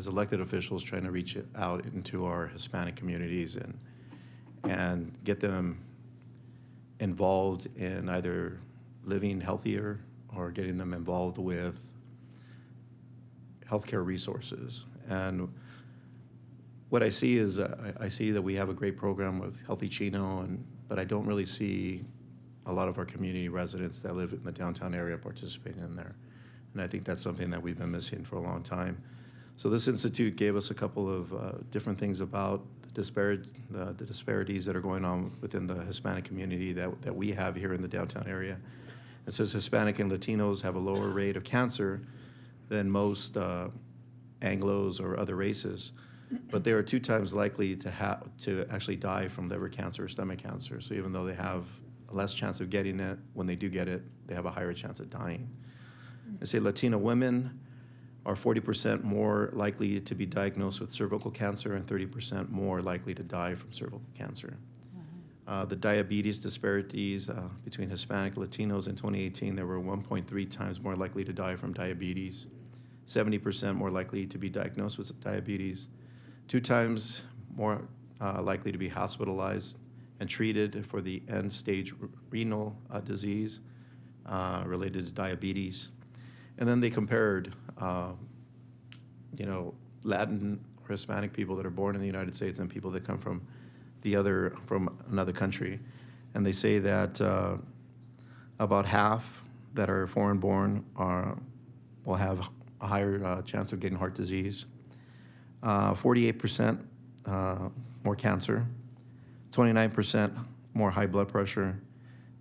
Speaker 2: elected officials, trying to reach out into our Hispanic communities and get them involved in either living healthier or getting them involved with healthcare resources. And what I see is I see that we have a great program with Healthy Chino, but I don't really see a lot of our community residents that live in the downtown area participating in there. And I think that's something that we've been missing for a long time. So this institute gave us a couple of different things about the disparities that are going on within the Hispanic community that we have here in the downtown area. It says Hispanic and Latinos have a lower rate of cancer than most Anglos or other races, but they are 2 times likely to actually die from liver cancer or stomach cancer. So even though they have a less chance of getting it, when they do get it, they have a higher chance of dying. They say Latino women are 40% more likely to be diagnosed with cervical cancer and 30% more likely to die from cervical cancer. The diabetes disparities between Hispanic and Latinos in 2018, there were 1.3 times more likely to die from diabetes, 70% more likely to be diagnosed with diabetes, 2 times more likely to be hospitalized and treated for the end-stage renal disease related to diabetes. And then they compared, Latin or Hispanic people that are born in the United States and people that come from another country. And they say that about half that are foreign-born will have a higher chance of getting heart disease, 48% more cancer, 29% more high blood pressure,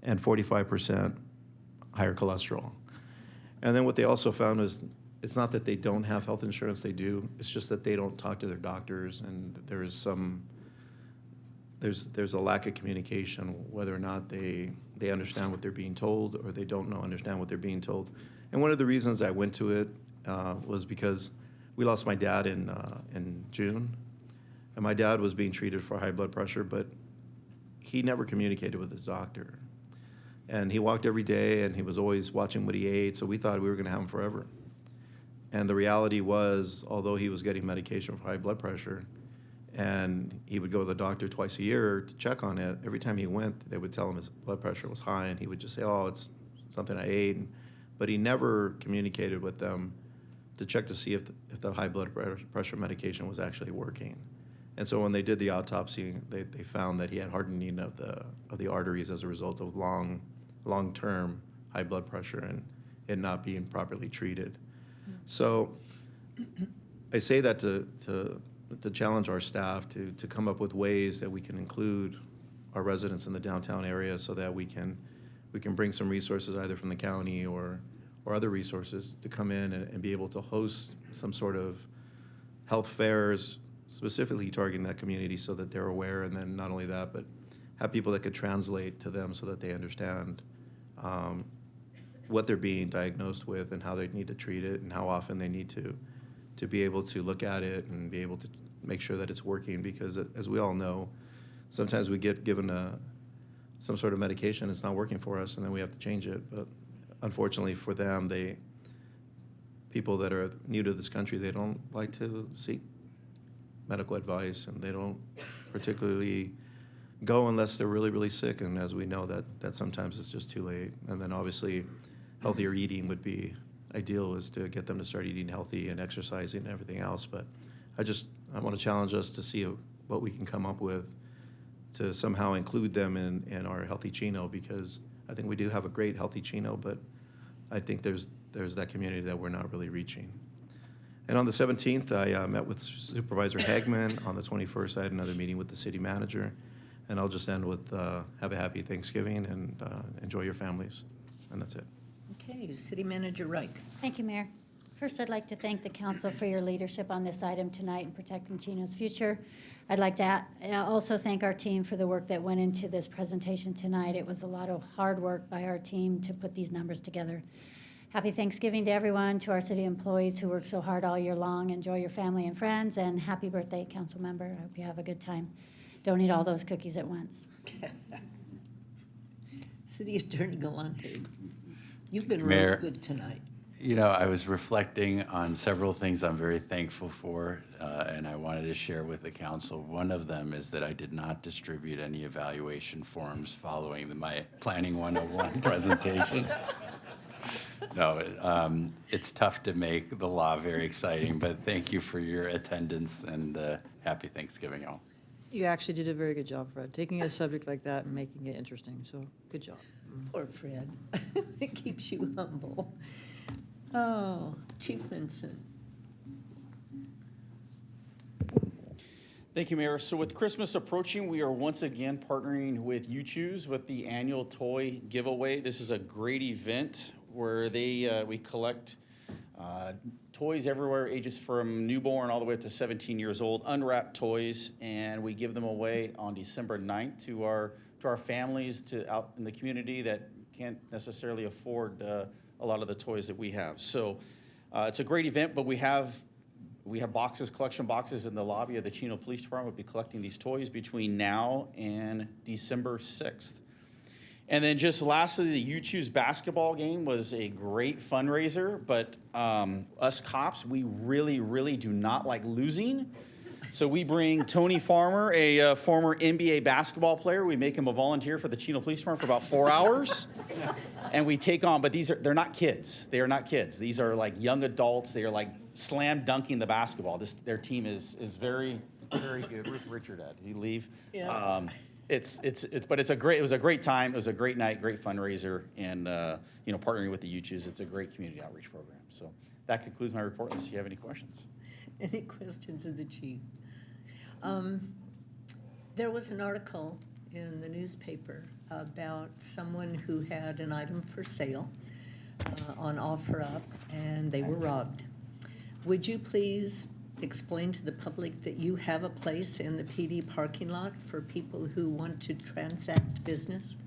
Speaker 2: and 45% higher cholesterol. And then what they also found is it's not that they don't have health insurance, they do. It's just that they don't talk to their doctors, and there's a lack of communication, whether or not they understand what they're being told or they don't understand what they're being told. And one of the reasons I went to it was because we lost my dad in June, and my dad was being treated for high blood pressure, but he never communicated with his doctor. And he walked every day, and he was always watching what he ate, so we thought we were going to have him forever. And the reality was, although he was getting medication for high blood pressure, and he would go to the doctor twice a year to check on it, every time he went, they would tell him his blood pressure was high, and he would just say, oh, it's something I ate. But he never communicated with them to check to see if the high blood pressure medication was actually working. And so when they did the autopsy, they found that he had hardening of the arteries as a result of long-term high blood pressure and it not being properly treated. So I say that to challenge our staff to come up with ways that we can include our residents in the downtown area so that we can bring some resources either from the county or other resources to come in and be able to host some sort of health fairs specifically targeting that community so that they're aware, and then not only that, but have people that could translate to them so that they understand what they're being diagnosed with and how they need to treat it and how often they need to be able to look at it and be able to make sure that it's working, because as we all know, sometimes we get given some sort of medication, it's not working for us, and then we have to change it. But unfortunately for them, people that are new to this country, they don't like to seek medical advice, and they don't particularly go unless they're really, really sick. And as we know, that sometimes it's just too late. And then obviously, healthier eating would be ideal, is to get them to start eating healthy and exercising and everything else. But I want to challenge us to see what we can come up with to somehow include them in our Healthy Chino, because I think we do have a great Healthy Chino, but I think there's that community that we're not really reaching. And on the 17th, I met with Supervisor Hagman. On the 21st, I had another meeting with the city manager. And I'll just end with have a happy Thanksgiving and enjoy your families. And that's it.
Speaker 1: Okay, City Manager Reich.
Speaker 19: Thank you, Mayor. First, I'd like to thank the council for your leadership on this item tonight in protecting Chino's future. I'd like to also thank our team for the work that went into this presentation tonight. It was a lot of hard work by our team to put these numbers together. Happy Thanksgiving to everyone, to our city employees who work so hard all year long. Enjoy your family and friends, and happy birthday, council member. I hope you have a good time. Don't eat all those cookies at once.
Speaker 1: City Attorney Galante, you've been
Speaker 9: Mayor,
Speaker 1: roasted tonight.
Speaker 9: You know, I was reflecting on several things I'm very thankful for, and I wanted to share with the council. One of them is that I did not distribute any evaluation forms following my Planning 101 presentation. No, it's tough to make the law very exciting, but thank you for your attendance, and happy Thanksgiving, all.
Speaker 17: You actually did a very good job, Fred, taking a subject like that and making it interesting, so good job.
Speaker 1: Poor Fred. It keeps you humble. Oh, Chief Vincent.
Speaker 15: Thank you, Mayor. So with Christmas approaching, we are once again partnering with You Choose with the annual toy giveaway. This is a great event where we collect toys everywhere, ages from newborn all the way up to 17 years old, unwrapped toys, and we give them away on December 9th to our families out in the community that can't necessarily afford a lot of the toys that we have. So it's a great event, but we have collection boxes in the lobby of the Chino Police Department. We'll be collecting these toys between now and December 6th. And then just lastly, the You Choose basketball game was a great fundraiser, but us cops, we really, really do not like losing. So we bring Tony Farmer, a former NBA basketball player. We make him a volunteer for the Chino Police Department for about 4 hours. And we take on, but they're not kids. They are not kids. These are like young adults. They are like slam dunking the basketball. Their team is very, very good. Where's Richard at? Did he leave?
Speaker 1: Yeah.
Speaker 15: But it was a great time. It was a great night, great fundraiser, and partnering with the You Choose, it's a great community outreach program. So that concludes my report. Unless you have any questions.
Speaker 1: Any questions of the chief? There was an article in the newspaper about someone who had an item for sale on OfferUp, and they were robbed. Would you please explain to the public that you have a place in the PD parking lot for people who want to transact business?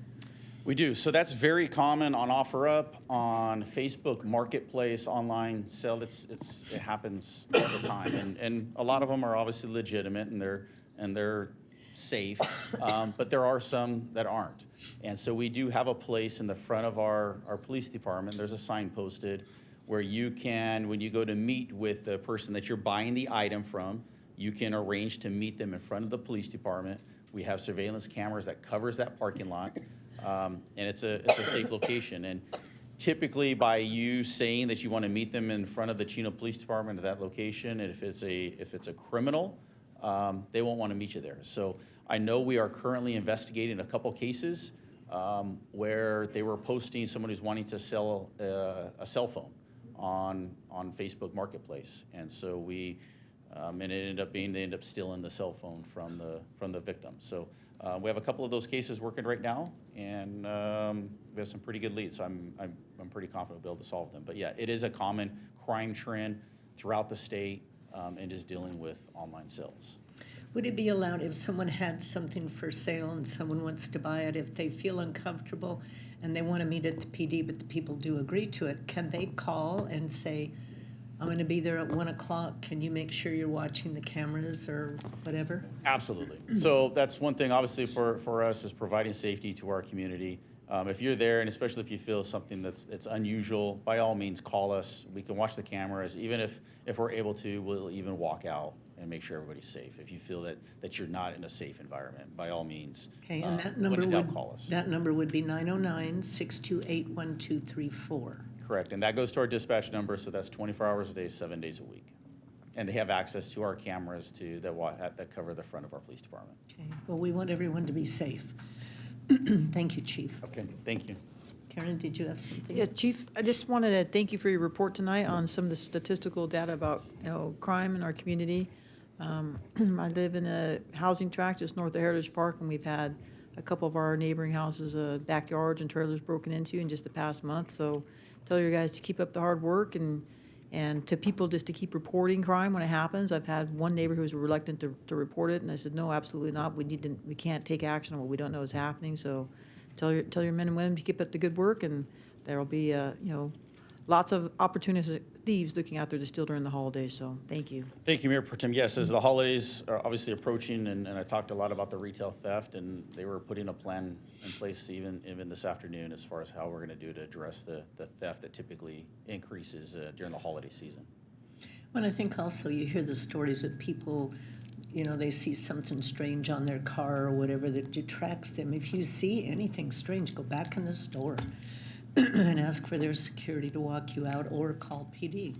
Speaker 15: We do. So that's very common on OfferUp, on Facebook Marketplace, online sale. It happens all the time, and a lot of them are obviously legitimate and they're safe, but there are some that aren't. And so we do have a place in the front of our police department. There's a sign posted where you can, when you go to meet with the person that you're buying the item from, you can arrange to meet them in front of the police department. We have surveillance cameras that covers that parking lot, and it's a safe location. And typically, by you saying that you want to meet them in front of the Chino Police Department at that location, and if it's a criminal, they won't want to meet you there. So I know we are currently investigating a couple cases where they were posting someone who's wanting to sell a cell phone on Facebook Marketplace, and so and they end up stealing the cell phone from the victim. So we have a couple of those cases working right now, and we have some pretty good leads. So I'm pretty confident we'll be able to solve them. But yeah, it is a common crime trend throughout the state, and is dealing with online sales.
Speaker 1: Would it be allowed if someone had something for sale and someone wants to buy it, if they feel uncomfortable and they want to meet at the PD, but the people do agree to it, can they call and say, I'm going to be there at 1 o'clock. Can you make sure you're watching the cameras or whatever?
Speaker 15: Absolutely. So that's one thing, obviously, for us is providing safety to our community. If you're there, and especially if you feel something that's unusual, by all means, call us. We can watch the cameras. Even if we're able to, we'll even walk out and make sure everybody's safe. If you feel that you're not in a safe environment, by all means,
Speaker 1: Okay, and that
Speaker 15: when
Speaker 1: number
Speaker 15: in doubt,
Speaker 1: would,
Speaker 15: call us.
Speaker 1: that number would be 909-628-1234.
Speaker 15: Correct, and that goes to our dispatch number, so that's 24 hours a day, 7 days a week. And they have access to our cameras that cover the front of our police department.
Speaker 1: Okay, well, we want everyone to be safe. Thank you, Chief.
Speaker 15: Okay, thank you.
Speaker 1: Karen, did you have something?
Speaker 17: Yeah, Chief, I just wanted to thank you for your report tonight on some of the statistical data about, crime in our community. I live in a housing tract just north of Heritage Park, and we've had a couple of our neighboring houses, backyards and trailers broken into in just the past month. So tell your guys to keep up the hard work and to people just to keep reporting crime when it happens. I've had one neighbor who was reluctant to report it, and I said, no, absolutely not. We can't take action on what we don't know is happening. So tell your men and women to keep up the good work, and there'll be, lots of opportunistic thieves looking out there to steal during the holidays. So thank you.
Speaker 15: Thank you, Mayor Pro Tem. Yes, as the holidays are obviously approaching, and I talked a lot about the retail theft, and they were putting a plan in place even this afternoon as far as how we're going to do to address the theft that typically increases during the holiday season.
Speaker 1: Well, I think also you hear the stories of people, they see something strange on their car or whatever that detracts them. If you see anything strange, go back in the store and ask for their security to walk you out or call PD.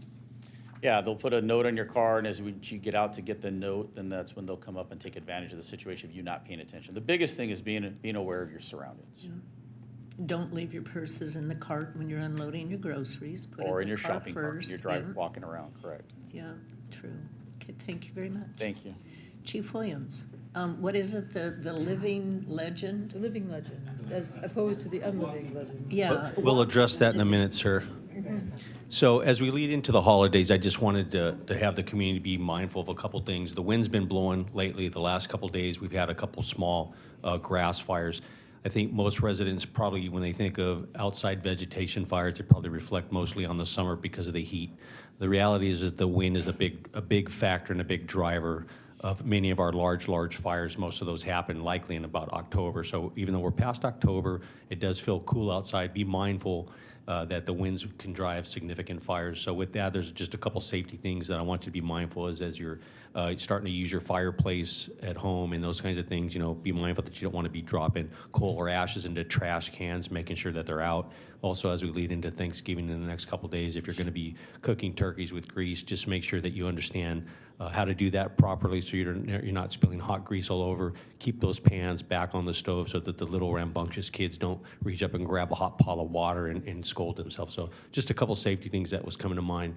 Speaker 15: Yeah, they'll put a note on your car, and as you get out to get the note, then that's when they'll come up and take advantage of the situation of you not paying attention. The biggest thing is being aware of your surroundings.
Speaker 1: Yeah. Don't leave your purses in the cart when you're unloading your groceries. Put
Speaker 15: Or
Speaker 1: it
Speaker 15: in your
Speaker 1: car
Speaker 15: shopping cart,
Speaker 1: first.
Speaker 15: you're driving, walking around, correct.
Speaker 1: Yeah, true. Okay, thank you very much.
Speaker 15: Thank you.
Speaker 1: Chief Williams, what is it, the living legend?
Speaker 17: The living legend, as opposed to the unliving legend.
Speaker 1: Yeah.
Speaker 20: We'll address that in a minute, sir. So as we lead into the holidays, I just wanted to have the community be mindful of a couple things. The wind's been blowing lately. The last couple days, we've had a couple small grass fires. I think most residents probably, when they think of outside vegetation fires, they probably reflect mostly on the summer because of the heat. The reality is that the wind is a big factor and a big driver of many of our large fires. Most of those happen likely in about October. So even though we're past October, it does feel cool outside. Be mindful that the winds can drive significant fires. So with that, there's just a couple safety things that I want you to be mindful as you're starting to use your fireplace at home and those kinds of things. Be mindful that you don't want to be dropping coal or ashes into trash cans, making sure that they're out. Also, as we lead into Thanksgiving in the next couple days, if you're going to be cooking turkeys with grease, just make sure that you understand how to do that properly so you're not spilling hot grease all over. Keep those pans back on the stove so that the little rambunctious kids don't reach up and grab a hot pot of water and scold themselves. So just a couple safety things that was coming to mind.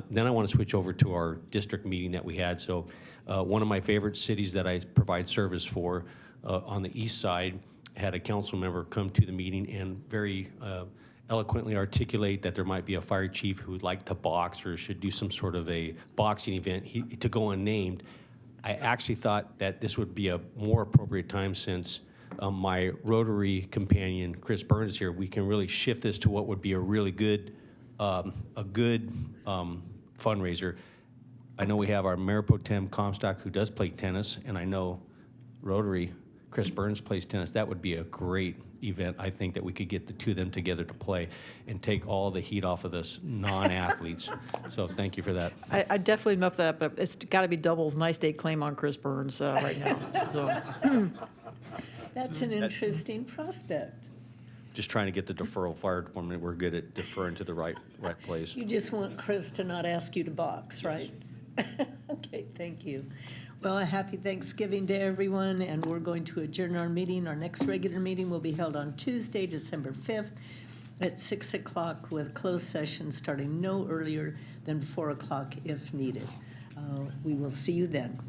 Speaker 20: Then I want to switch over to our district meeting that we had. So one of my favorite cities that I provide service for on the east side had a council member come to the meeting and very eloquently articulate that there might be a fire chief who would like to box or should do some sort of a boxing event to go unnamed. I actually thought that this would be a more appropriate time since my Rotary companion, Chris Burns, is here. We can really shift this to what would be a really good fundraiser. I know we have our Mayor Pro Tem Comstock who does play tennis, and I know Rotary, Chris Burns plays tennis. That would be a great event. I think that we could get the two of them together to play and take all the heat off of us non-athletes. So thank you for that.
Speaker 17: I definitely know that, but it's got to be doubles. Nice day claim on Chris Burns right now. So.
Speaker 1: That's an interesting prospect.
Speaker 20: Just trying to get the deferral fire department. We're good at deferring to the right place.
Speaker 1: You just want Chris to not ask you to box, right? Okay, thank you. Well, a happy Thanksgiving to everyone, and we're going to adjourn our meeting. Our next regular meeting will be held on Tuesday, December 5th at 6 o'clock with closed session starting no earlier than 4 o'clock if needed. We will see you then.